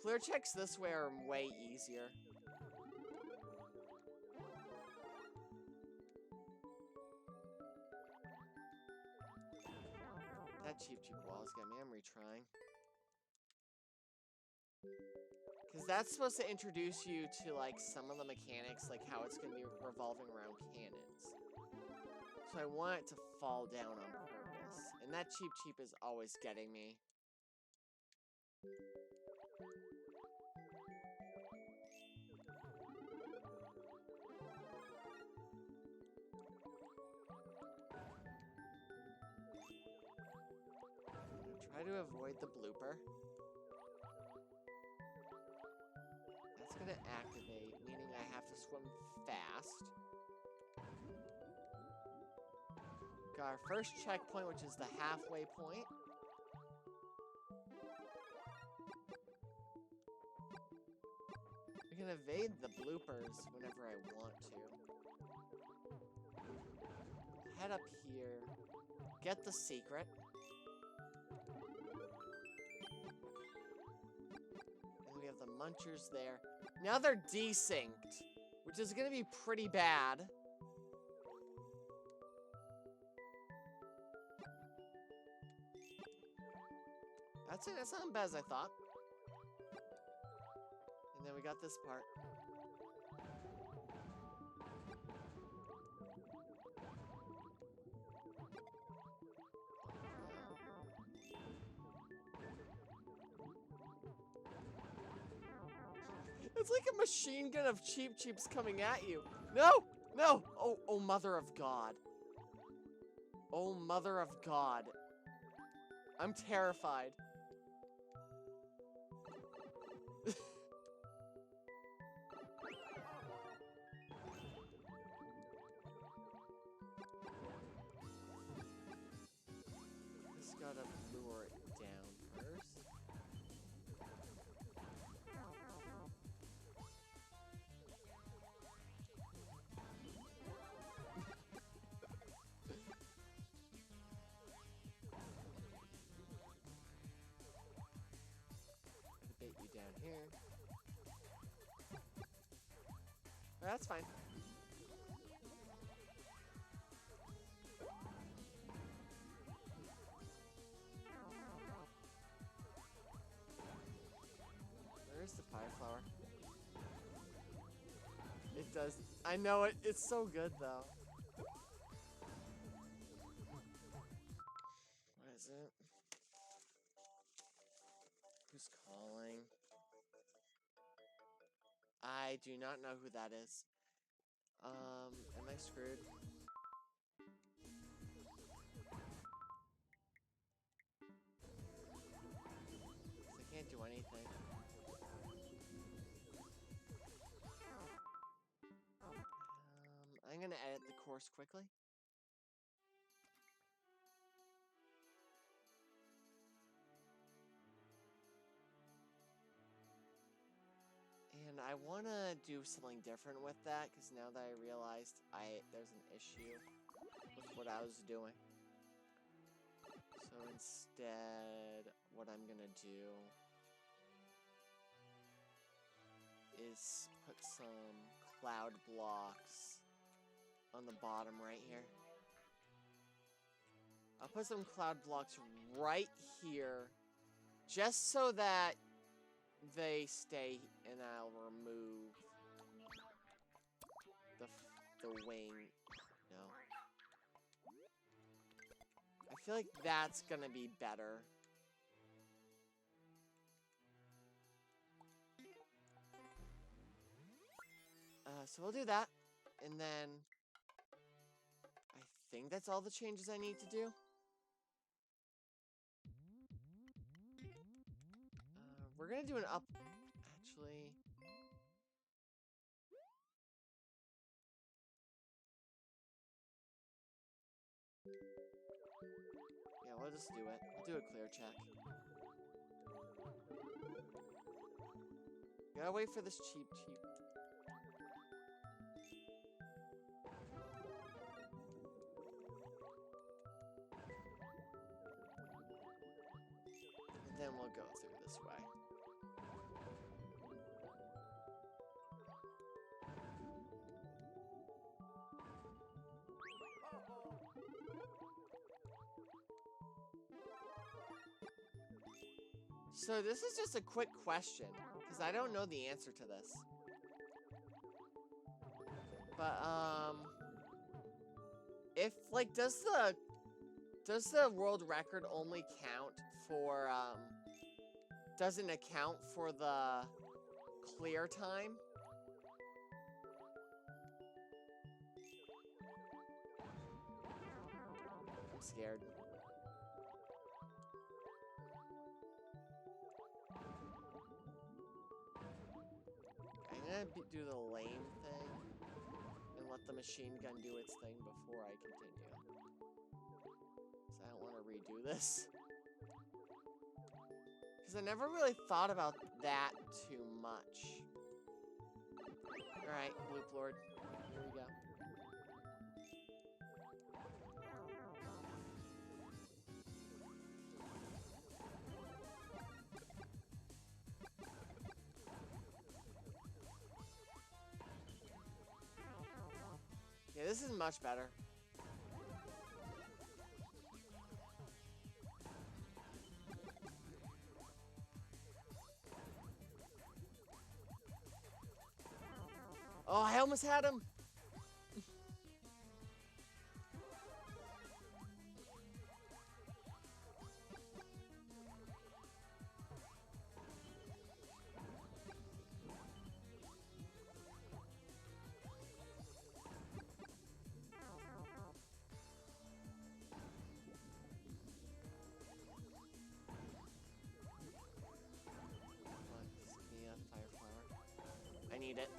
Clear checks this way are way easier. That Cheep Cheep wall's got me. I'm retrying. Because that's supposed to introduce you to, like, some of the mechanics, like how it's going to be revolving around cannons. So I want it to fall down on purpose. And that Cheep Cheep is always getting me. Try to avoid the blooper. That's gonna activate, meaning I have to swim fast. Got our first checkpoint, which is the halfway point. I can evade the bloopers whenever I want to. Head up here. Get the secret. And we have the munchers there. Now they're desynced, which is going to be pretty bad. That's it. That's not as bad as I thought. we got this part. It's like a machine gun of Cheep Cheeps coming at you. No! No! Oh, oh, mother of God. Oh, mother of God. I'm terrified. Just gotta lure it down first. Bait you down here. Oh, that's fine. Where's the fire flower? It does. I know it. It's so good though. What is it? Who's calling? I do not know who that is. Am I screwed? I can't do anything. I'm gonna edit the course quickly. And I want to do something different with that, because now that I realized there's an issue with what I was doing. So instead, what I'm going to do is put some cloud blocks on the bottom right here. I'll put some cloud blocks right here, just so that they stay, and I'll remove the wing. No. I feel like that's gonna be better. So we'll do that, and then I think that's all the changes I need to do. We're gonna do an up. Actually, yeah, we'll just do it. We'll do a clear check. Gotta wait for this cheap. And then we'll go through this way. So this is just a quick question, because I don't know the answer to this. But, if, like, does the world record only count for, doesn't account for the clear time? I'm scared. I'm gonna do the lame thing and let the machine gun do its thing before I continue. Because I don't want to redo this. Because I never really thought about that too much. Alright, Blooplord. Here we go. Yeah, this is much better. Oh, I almost had him. Fire flower. I need it.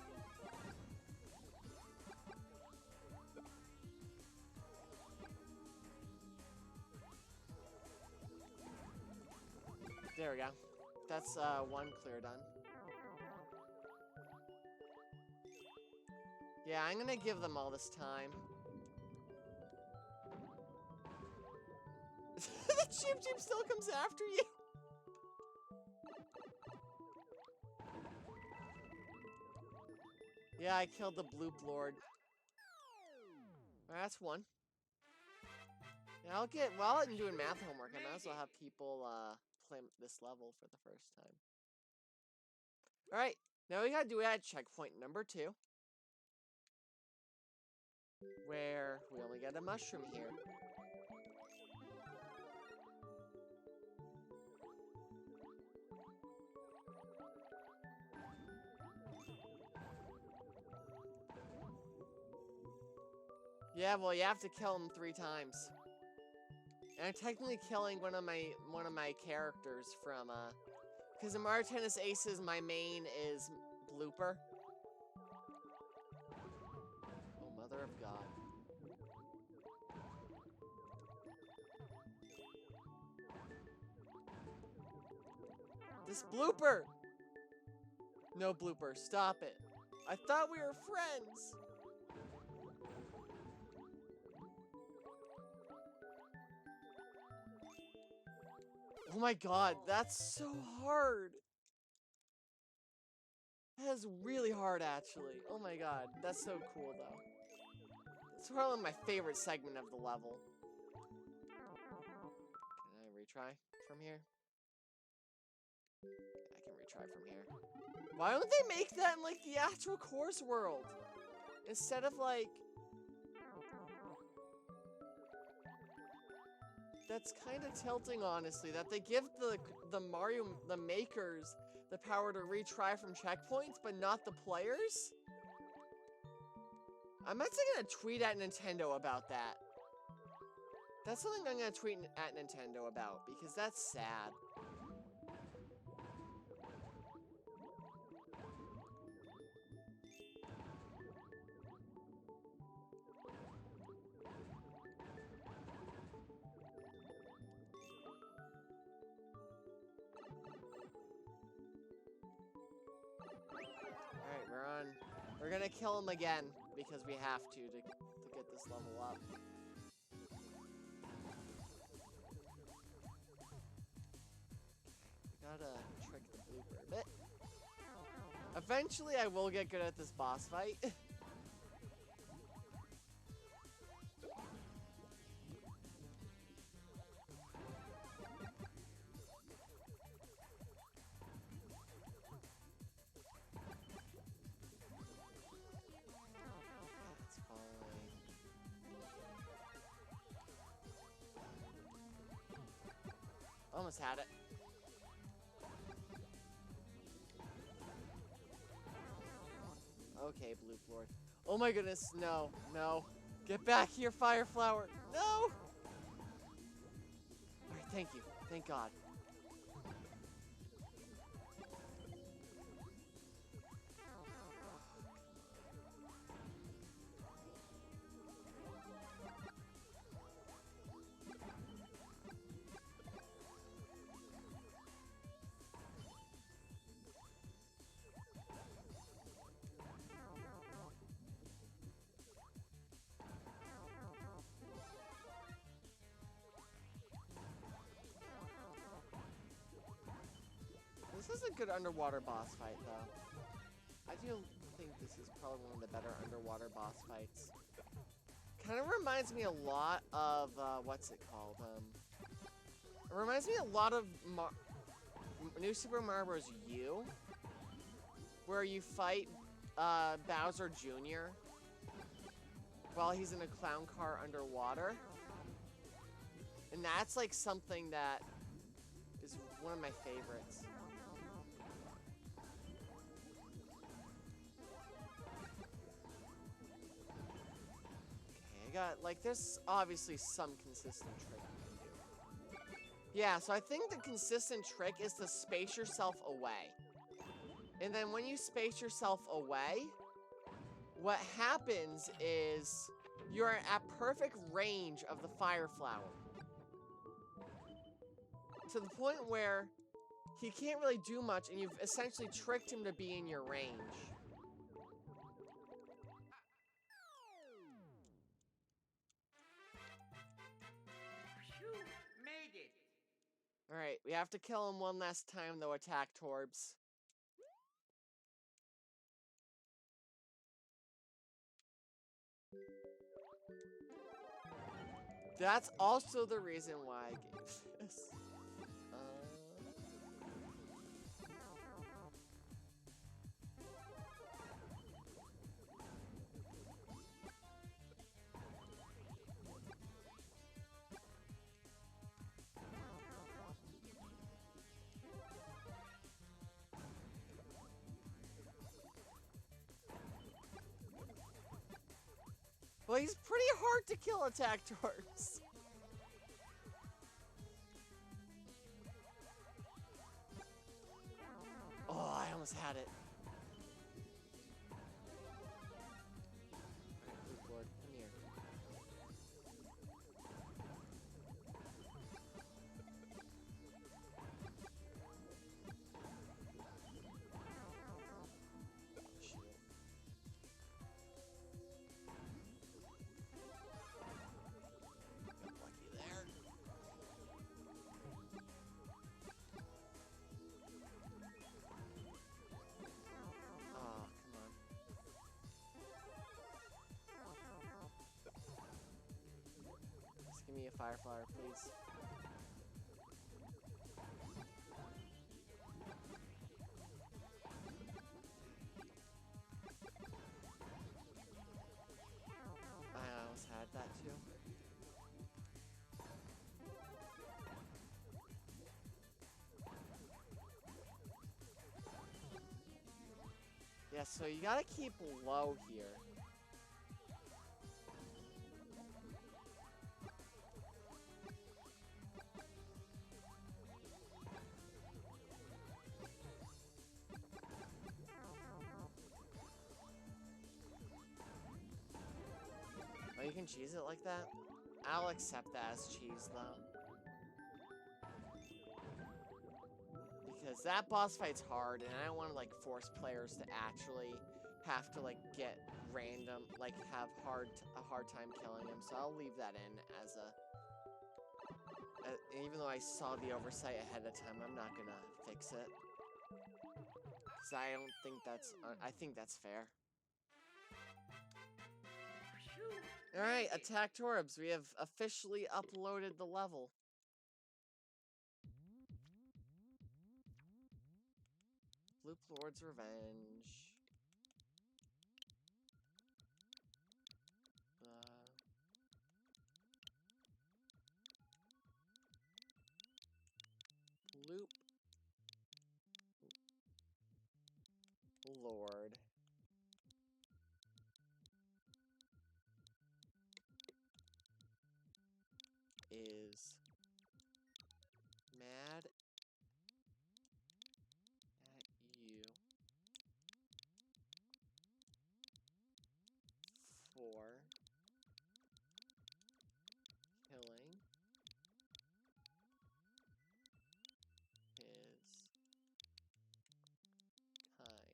There we go. That's one clear done. Yeah, I'm gonna give them all this time. The Chip Chip still comes after you. Yeah, I killed the Blooplord. That's one. Yeah, while I'm doing math homework, I might as well have people play this level for the first time. Alright, now we gotta do it at checkpoint number 2. Where we only get a mushroom here. Yeah, well, you have to kill him 3 times. And I'm technically killing one of my characters from because in Mario Tennis Aces, my main is Blooper. Oh, mother of God. This Blooper! No, Blooper, stop it. I thought we were friends! Oh my God, that's so hard. That is really hard, actually. Oh my God, that's so cool, though. It's probably my favorite segment of the level. Can I retry from here? I can retry from here. Why don't they make that in, like, the actual course world? Instead of, like... That's kind of tilting, honestly, that they give the makers the power to retry from checkpoints, but not the players? I'm actually gonna tweet at Nintendo about that. That's something I'm gonna tweet at Nintendo about, because that's sad. Alright, we're gonna kill him again, because we have to get this level up. Gotta trick the Blooper a bit. Eventually, I will get good at this boss fight. That's fine. Almost had it. Okay, Blooplord. Oh my goodness, no, no. Get back here, Fire Flower. No! Alright, thank you. Thank God. This is a good underwater boss fight, though. I do think this is probably one of the better underwater boss fights. Kind of reminds me a lot of, what's it called? It reminds me a lot of New Super Mario Bros. U, where you fight Bowser Jr. while he's in a clown car underwater. And that's like something that is one of my favorites. Okay, I got, like, there's obviously some consistent trick you can do. Yeah, so I think the consistent trick is to space yourself away. And then when you space yourself away, what happens is you're at perfect range of the fire flower. To the point where he can't really do much, and you've essentially tricked him to be in your range. Phew, made it. Alright, we have to kill him one last time, though, attack Torbs. That's also the reason why I gave this. Well, he's pretty hard to kill attack Torbs. Oh, I almost had it. Alright, Blooplord, come here. Shoot. Got lucky there. Oh, come on. Just give me a fire flower, please. I almost had that too. Yeah, so you gotta keep low here. Oh, you can cheese it like that? I'll accept that as cheese, though. Because that boss fight's hard, and I don't want to, like, force players to actually have to, like, get random, like, have a hard time killing him. So I'll leave that in as a... even though I saw the oversight ahead of time, I'm not gonna fix it. Because I don't think that's... I think that's fair. Alright, attack Torbs. We have officially uploaded the level. Blooplord's Revenge. Blooplord. Is mad at you for killing his kind.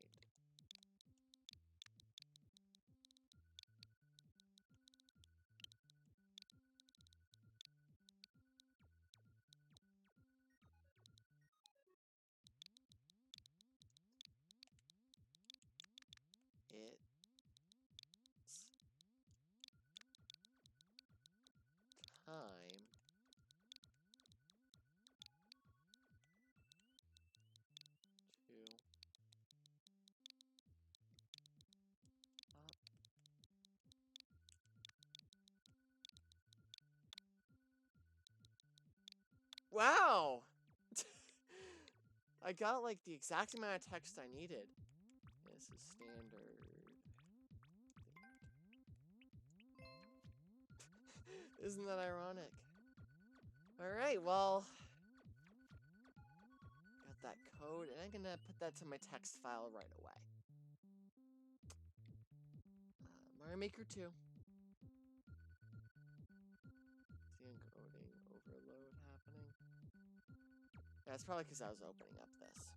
I got like the exact amount of text I needed. This is standard. Isn't that ironic? Alright, well, got that code, and I'm gonna put that to my text file right away. Mario Maker 2. The encoding overload happening. That's probably because I was opening up this.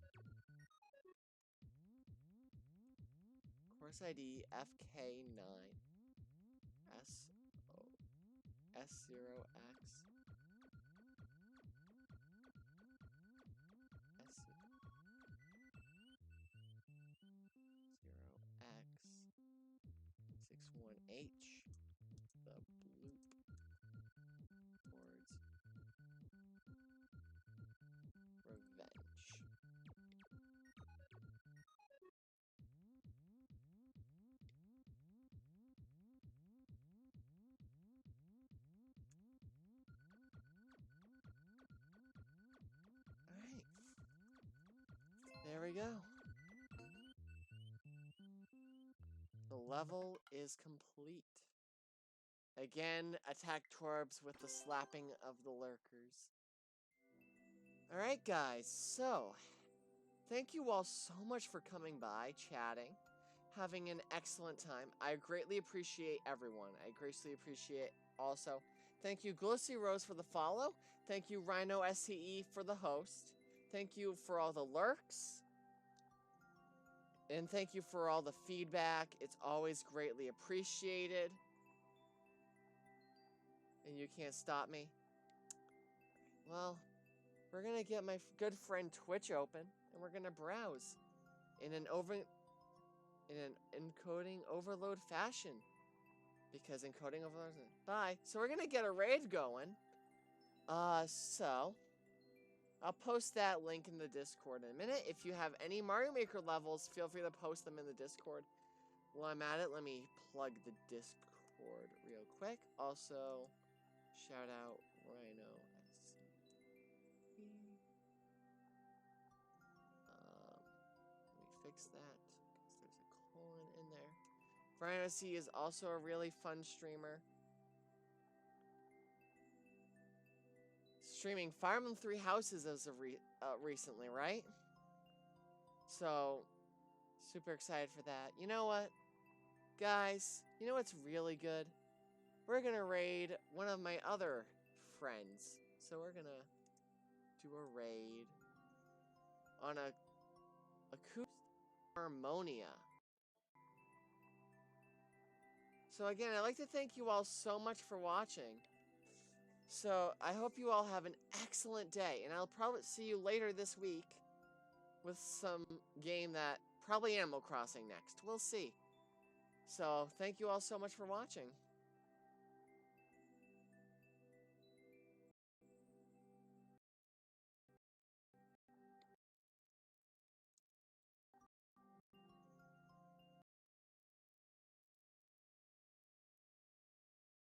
Course ID FK9 S0X S0X61H, the Blooplord's Revenge. Alright. There we go. The level is complete. Again, attack Torbs with the slapping of the lurkers. Alright guys, so thank you all so much for coming by, chatting, having an excellent time. I greatly appreciate everyone. I greatly appreciate also. Thank you Glissy Rose for the follow. Thank you Rhino SCE for the host. Thank you for all the lurks. And thank you for all the feedback. It's always greatly appreciated. And you can't stop me. Well, we're gonna get my good friend Twitch open, and we're gonna browse in an encoding overload fashion, because encoding overload. Bye. So we're gonna get a raid going. So I'll post that link in the Discord in a minute. If you have any Mario Maker levels, feel free to post them in the Discord. While I'm at it, let me plug the Discord real quick. Also, shout out Rhino SCE. Let me fix that, because there's a colon in there. Rhino SCE is also a really fun streamer. Streaming Fire Emblem 3 Houses as of recently, right? So, super excited for that. You know what? Guys, you know what's really good? We're gonna raid one of my other friends. So we're gonna do a raid on a acoustic harmonia. So again, I'd like to thank you all so much for watching. So I hope you all have an excellent day, and I'll probably see you later this week with some game that probably Animal Crossing next. We'll see. So thank you all so much for watching.